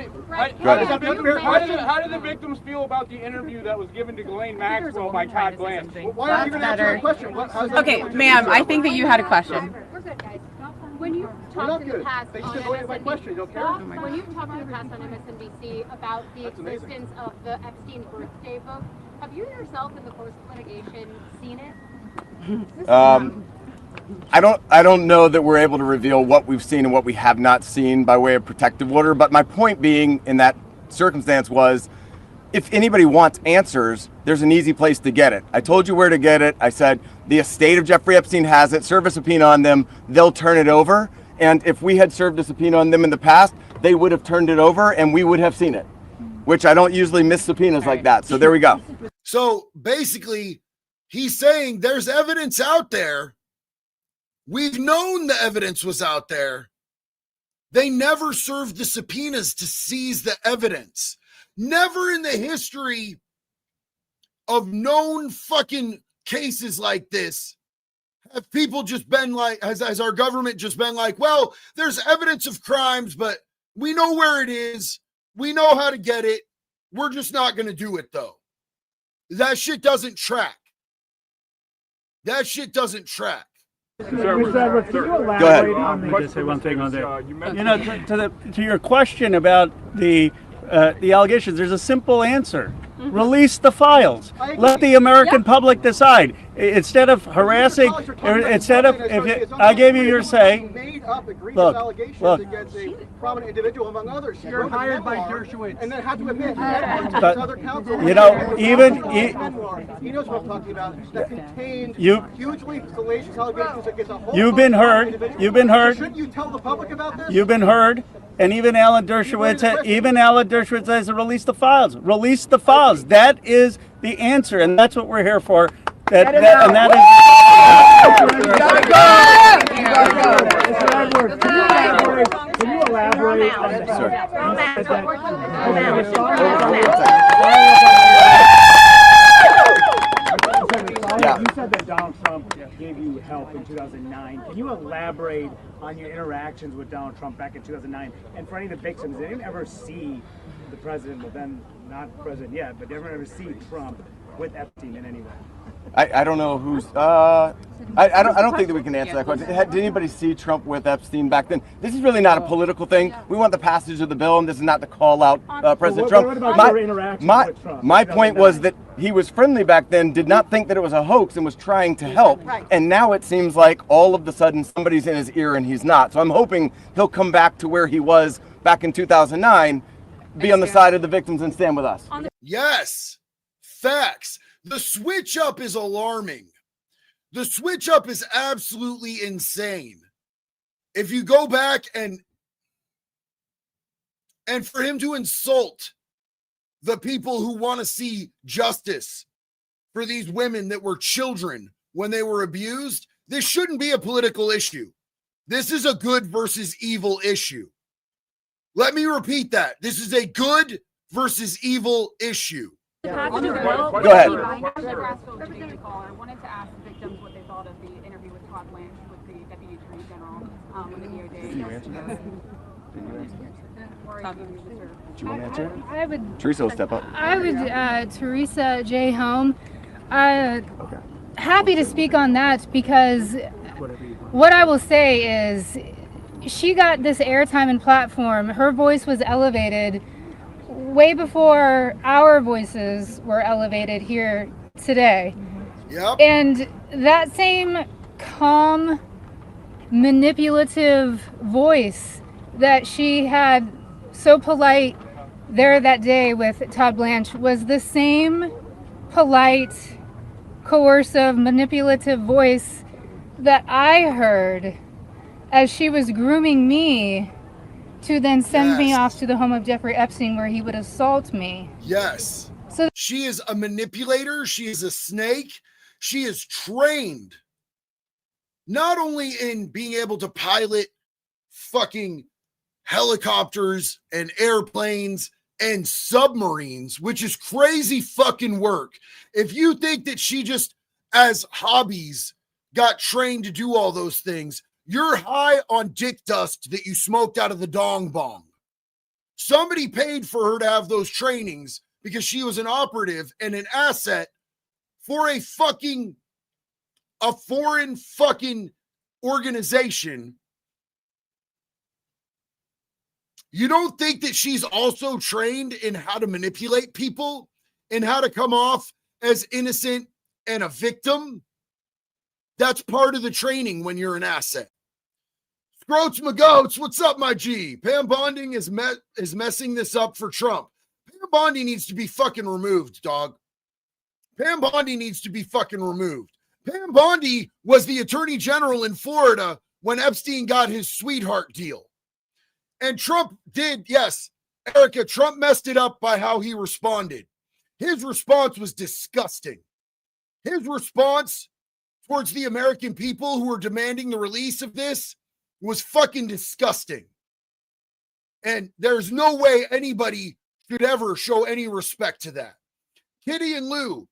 do the victims feel about the interview that was given to Ghislaine Maxwell by Todd Blanch? Why aren't you going to answer the question? Okay, ma'am, I think that you had a question. When you talked in the past on MSNBC, when you talked in the past on MSNBC about the existence of the Epstein birthday book, have you yourself in the course of litigation seen it? I don't know that we're able to reveal what we've seen and what we have not seen by way of protective order, but my point being in that circumstance was, if anybody wants answers, there's an easy place to get it. I told you where to get it. I said the estate of Jeffrey Epstein has it. Serve a subpoena on them. They'll turn it over. And if we had served a subpoena on them in the past, they would have turned it over and we would have seen it, which I don't usually miss subpoenas like that. So there we go. So basically, he's saying there's evidence out there. We've known the evidence was out there. They never served the subpoenas to seize the evidence. Never in the history of known fucking cases like this have people just been like, has our government just been like, well, there's evidence of crimes, but we know where it is. We know how to get it. We're just not going to do it, though. That shit doesn't track. That shit doesn't track. Go ahead. Let me just say one thing on there. You know, to your question about the allegations, there's a simple answer. Release the files. Let the American public decide. Instead of harassing, instead of, if I gave you your say, look, against a prominent individual among others. You're hired by Dershowitz. And then had to admit, other counsel. You know, even he knows what I'm talking about. That contained hugely salacious allegations against a whole. You've been heard. You've been heard. Shouldn't you tell the public about this? You've been heard. And even Alan Dershowitz says, release the files. Release the files. That is the answer, and that's what we're here for. And that is. Can you elaborate You said that Donald Trump gave you help in 2009. Can you elaborate on your interactions with Donald Trump back in 2009? And for any of the victims, did anyone ever see the president, well then not president yet, but did anyone ever see Trump with Epstein in any way? I don't know who's. I don't think that we can answer that question. Did anybody see Trump with Epstein back then? This is really not a political thing. We want the passage of the bill, and this is not to call out President Trump. What about your interaction with Trump? My point was that he was friendly back then, did not think that it was a hoax, and was trying to help. And now it seems like all of a sudden somebody's in his ear and he's not. So I'm hoping he'll come back to where he was back in 2009, be on the side of the victims and stand with us. Yes, facts. The switch up is alarming. The switch up is absolutely insane. If you go back and for him to insult the people who want to see justice for these women that were children when they were abused, this shouldn't be a political issue. This is a good versus evil issue. Let me repeat that. This is a good versus evil issue. Go ahead. Representative Caller, I wanted to ask the victims what they thought of the interview with Todd Blanch with the Deputy Attorney General with the DOJ. Did you answer that? Do you want to answer? I would. Teresa will step up. I would. Teresa J. Home. Happy to speak on that because what I will say is she got this airtime and platform. Her voice was elevated way before our voices were elevated here today. Yep. And that same calm, manipulative voice that she had so polite there that day with Todd Blanch was the same polite, coercive, manipulative voice that I heard as she was grooming me to then send me off to the home of Jeffrey Epstein where he would assault me. Yes. So she is a manipulator. She is a snake. She is trained not only in being able to pilot fucking helicopters and airplanes and submarines, which is crazy fucking work. If you think that she just, as hobbies, got trained to do all those things, you're high on dick dust that you smoked out of the dong bong. Somebody paid for her to have those trainings because she was an operative and an asset for a foreign fucking organization. You don't think that she's also trained in how to manipulate people and how to come off as innocent and a victim? That's part of the training when you're an asset. Scroats McGoats, what's up, my G? Pam Bonding is messing this up for Trump. Pam Bondi needs to be fucking removed, dog. Pam Bondi needs to be fucking removed. Pam Bondi was the attorney general in Florida when Epstein got his sweetheart deal. And Trump did, yes, Erica, Trump messed it up by how he responded. His response was disgusting. His response towards the American people who were demanding the release of this was fucking disgusting. And there's no way anybody should ever show any respect to that. Kitty and Lou,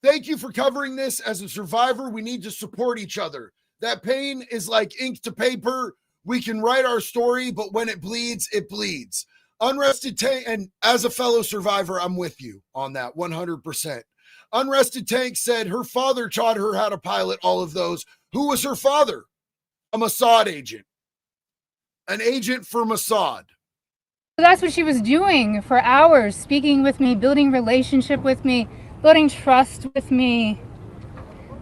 thank you for covering this. As a survivor, we need to support each other. That pain is like ink to paper. We can write our story, but when it bleeds, it bleeds. Unrested Tank, and as a fellow survivor, I'm with you on that 100%. Unrested Tank said her father taught her how to pilot all of those. Who was her father? A Mossad agent. An agent for Mossad. That's what she was doing for hours, speaking with me, building relationship with me, building trust with me,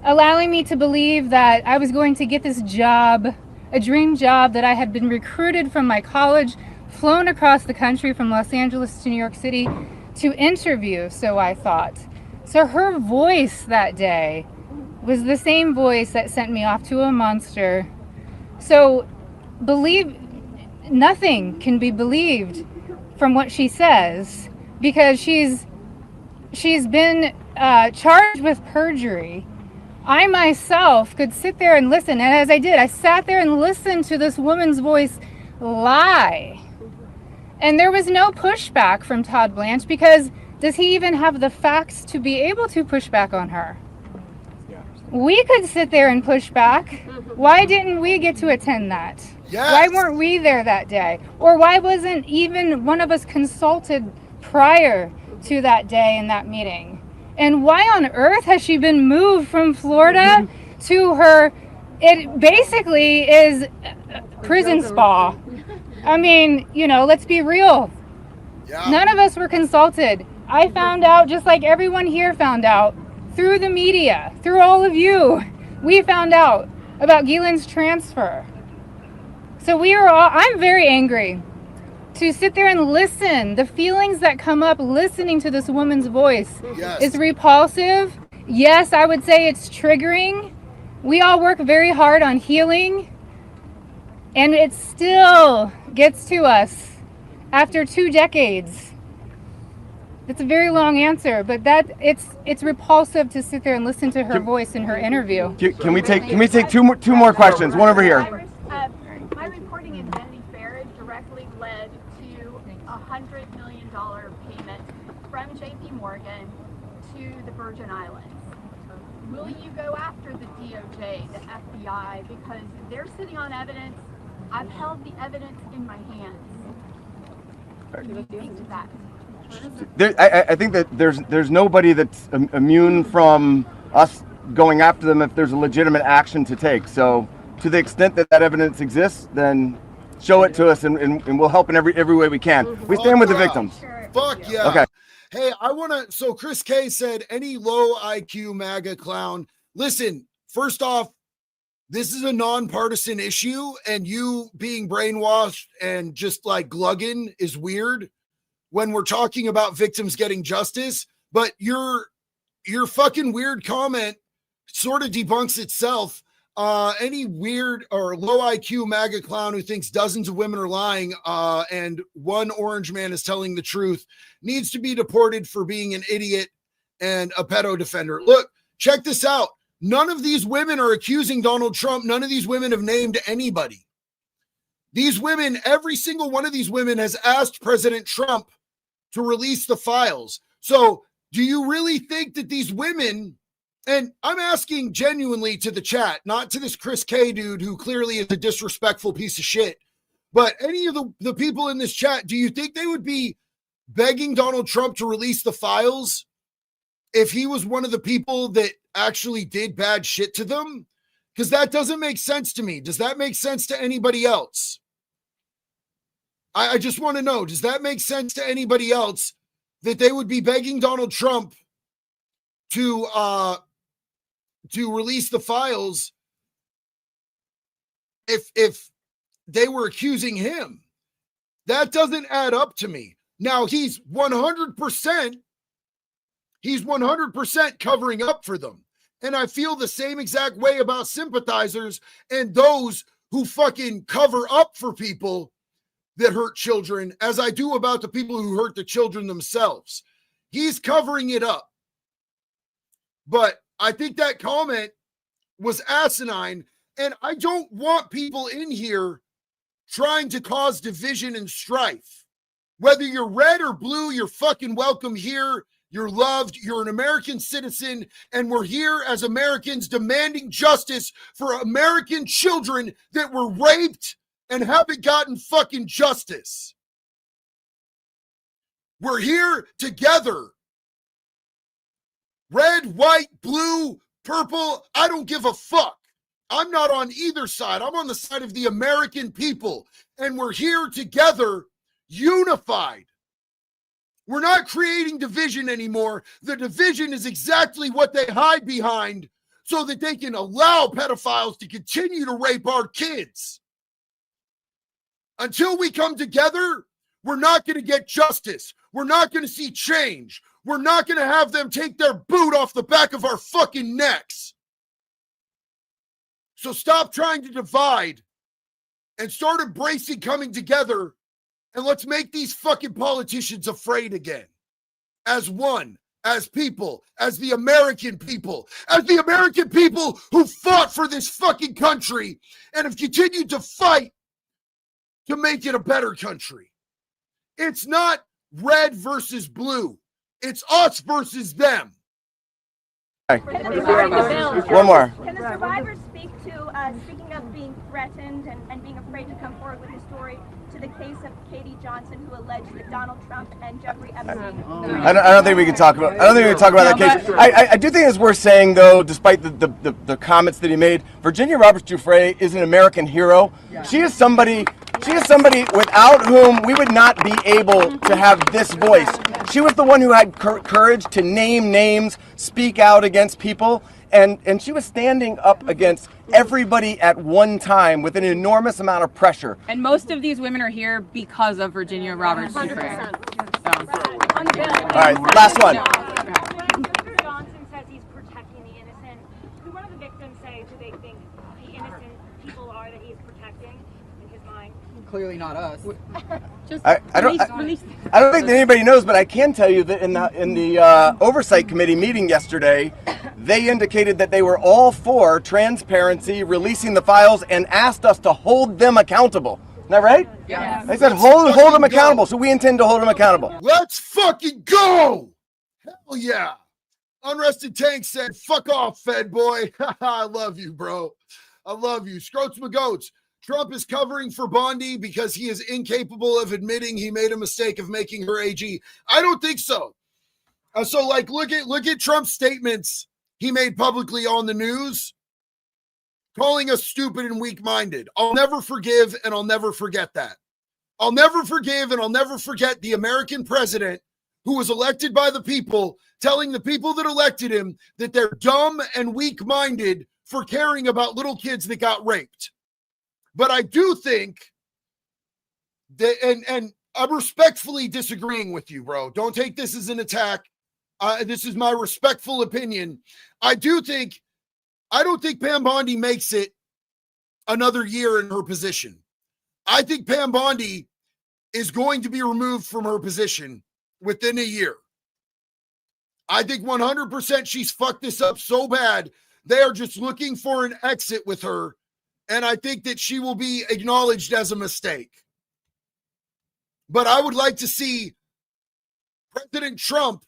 allowing me to believe that I was going to get this job, a dream job that I had been recruited from my college, flown across the country from Los Angeles to New York City to interview, so I thought. So her voice that day was the same voice that sent me off to a monster. So nothing can be believed from what she says, because she's been charged with perjury. I myself could sit there and listen, and as I did, I sat there and listened to this woman's voice lie. And there was no pushback from Todd Blanch, because does he even have the facts to be able to push back on her? We could sit there and push back. Why didn't we get to attend that? Yes. Why weren't we there that day? Or why wasn't even one of us consulted prior to that day in that meeting? And why on earth has she been moved from Florida to her, it basically is prison spa. I mean, let's be real. Yeah. None of us were consulted. I found out, just like everyone here found out, through the media, through all of you. We found out about Ghislaine's transfer. So I'm very angry to sit there and listen. The feelings that come up listening to this woman's voice is repulsive. Yes, I would say it's triggering. We all work very hard on healing, and it still gets to us after 2 decades. It's a very long answer, but it's repulsive to sit there and listen to her voice in her interview. Can we take two more questions? One over here. My reporting in Vanity Fair directly led to a $100 million payment from JP Morgan to the Virgin Islands. Will you go after the DOJ, the FBI, because they're sitting on evidence? I've held the evidence in my hands. Can you speak to that? I think that there's nobody that's immune from us going after them if there's a legitimate action to take. So to the extent that evidence exists, then show it to us, and we'll help in every way we can. We stand with the victims. Fuck yeah. Okay. Hey, so Chris K said, any low IQ MAGA clown. Listen, first off, this is a nonpartisan issue, and you being brainwashed and just like glugging is weird when we're talking about victims getting justice. But your fucking weird comment sort of debunks itself. Any weird or low IQ MAGA clown who thinks dozens of women are lying and one orange man is telling the truth needs to be deported for being an idiot and a pedo defender. Look, check this out. None of these women are accusing Donald Trump. None of these women have named anybody. These women, every single one of these women has asked President Trump to release the files. So do you really think that these women, and I'm asking genuinely to the chat, not to this Chris K dude who clearly is a disrespectful piece of shit, but any of the people in this chat, do you think they would be begging Donald Trump to release the files if he was one of the people that actually did bad shit to them? Because that doesn't make sense to me. Does that make sense to anybody else? I just want to know, does that make sense to anybody else that they would be begging Donald Trump to release the files if they were accusing him? That doesn't add up to me. Now he's 100% covering up for them. And I feel the same exact way about sympathizers and those who fucking cover up for people that hurt children as I do about the people who hurt the children themselves. He's covering it up. But I think that comment was asinine, and I don't want people in here trying to cause division and strife. Whether you're red or blue, you're fucking welcome here. You're loved. You're an American citizen, and we're here as Americans demanding justice for American children that were raped and haven't gotten fucking justice. We're here together. Red, white, blue, purple, I don't give a fuck. I'm not on either side. I'm on the side of the American people, and we're here together, unified. We're not creating division anymore. The division is exactly what they hide behind so that they can allow pedophiles to continue to rape our kids. Until we come together, we're not going to get justice. We're not going to see change. We're not going to have them take their boot off the back of our fucking necks. So stop trying to divide and start embracing coming together, and let's make these fucking politicians afraid again. As one, as people, as the American people who fought for this fucking country and have continued to fight to make it a better country. It's not red versus blue. It's us versus them. One more. Can the survivors speak to speaking of being threatened and being afraid to come forward with the story to the case of Katie Johnson, who alleged that Donald Trump and Jeffrey Epstein? I don't think we can talk about. I don't think we can talk about that case. I do think it's worth saying, though, despite the comments that he made, Virginia Roberts Giuffre is an American hero. She is somebody without whom we would not be able to have this voice. She was the one who had courage to name names, speak out against people, and she was standing up against everybody at one time with an enormous amount of pressure. And most of these women are here because of Virginia Roberts Giuffre. All right, last one. Mr. Johnson says he's protecting the innocent. Do one of the victims say who they think the innocent people are that he's protecting in his mind? Clearly not us. I don't think that anybody knows, but I can tell you that in the oversight committee meeting yesterday, they indicated that they were all for transparency, releasing the files, and asked us to hold them accountable. Isn't that right? Yeah. They said hold them accountable, so we intend to hold them accountable. Let's fucking go! Hell yeah! Unrested Tank said, fuck off, Fed boy. I love you, bro. I love you. Scroats McGoats. Trump is covering for Bondi because he is incapable of admitting he made a mistake of making her AG. I don't think so. So, look at Trump's statements he made publicly on the news, calling us stupid and weak-minded. I'll never forgive, and I'll never forget that. I'll never forgive, and I'll never forget the American president who was elected by the people, telling the people that elected him that they're dumb and weak-minded for caring about little kids that got raped. But I do think that, and I'm respectfully disagreeing with you, bro. Don't take this as an attack. This is my respectful opinion. I don't think Pam Bondi makes it another year in her position. I think Pam Bondi is going to be removed from her position within a year. I think 100% she's fucked this up so bad, they are just looking for an exit with her. And I think that she will be acknowledged as a mistake. But I would like to see President Trump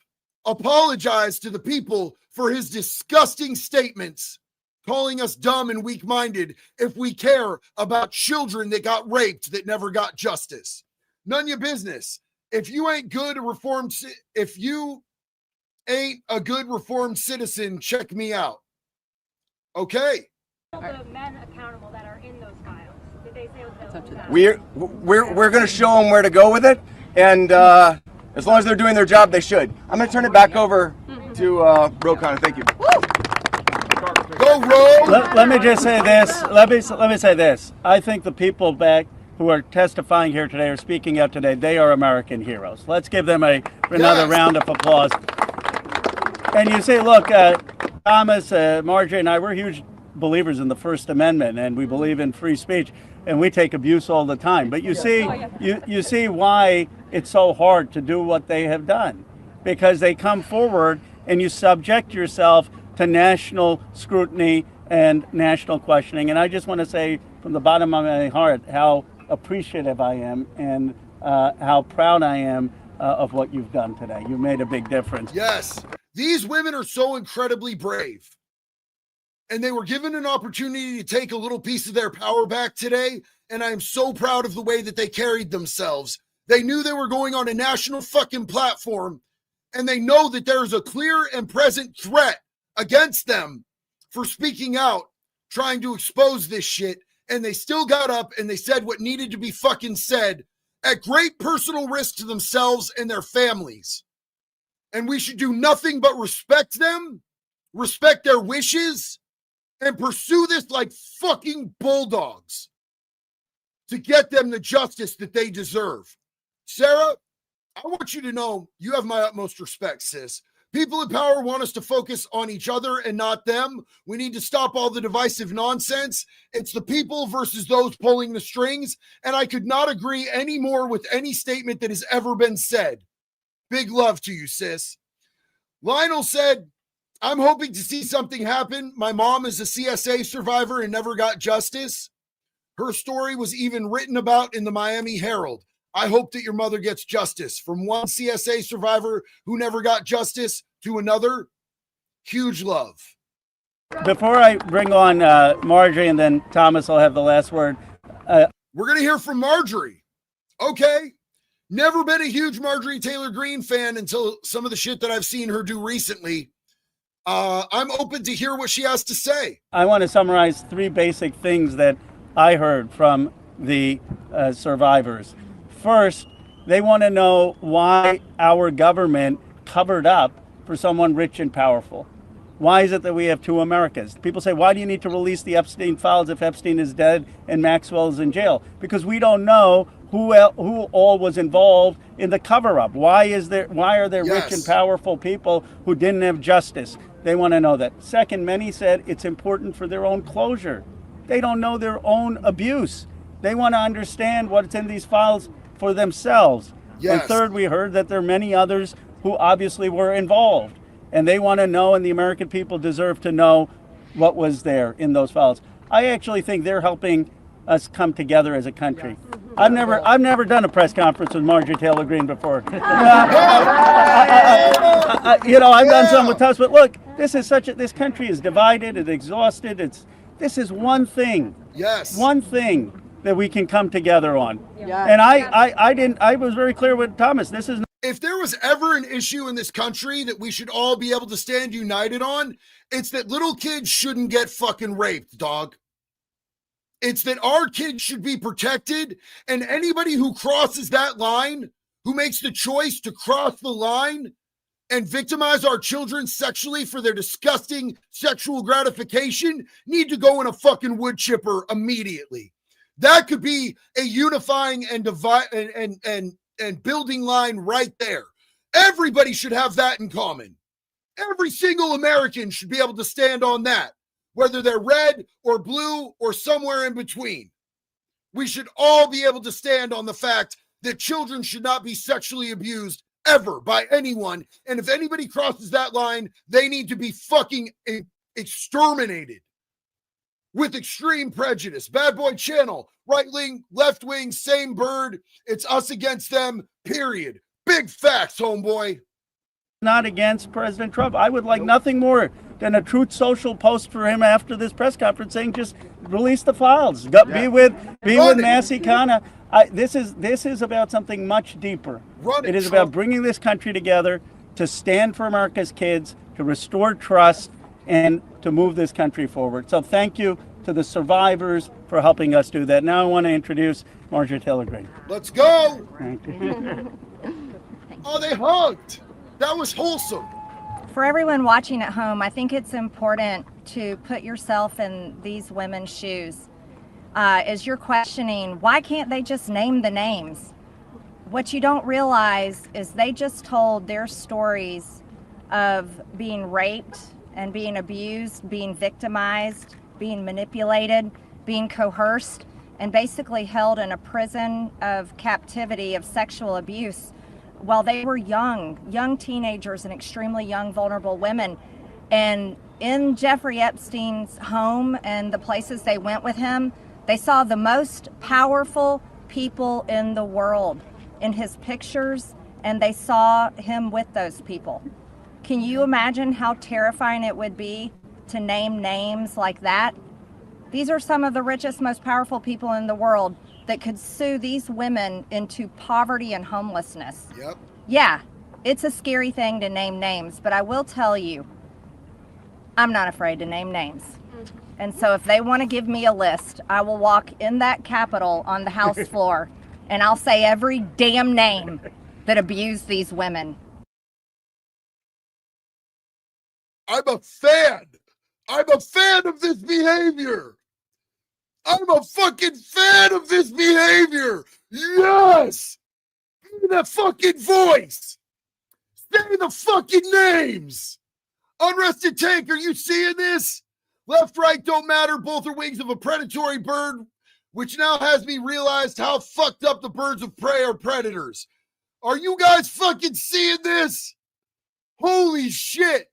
apologized to the people for his disgusting statements, calling us dumb and weak-minded if we care about children that got raped that never got justice. None of your business. If you ain't a good reformed citizen, check me out. Okay. The men accountable that are in those files. Did they say what We're going to show them where to go with it, and as long as they're doing their job, they should. I'm going to turn it back over to Rokon. Thank you. Go, Ro! Let me just say this. Let me say this. I think the people back who are testifying here today or speaking out today, they are American heroes. Let's give them another round of applause. And you say, look, Thomas, Marjorie, and I, we're huge believers in the First Amendment, and we believe in free speech, and we take abuse all the time. But you see, you see why it's so hard to do what they have done, because they come forward and you subject yourself to national scrutiny and national questioning. And I just want to say from the bottom of my heart how appreciative I am and how proud I am of what you've done today. You've made a big difference. Yes, these women are so incredibly brave. And they were given an opportunity to take a little piece of their power back today. And I am so proud of the way that they carried themselves. They knew they were going on a national fucking platform. And they know that there's a clear and present threat against them for speaking out, trying to expose this shit. And they still got up and they said what needed to be fucking said at great personal risk to themselves and their families. And we should do nothing but respect them, respect their wishes, and pursue this like fucking bulldogs to get them the justice that they deserve. Sarah, I want you to know you have my utmost respect, sis. People in power want us to focus on each other and not them. We need to stop all the divisive nonsense. It's the people versus those pulling the strings. And I could not agree any more with any statement that has ever been said. Big love to you, sis. Lionel said, I'm hoping to see something happen. My mom is a CSA survivor and never got justice. Her story was even written about in the Miami Herald. I hope that your mother gets justice. From one CSA survivor who never got justice to another, huge love. Before I bring on Marjorie and then Thomas will have the last word. We're going to hear from Marjorie. Okay. Never been a huge Marjorie Taylor Greene fan until some of the shit that I've seen her do recently. I'm open to hear what she has to say. I want to summarize 3 basic things that I heard from the survivors. First, they want to know why our government covered up for someone rich and powerful. Why is it that we have 2 Americas? People say, why do you need to release the Epstein files if Epstein is dead and Maxwell is in jail? Because we don't know who all was involved in the cover-up. Why are there rich and powerful people who didn't have justice? They want to know that. Second, many said it's important for their own closure. They don't know their own abuse. They want to understand what's in these files for themselves. Yes. And third, we heard that there are many others who obviously were involved. And they want to know, and the American people deserve to know what was there in those files. I actually think they're helping us come together as a country. I've never done a press conference with Marjorie Taylor Greene before. I've done some with us, but look, this country is divided and exhausted. This is one thing. Yes. One thing that we can come together on. Yeah. And I was very clear with Thomas. This is. If there was ever an issue in this country that we should all be able to stand united on, it's that little kids shouldn't get fucking raped, dog. It's that our kids should be protected, and anybody who crosses that line, who makes the choice to cross the line and victimize our children sexually for their disgusting sexual gratification, need to go in a fucking wood chipper immediately. That could be a unifying and and building line right there. Everybody should have that in common. Every single American should be able to stand on that, whether they're red or blue or somewhere in between. We should all be able to stand on the fact that children should not be sexually abused ever by anyone. And if anybody crosses that line, they need to be fucking exterminated with extreme prejudice. Bad Boy Channel, right wing, left wing, same bird. It's us against them, period. Big facts, homeboy. Not against President Trump. I would like nothing more than a Truth Social post for him after this press conference saying, just release the files. Be with Massey Kana. This is about something much deeper. It is about bringing this country together to stand for America's kids, to restore trust, and to move this country forward. So thank you to the survivors for helping us do that. Now I want to introduce Marjorie Taylor Greene. Let's go. Thank you. Oh, they hugged. That was wholesome. For everyone watching at home, I think it's important to put yourself in these women's shoes. As you're questioning, why can't they just name the names? What you don't realize is they just told their stories of being raped and being abused, being victimized, being manipulated, being coerced, and basically held in a prison of captivity of sexual abuse while they were young teenagers and extremely young, vulnerable women. And in Jeffrey Epstein's home and the places they went with him, they saw the most powerful people in the world in his pictures, and they saw him with those people. Can you imagine how terrifying it would be to name names like that? These are some of the richest, most powerful people in the world that could sue these women into poverty and homelessness. Yep. Yeah, it's a scary thing to name names, but I will tell you, I'm not afraid to name names. And so if they want to give me a list, I will walk in that Capitol on the House floor and I'll say every damn name that abused these women. I'm a fan. I'm a fan of this behavior. I'm a fucking fan of this behavior. Yes. Give me that fucking voice. Say the fucking names. Unrested Tank, are you seeing this? Left, right, don't matter. Both are wings of a predatory bird, which now has me realized how fucked up the birds of prey are predators. Are you guys fucking seeing this? Holy shit.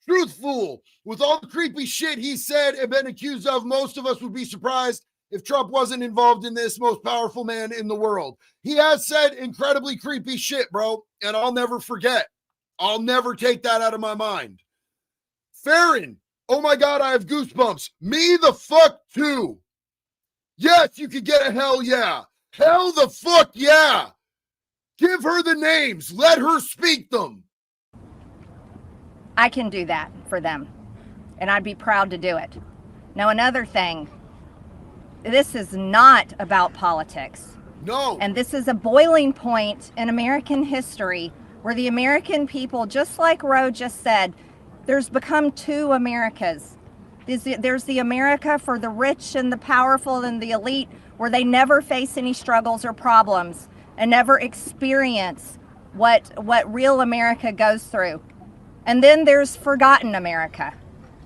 Truthful. With all the creepy shit he said and been accused of, most of us would be surprised if Trump wasn't involved in this, most powerful man in the world. He has said incredibly creepy shit, bro, and I'll never forget. I'll never take that out of my mind. Farron, oh my God, I have goosebumps. Me the fuck too. Yes, you could get a hell yeah. Hell the fuck yeah. Give her the names. Let her speak them. I can do that for them, and I'd be proud to do it. Now, another thing, this is not about politics. No. And this is a boiling point in American history where the American people, just like Roe just said, there's become two Americas. There's the America for the rich and the powerful and the elite, where they never face any struggles or problems and never experience what real America goes through. And then there's forgotten America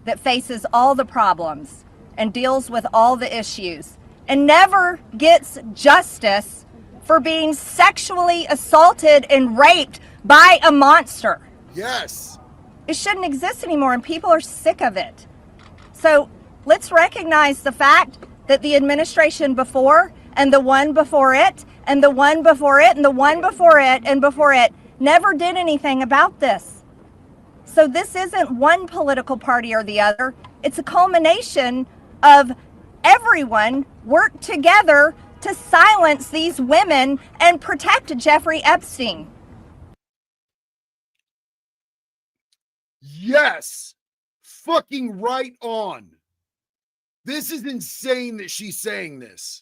that faces all the problems and deals with all the issues and never gets justice for being sexually assaulted and raped by a monster. Yes. It shouldn't exist anymore, and people are sick of it. So let's recognize the fact that the administration before and the one before it and the one before it and the one before it and before it never did anything about this. So this isn't one political party or the other. It's a culmination of everyone work together to silence these women and protect Jeffrey Epstein. Yes. Fucking right on. This is insane that she's saying this.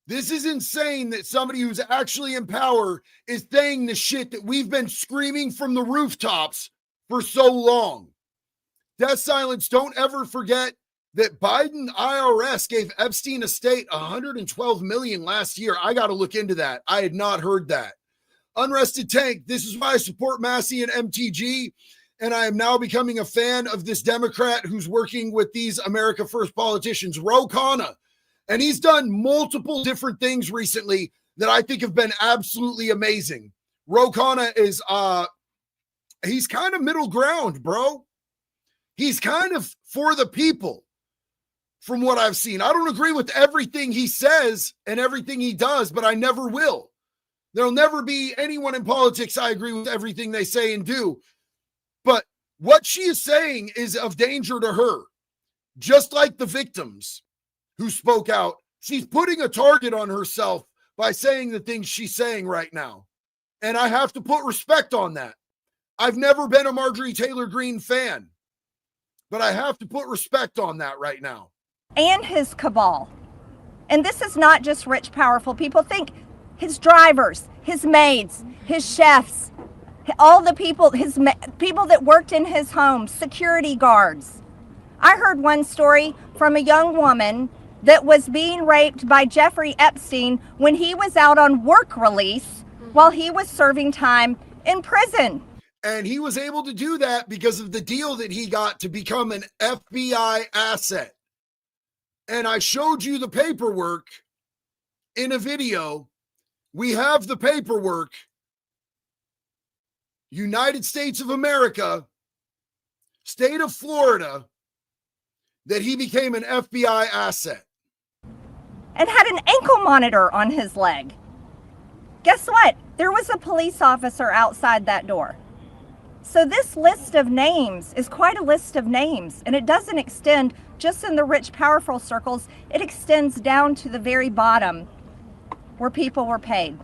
This is insane that somebody who's actually in power is saying the shit that we've been screaming from the rooftops for so long. Death silence, don't ever forget that Biden IRS gave Epstein estate $112 million last year. I got to look into that. I had not heard that. Unrested Tank, this is why I support Massey and MTG, and I am now becoming a fan of this Democrat who's working with these America First politicians, Ro Khanna. And he's done multiple different things recently that I think have been absolutely amazing. Ro Khanna is he's kind of middle ground, bro. He's kind of for the people from what I've seen. I don't agree with everything he says and everything he does, but I never will. There'll never be anyone in politics I agree with everything they say and do. But what she is saying is of danger to her. Just like the victims who spoke out, she's putting a target on herself by saying the things she's saying right now. And I have to put respect on that. I've never been a Marjorie Taylor Greene fan, but I have to put respect on that right now. And his cabal. And this is not just rich, powerful people. Think his drivers, his maids, his chefs, all the people, people that worked in his home, security guards. I heard one story from a young woman that was being raped by Jeffrey Epstein when he was out on work release while he was serving time in prison. And he was able to do that because of the deal that he got to become an FBI asset. And I showed you the paperwork in a video. We have the paperwork. United States of America, state of Florida, that he became an FBI asset. And had an ankle monitor on his leg. Guess what? There was a police officer outside that door. So this list of names is quite a list of names, and it doesn't extend just in the rich, powerful circles. It extends down to the very bottom where people were paid.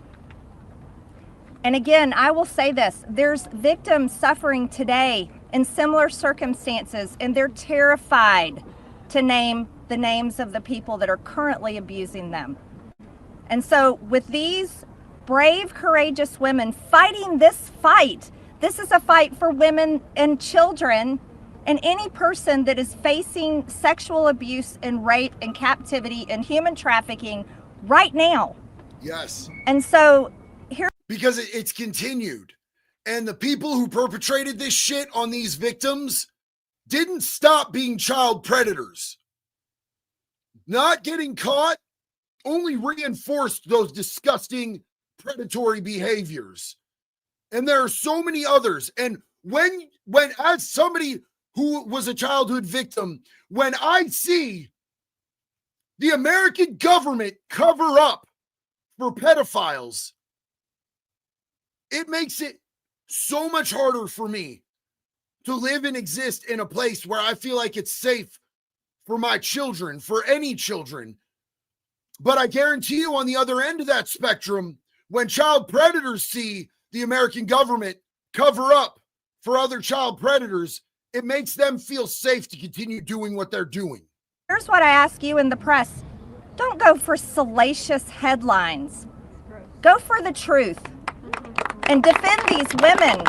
And again, I will say this, there's victims suffering today in similar circumstances, and they're terrified to name the names of the people that are currently abusing them. And so with these brave, courageous women fighting this fight, this is a fight for women and children and any person that is facing sexual abuse and rape and captivity and human trafficking right now. Yes. And so because it's continued. And the people who perpetrated this shit on these victims didn't stop being child predators. Not getting caught only reinforced those disgusting predatory behaviors. And there are so many others. And when as somebody who was a childhood victim, when I see the American government cover up for pedophiles, it makes it so much harder for me to live and exist in a place where I feel like it's safe for my children, for any children. But I guarantee you on the other end of that spectrum, when child predators see the American government cover up for other child predators, it makes them feel safe to continue doing what they're doing. Here's what I ask you in the press. Don't go for salacious headlines. Go for the truth and defend these women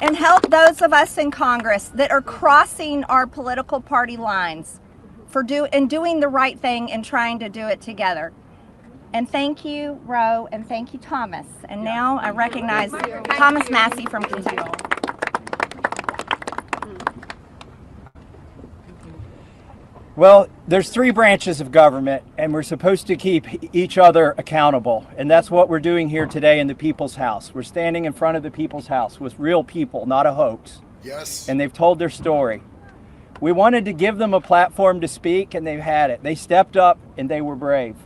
and help those of us in Congress that are crossing our political party lines for doing the right thing and trying to do it together. And thank you, Ro, and thank you, Thomas. And now I recognize Thomas Massey from Kentucky. Well, there's three branches of government, and we're supposed to keep each other accountable. And that's what we're doing here today in the People's House. We're standing in front of the People's House with real people, not a hoax. Yes. And they've told their story. We wanted to give them a platform to speak, and they've had it. They stepped up, and they were brave.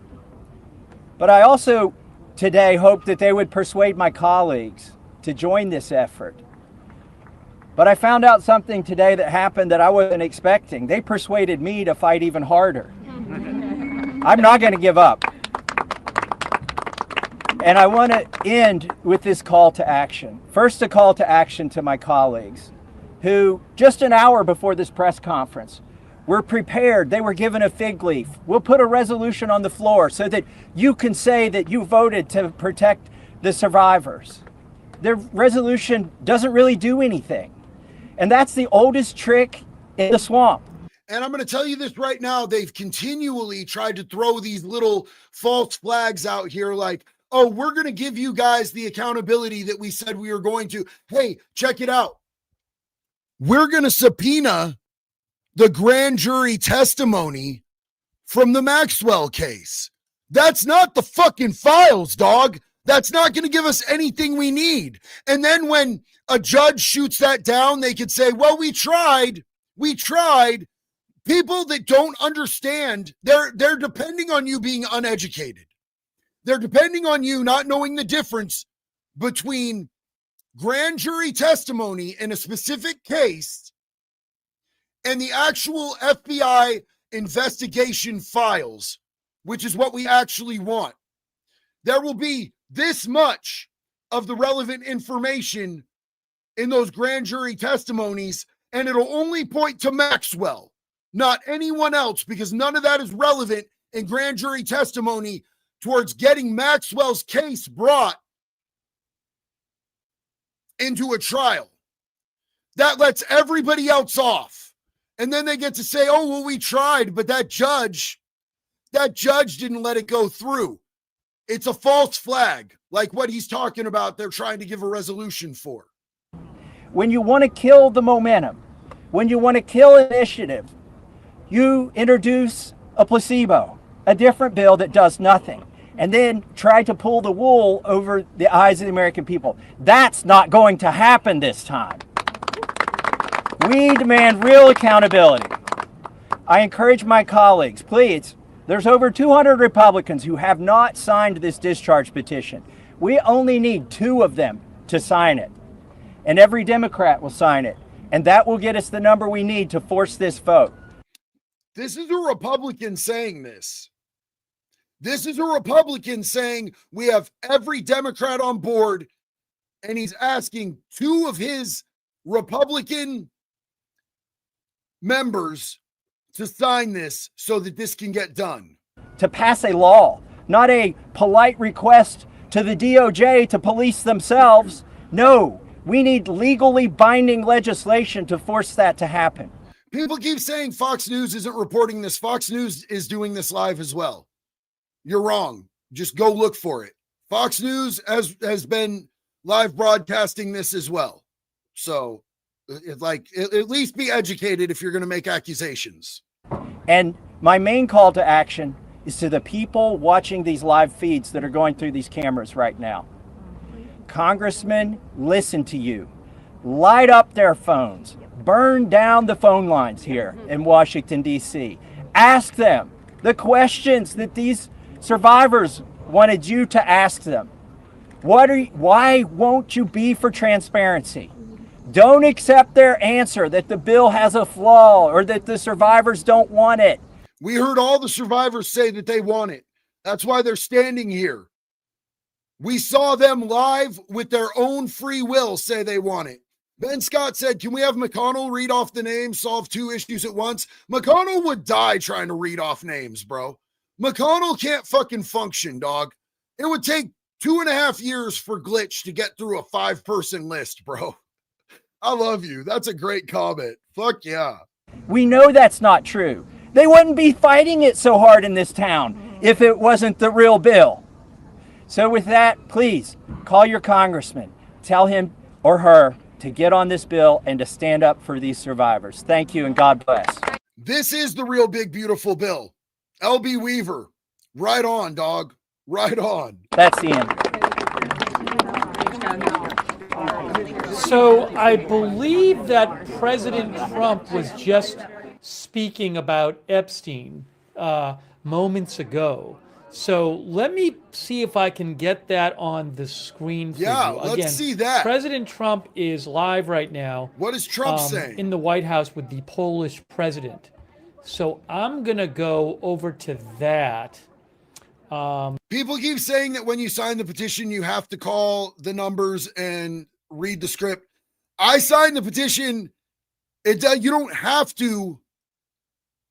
But I also today hope that they would persuade my colleagues to join this effort. But I found out something today that happened that I wasn't expecting. They persuaded me to fight even harder. I'm not going to give up. And I want to end with this call to action. First, a call to action to my colleagues who, just an hour before this press conference, were prepared. They were given a fig leaf. We'll put a resolution on the floor so that you can say that you voted to protect the survivors. Their resolution doesn't really do anything. And that's the oldest trick in the swamp. And I'm going to tell you this right now. They've continually tried to throw these little false flags out here like, oh, we're going to give you guys the accountability that we said we were going to. Hey, check it out. We're going to subpoena the grand jury testimony from the Maxwell case. That's not the fucking files, dog. That's not going to give us anything we need. And then when a judge shoots that down, they could say, well, we tried. People that don't understand, they're depending on you being uneducated. They're depending on you not knowing the difference between grand jury testimony in a specific case and the actual FBI investigation files, which is what we actually want. There will be this much of the relevant information in those grand jury testimonies, and it'll only point to Maxwell, not anyone else, because none of that is relevant in grand jury testimony towards getting Maxwell's case brought into a trial. That lets everybody else off. And then they get to say, oh, well, we tried, but that judge didn't let it go through. It's a false flag, like what he's talking about. They're trying to give a resolution for. When you want to kill the momentum, when you want to kill initiative, you introduce a placebo, a different bill that does nothing, and then try to pull the wool over the eyes of the American people. That's not going to happen this time. We demand real accountability. I encourage my colleagues, please, there's over 200 Republicans who have not signed this discharge petition. We only need 2 of them to sign it, and every Democrat will sign it, and that will get us the number we need to force this vote. This is a Republican saying this. This is a Republican saying we have every Democrat on board, and he's asking 2 of his Republican members to sign this so that this can get done. To pass a law, not a polite request to the DOJ to police themselves. No, we need legally binding legislation to force that to happen. People keep saying Fox News isn't reporting this. Fox News is doing this live as well. You're wrong. Just go look for it. Fox News has been live broadcasting this as well. So at least be educated if you're going to make accusations. And my main call to action is to the people watching these live feeds that are going through these cameras right now. Congressmen, listen to you. Light up their phones. Burn down the phone lines here in Washington, D.C. Ask them the questions that these survivors wanted you to ask them. Why won't you be for transparency? Don't accept their answer that the bill has a flaw or that the survivors don't want it. We heard all the survivors say that they want it. That's why they're standing here. We saw them live with their own free will say they want it. Ben Scott said, can we have McConnell read off the names, solve 2 issues at once? McConnell would die trying to read off names, bro. McConnell can't fucking function, dog. It would take 2.5 years for Glitch to get through a 5-person list, bro. I love you. That's a great comment. Fuck yeah. We know that's not true. They wouldn't be fighting it so hard in this town if it wasn't the real bill. So with that, please call your congressman. Tell him or her to get on this bill and to stand up for these survivors. Thank you and God bless. This is the real big, beautiful bill. LB Weaver, right on, dog. Right on. That's the end. So I believe that President Trump was just speaking about Epstein moments ago. So let me see if I can get that on the screen for you. Let's Again, see that. President Trump is live right now. What is Trump saying? In the White House with the Polish president. So I'm going to go over to that. People keep saying that when you sign the petition, you have to call the numbers and read the script. I signed the petition. You don't have to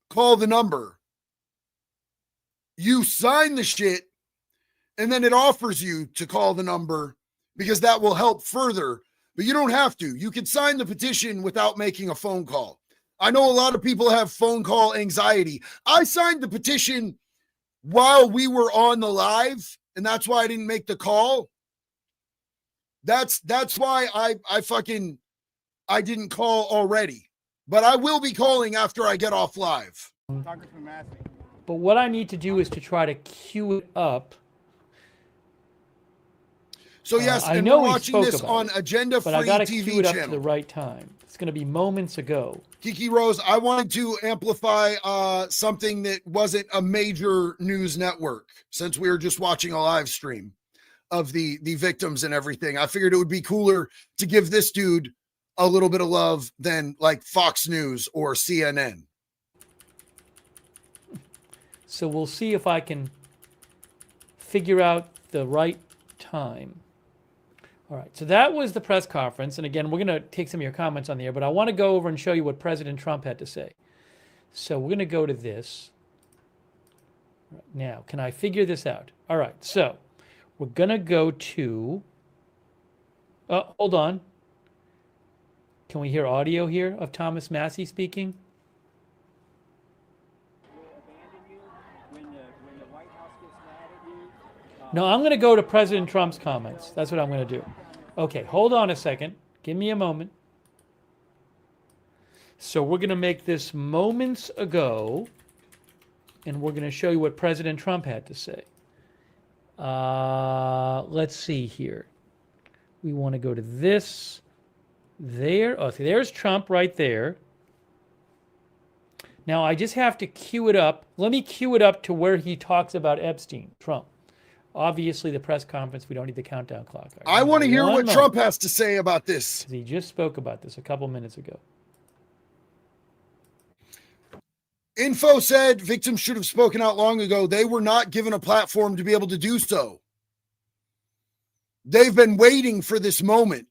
call the number. You sign the shit, and then it offers you to call the number because that will help further. But you don't have to. You can sign the petition without making a phone call. I know a lot of people have phone call anxiety. I signed the petition while we were on the live, and that's why I didn't make the call. That's why I didn't call already. But I will be calling after I get off live. But what I need to do is to try to queue it up. So yes, I and know we're he watching spoke this about on it, Agenda but I Free got to TV cue it up to channel. the right time. It's going to be moments ago. Kiki Rose, I wanted to amplify something that wasn't a major news network, since we were just watching a live stream of the victims and everything. I figured it would be cooler to give this dude a little bit of love than like Fox News or CNN. So we'll see if I can figure out the right time. All right, so that was the press conference. And again, we're going to take some of your comments on the air, but I want to go over and show you what President Trump had to say. So we're going to go to this. Right, now, can I figure this out? All right, so we're going to go to, oh, hold on. Can we hear audio here of Thomas Massie speaking? No, I'm going to go to President Trump's comments. That's what I'm going to do. Okay, hold on a second. Give me a moment. So we're going to make this moments ago, and we're going to show you what President Trump had to say. Let's see here. We want to go to this, there. Oh, see, there's Trump right there. Now, I just have to cue it up. Let me cue it up to where he talks about Epstein, Trump. Obviously, the press conference, we don't need the countdown clock. Right? I want to hear what Trump has to say about this. He just spoke about this a couple minutes ago. Info said victims should have spoken out long ago. They were not given a platform to be able to do so. They've been waiting for this moment.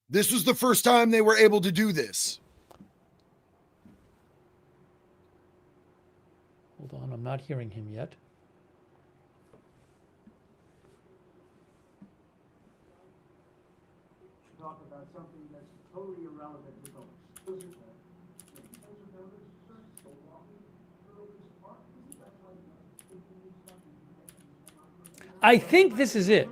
This was the first time they were able to do this. Hold on, I'm not hearing him yet. Talk about something that's totally irrelevant to folks. I think this is it.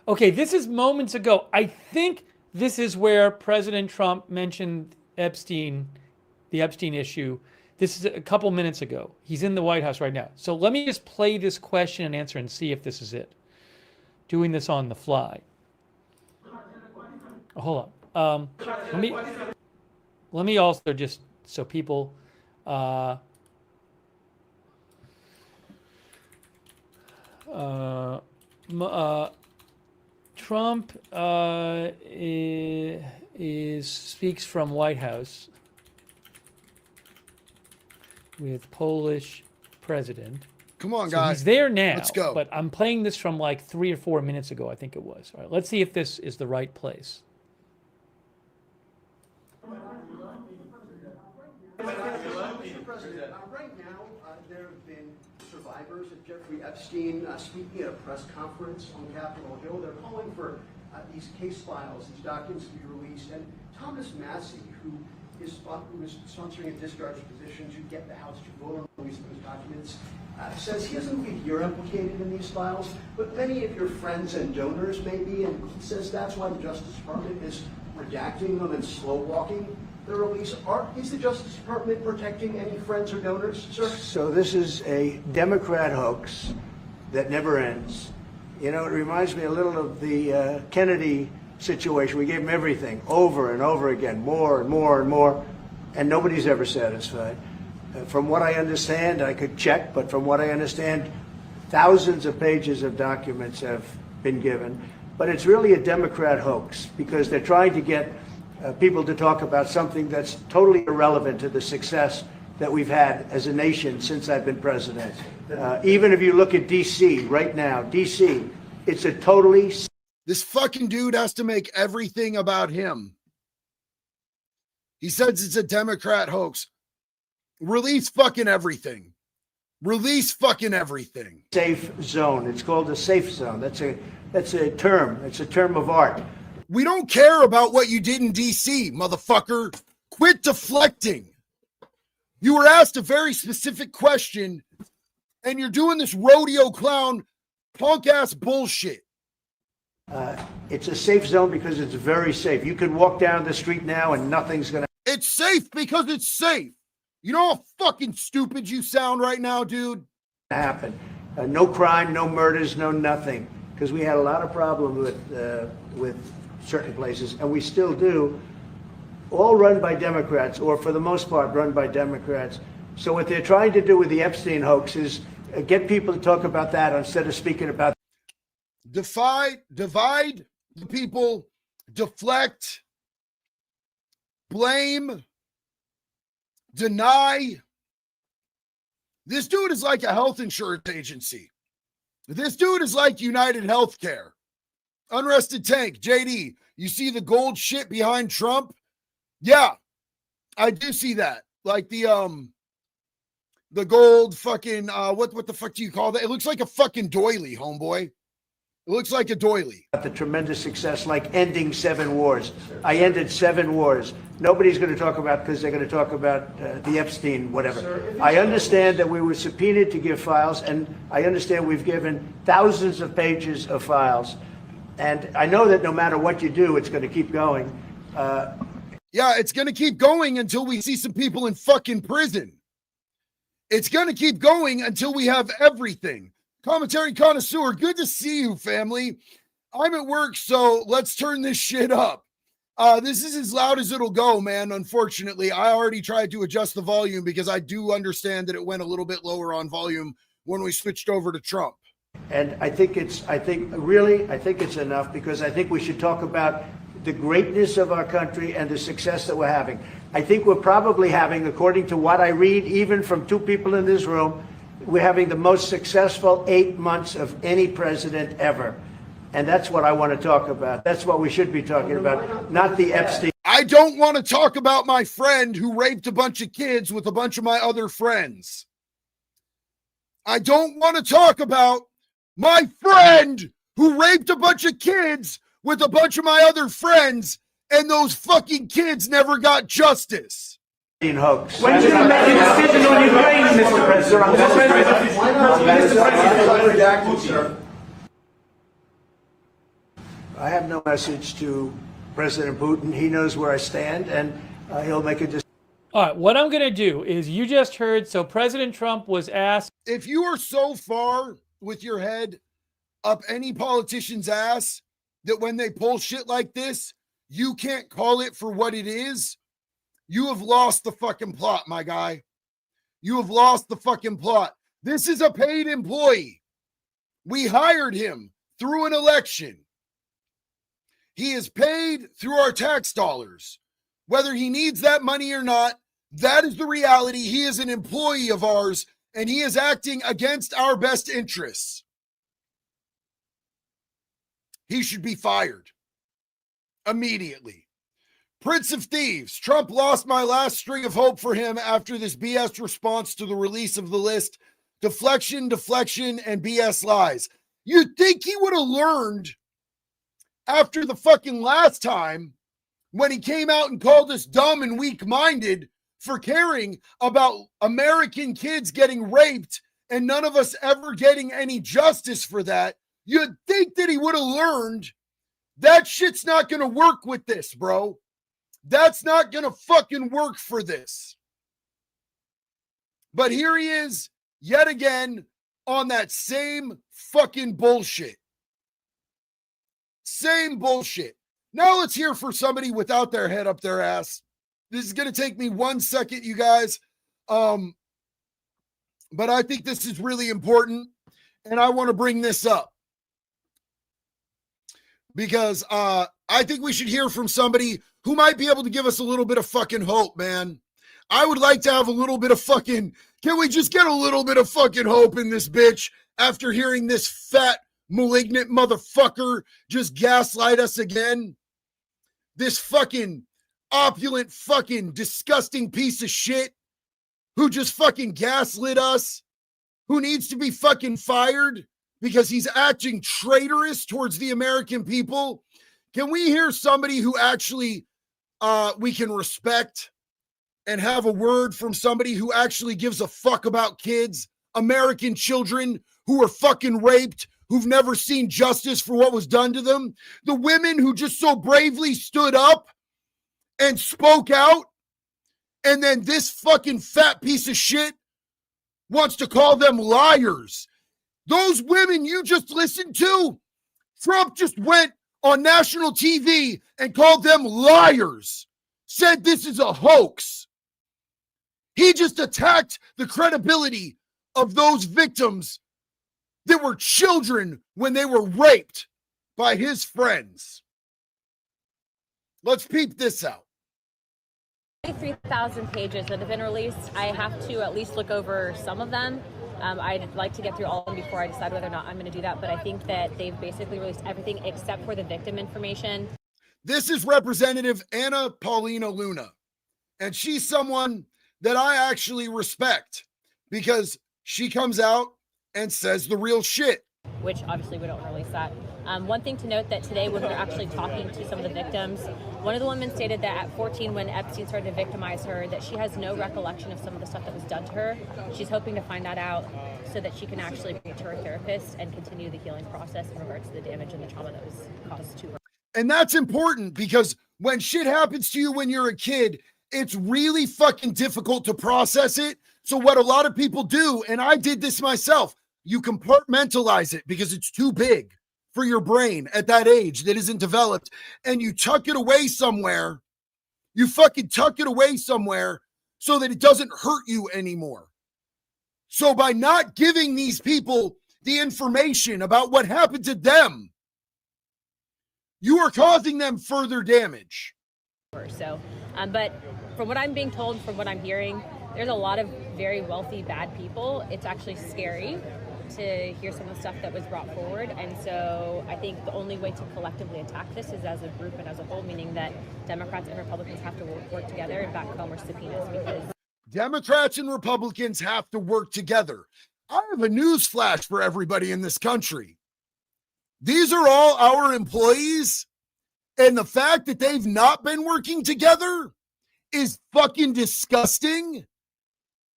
Okay, this is moments ago. I think this is where President Trump mentioned Epstein, the Epstein issue. This is a couple minutes ago. He's in the White House right now. So let me just play this question and answer and see if this is it. Doing this on the fly. Hold on. Let me also just, so people, Trump speaks from White House with Polish president. Come on, so guys. He's there now. Let's go. But I'm playing this from like 3 or 4 minutes ago, I think it was. All right, let's see if this is the right place. Mr. President, right now there have been survivors of Jeffrey Epstein speaking at a press conference on Capitol Hill. They're calling for these case files, these documents to be released. And Thomas Massie, who is sponsoring a discharge petition to get the House to vote on the release of those documents, says he doesn't believe you're implicated in these files, but many of your friends and donors may be, and he says that's why the Justice Department is redacting them and slow walking the release. Is the Justice Department protecting any friends or donors, sir? So this is a Democrat hoax that never ends. You know, it reminds me a little of the Kennedy situation. We gave him everything over and over again, more and more and more, and nobody's ever satisfied. From what I understand, I could check, but from what I understand, thousands of pages of documents have been given. But it's really a Democrat hoax because they're trying to get people to talk about something that's totally irrelevant to the success that we've had as a nation since I've been president. Even if you look at D.C. right now, D.C., it's a totally... This fucking dude has to make everything about him. He says it's a Democrat hoax. Release fucking everything. Release fucking everything. Safe zone. It's called a safe zone. That's a term. It's a term of art. We don't care about what you did in D.C., motherfucker. Quit deflecting. You were asked a very specific question, and you're doing this rodeo clown punk-ass bullshit. It's a safe zone because it's very safe. You can walk down the street now and nothing's going to... It's safe because it's safe. You know how fucking stupid you sound right now, dude? ...happen. No crime, no murders, no nothing. because we had a lot of problem with certain places, and we still do, all run by Democrats, or for the most part run by Democrats. So what they're trying to do with the Epstein hoax is get people to talk about that instead of speaking about divide the people, deflect, blame, deny. This dude is like a health insurance agency. This dude is like United Healthcare. Unrested Tank, JD, you see the gold shit behind Trump? Yeah, I do see that. Like the gold fucking, what the fuck do you call that? It looks like a fucking doily, homeboy. It looks like a doily. the tremendous success, like ending 7 wars. I ended 7 wars. Nobody's going to talk about, because they're going to talk about the Epstein, whatever. I understand that we were subpoenaed to give files, and I understand we've given thousands of pages of files. And I know that no matter what you do, it's going to keep going. Yeah, it's going to keep going until we see some people in fucking prison. It's going to keep going until we have everything. Commentary connoisseur, good to see you, family. I'm at work, so let's turn this shit up. This is as loud as it'll go, man. Unfortunately, I already tried to adjust the volume because I do understand that it went a little bit lower on volume when we switched over to Trump. And I think it's enough, because I think we should talk about the greatness of our country and the success that we're having. I think we're probably having, according to what I read, even from 2 people in this room, we're having the most successful 8 months of any president ever. And that's what I want to talk about. That's what we should be talking about, not the Epstein. I don't want to talk about my friend who raped a bunch of kids with a bunch of my other friends. I don't want to talk about my friend who raped a bunch of kids with a bunch of my other friends, and those fucking kids never got justice. Hoax. When did you make a decision on Ukraine, Mr. President? I have no message to President Putin. He knows where I stand, and he'll make a decision. All right, what I'm going to do is, you just heard, so President Trump was asked. If you are so far with your head up any politician's ass that when they pull shit like this, you can't call it for what it is, you have lost the fucking plot, my guy. You have lost the fucking plot. This is a paid employee. We hired him through an election. He is paid through our tax dollars. Whether he needs that money or not, that is the reality. He is an employee of ours, and he is acting against our best interests. He should be fired immediately. Prince of Thieves, Trump lost my last string of hope for him after this BS response to the release of the list. Deflection, and BS lies. You'd think he would have learned after the fucking last time when he came out and called us dumb and weak-minded for caring about American kids getting raped and none of us ever getting any justice for that. You'd think that he would have learned that shit's not going to work with this, bro. That's not going to fucking work for this. But here he is yet again on that same fucking bullshit. Same bullshit. Now let's hear for somebody without their head up their ass. This is going to take me 1 second, you guys. But I think this is really important, and I want to bring this up because I think we should hear from somebody who might be able to give us a little bit of fucking hope, man. I would like to have a little bit of fucking, can we just get a little bit of fucking hope in this bitch after hearing this fat, malignant motherfucker just gaslight us again? This fucking opulent, fucking disgusting piece of shit who just fucking gaslit us, who needs to be fucking fired because he's acting traitorous towards the American people. Can we hear somebody who actually we can respect and have a word from somebody who actually gives a fuck about kids, American children who are fucking raped, who've never seen justice for what was done to them? The women who just so bravely stood up and spoke out, and then this fucking fat piece of shit wants to call them liars. Those women you just listened to, Trump just went on national TV and called them liars, said this is a hoax. He just attacked the credibility of those victims that were children when they were raped by his friends. Let's peep this out. 3,000 pages that have been released. I have to at least look over some of them. I'd like to get through all of them before I decide whether or not I'm going to do that, but I think that they've basically released everything except for the victim information. This is Representative Anna Paulina Luna, and she's someone that I actually respect because she comes out and says the real shit. Which obviously we don't release that. One thing to note that today when we were actually talking to some of the victims, one of the women stated that at 14 when Epstein started to victimize her, that she has no recollection of some of the stuff that was done to her. She's hoping to find that out so that she can actually bring it to her therapist and continue the healing process in regards to the damage and the trauma that was caused to her. And that's important because when shit happens to you when you're a kid, it's really fucking difficult to process it. So what a lot of people do, and I did this myself, you compartmentalize it because it's too big for your brain at that age that isn't developed, and you tuck it away somewhere. You fucking tuck it away somewhere so that it doesn't hurt you anymore. So by not giving these people the information about what happened to them, you are causing them further damage. So, but from what I'm being told, from what I'm hearing, there's a lot of very wealthy, bad people. It's actually scary to hear some of the stuff that was brought forward. And so I think the only way to collectively attack this is as a group and as a whole, meaning that Democrats and Republicans have to work together and back home or subpoenas, because Democrats and Republicans have to work together. I have a news flash for everybody in this country. These are all our employees, and the fact that they've not been working together is fucking disgusting.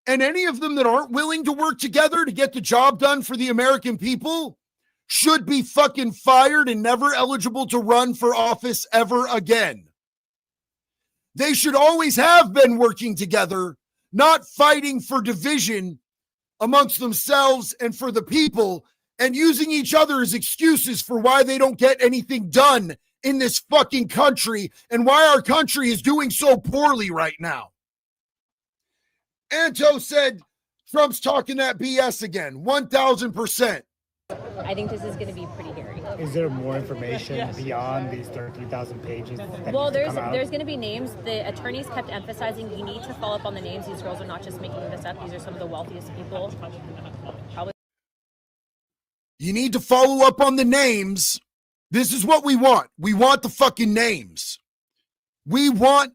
And any of them that aren't willing to work together to get the job done for the American people should be fucking fired and never eligible to run for office ever again. They should always have been working together, not fighting for division amongst themselves and for the people and using each other as excuses for why they don't get anything done in this fucking country and why our country is doing so poorly right now. Anto said Trump's talking that BS again, 1,000%. I think this is going to be pretty hairy. Is there more information beyond these 33,000 pages? Well, there's going to be names. The attorneys kept emphasizing you need to follow up on the names. These girls are not just making this up. These are some of the wealthiest people. Probably. You need to follow up on the names. This is what we want. We want the fucking names. We want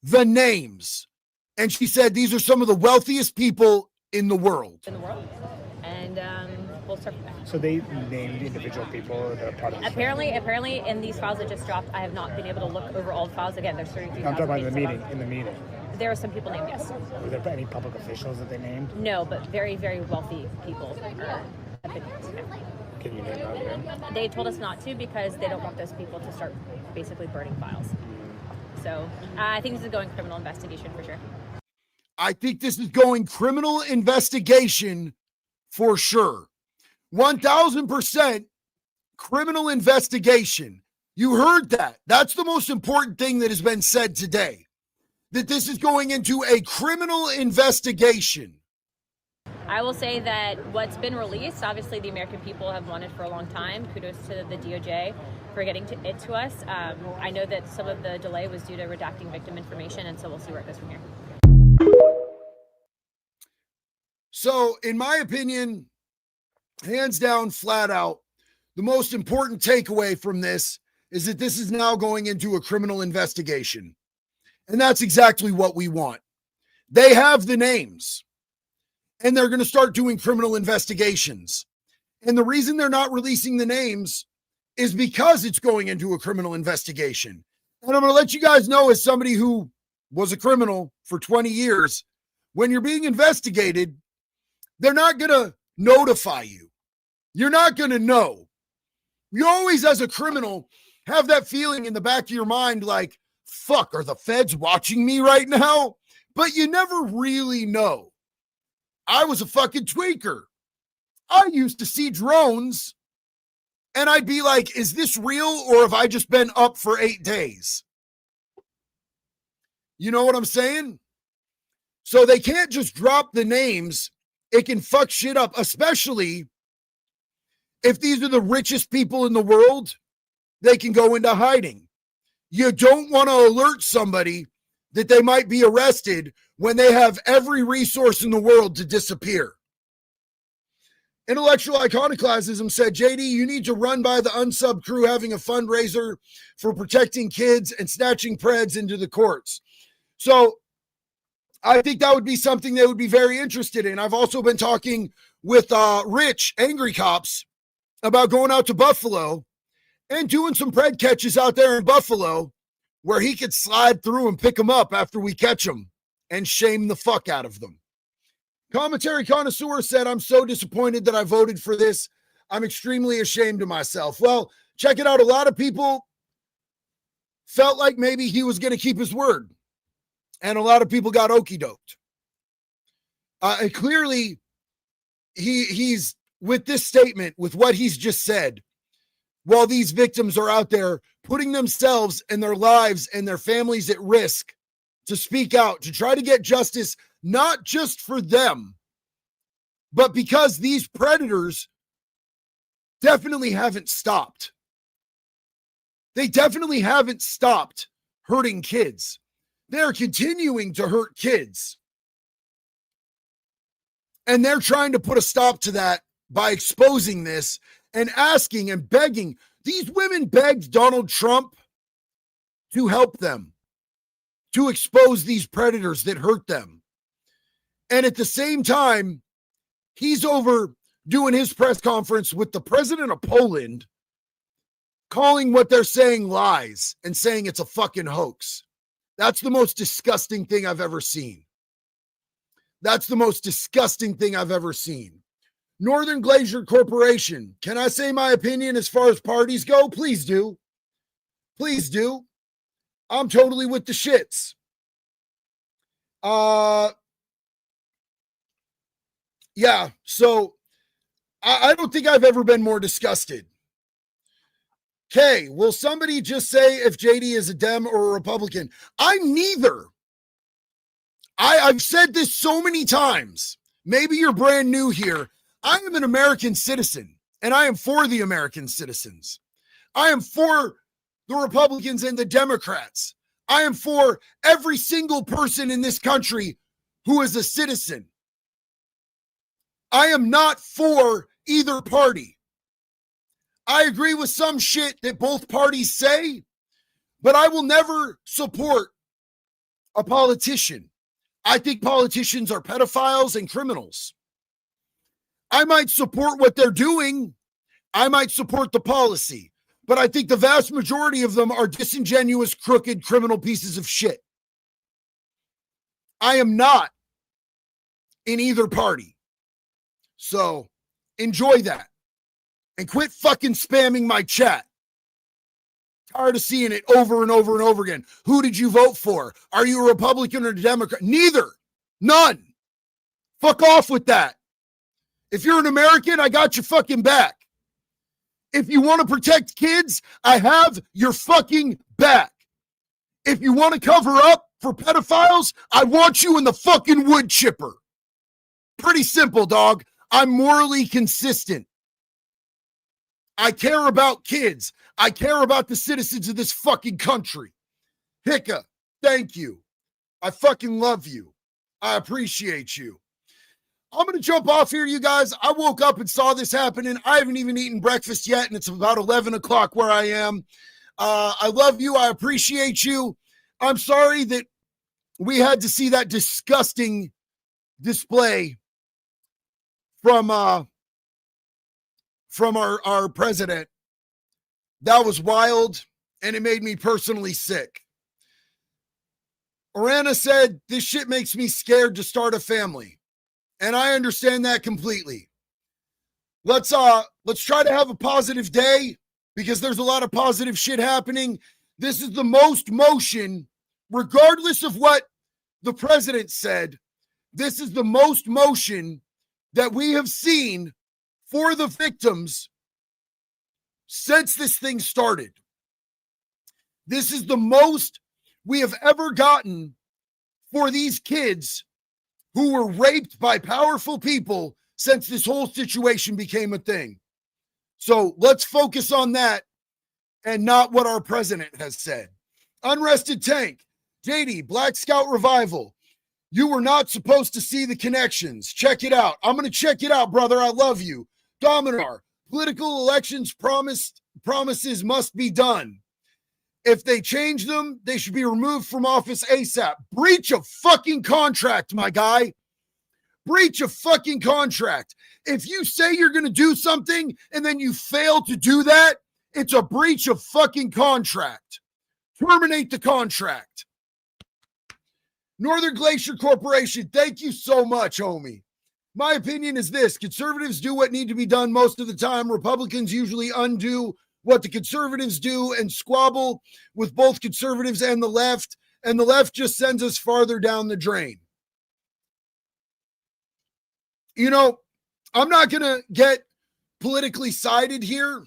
the names. And she said these are some of the wealthiest people in the world. And we'll start from there. So they named individual people that are part of this. Apparently, in these files that just dropped, I have not been able to look over all the files. Again, there's 33,000 I'm talking about pages in the meeting. There are some people named, yes. Were there any public officials that they named? No, but very, very wealthy people have been named. Can you name them? They told us not to because they don't want those people to start basically burning files. So I think this is going criminal investigation for sure. I think this is going criminal investigation for sure. 1,000% criminal investigation. You heard that. That's the most important thing that has been said today. That this is going into a criminal investigation. I will say that what's been released, obviously the American people have wanted for a long time. Kudos to the DOJ for getting it to us. I know that some of the delay was due to redacting victim information, and so we'll see where it goes from here. So, in my opinion, hands down, flat out, the most important takeaway from this is that this is now going into a criminal investigation. And that's exactly what we want. They have the names, and they're going to start doing criminal investigations. And the reason they're not releasing the names is because it's going into a criminal investigation. And I'm going to let you guys know, as somebody who was a criminal for 20 years, when you're being investigated, they're not going to notify you. You're not going to know. You always, as a criminal, have that feeling in the back of your mind like, fuck, are the feds watching me right now? But you never really know. I was a fucking tweaker. I used to see drones And I'd be like, is this real or have I just been up for 8 days? You know what I'm saying? So they can't just drop the names. It can fuck shit up, especially if these are the richest people in the world. They can go into hiding. You don't want to alert somebody that they might be arrested when they have every resource in the world to disappear. Intellectual Iconoclasm said, JD, you need to run by the unsub crew having a fundraiser for protecting kids and snatching preds into the courts. So I think that would be something they would be very interested in. I've also been talking with Rich, Angry Cops, about going out to Buffalo and doing some pred catches out there in Buffalo where he could slide through and pick them up after we catch them and shame the fuck out of them. Commentary Connoisseur said, I'm so disappointed that I voted for this. I'm extremely ashamed of myself. Well, check it out. A lot of people felt like maybe he was going to keep his word. And a lot of people got okey-doked. And clearly, he's, with this statement, with what he's just said, while these victims are out there putting themselves and their lives and their families at risk to speak out, to try to get justice, not just for them, but because these predators definitely haven't stopped. They definitely haven't stopped hurting kids. They're continuing to hurt kids. And they're trying to put a stop to that by exposing this and asking and begging. These women begged Donald Trump to help them, to expose these predators that hurt them. And at the same time, he's over doing his press conference with the president of Poland, calling what they're saying lies and saying it's a fucking hoax. That's the most disgusting thing I've ever seen. That's the most disgusting thing I've ever seen. Northern Glacier Corporation. Can I say my opinion as far as parties go? Please do. Please do. I'm totally with the shits. Yeah, so I don't think I've ever been more disgusted. Okay, will somebody just say if JD is a Dem or a Republican? I'm neither. I've said this so many times. Maybe you're brand new here. I am an American citizen, and I am for the American citizens. I am for the Republicans and the Democrats. I am for every single person in this country who is a citizen. I am not for either party. I agree with some shit that both parties say, but I will never support a politician. I think politicians are pedophiles and criminals. I might support what they're doing. I might support the policy, but I think the vast majority of them are disingenuous, crooked, criminal pieces of shit. I am not in either party. So enjoy that and quit fucking spamming my chat. Tired of seeing it over and over and over again. Who did you vote for? Are you a Republican or a Democrat? Neither. None. Fuck off with that. If you're an American, I got your fucking back. If you want to protect kids, I have your fucking back. If you want to cover up for pedophiles, I want you in the fucking wood chipper. Pretty simple, dog. I'm morally consistent. I care about kids. I care about the citizens of this fucking country. Hicka, thank you. I fucking love you. I appreciate you. I'm going to jump off here, you guys. I woke up and saw this happening. I haven't even eaten breakfast yet, and it's about 11 o'clock where I am. I love you. I appreciate you. I'm sorry that we had to see that disgusting display from our president. That was wild, and it made me personally sick. Orana said, this shit makes me scared to start a family. And I understand that completely. Let's try to have a positive day because there's a lot of positive shit happening. This is the most motion, regardless of what the president said. This is the most motion that we have seen for the victims since this thing started. This is the most we have ever gotten for these kids who were raped by powerful people since this whole situation became a thing. So let's focus on that and not what our president has said. Unrested Tank, JD, Black Scout Revival. You were not supposed to see the connections. Check it out. I'm going to check it out, brother. I love you. Dominar, political elections promises must be done. If they change them, they should be removed from office ASAP. Breach of fucking contract, my guy. Breach of fucking contract. If you say you're going to do something and then you fail to do that, it's a breach of fucking contract. Terminate the contract. Northern Glacier Corporation, thank you so much, homie. My opinion is this: conservatives do what need to be done most of the time. Republicans usually undo what the conservatives do and squabble with both conservatives and the left just sends us farther down the drain. You know, I'm not going to get politically sided here.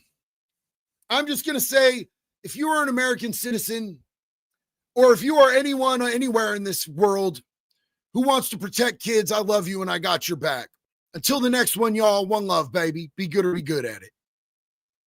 I'm just going to say, if you are an American citizen, or if you are anyone anywhere in this world who wants to protect kids, I love you and I got your back. Until the next one, y'all, one love, baby. Be good or be good at it.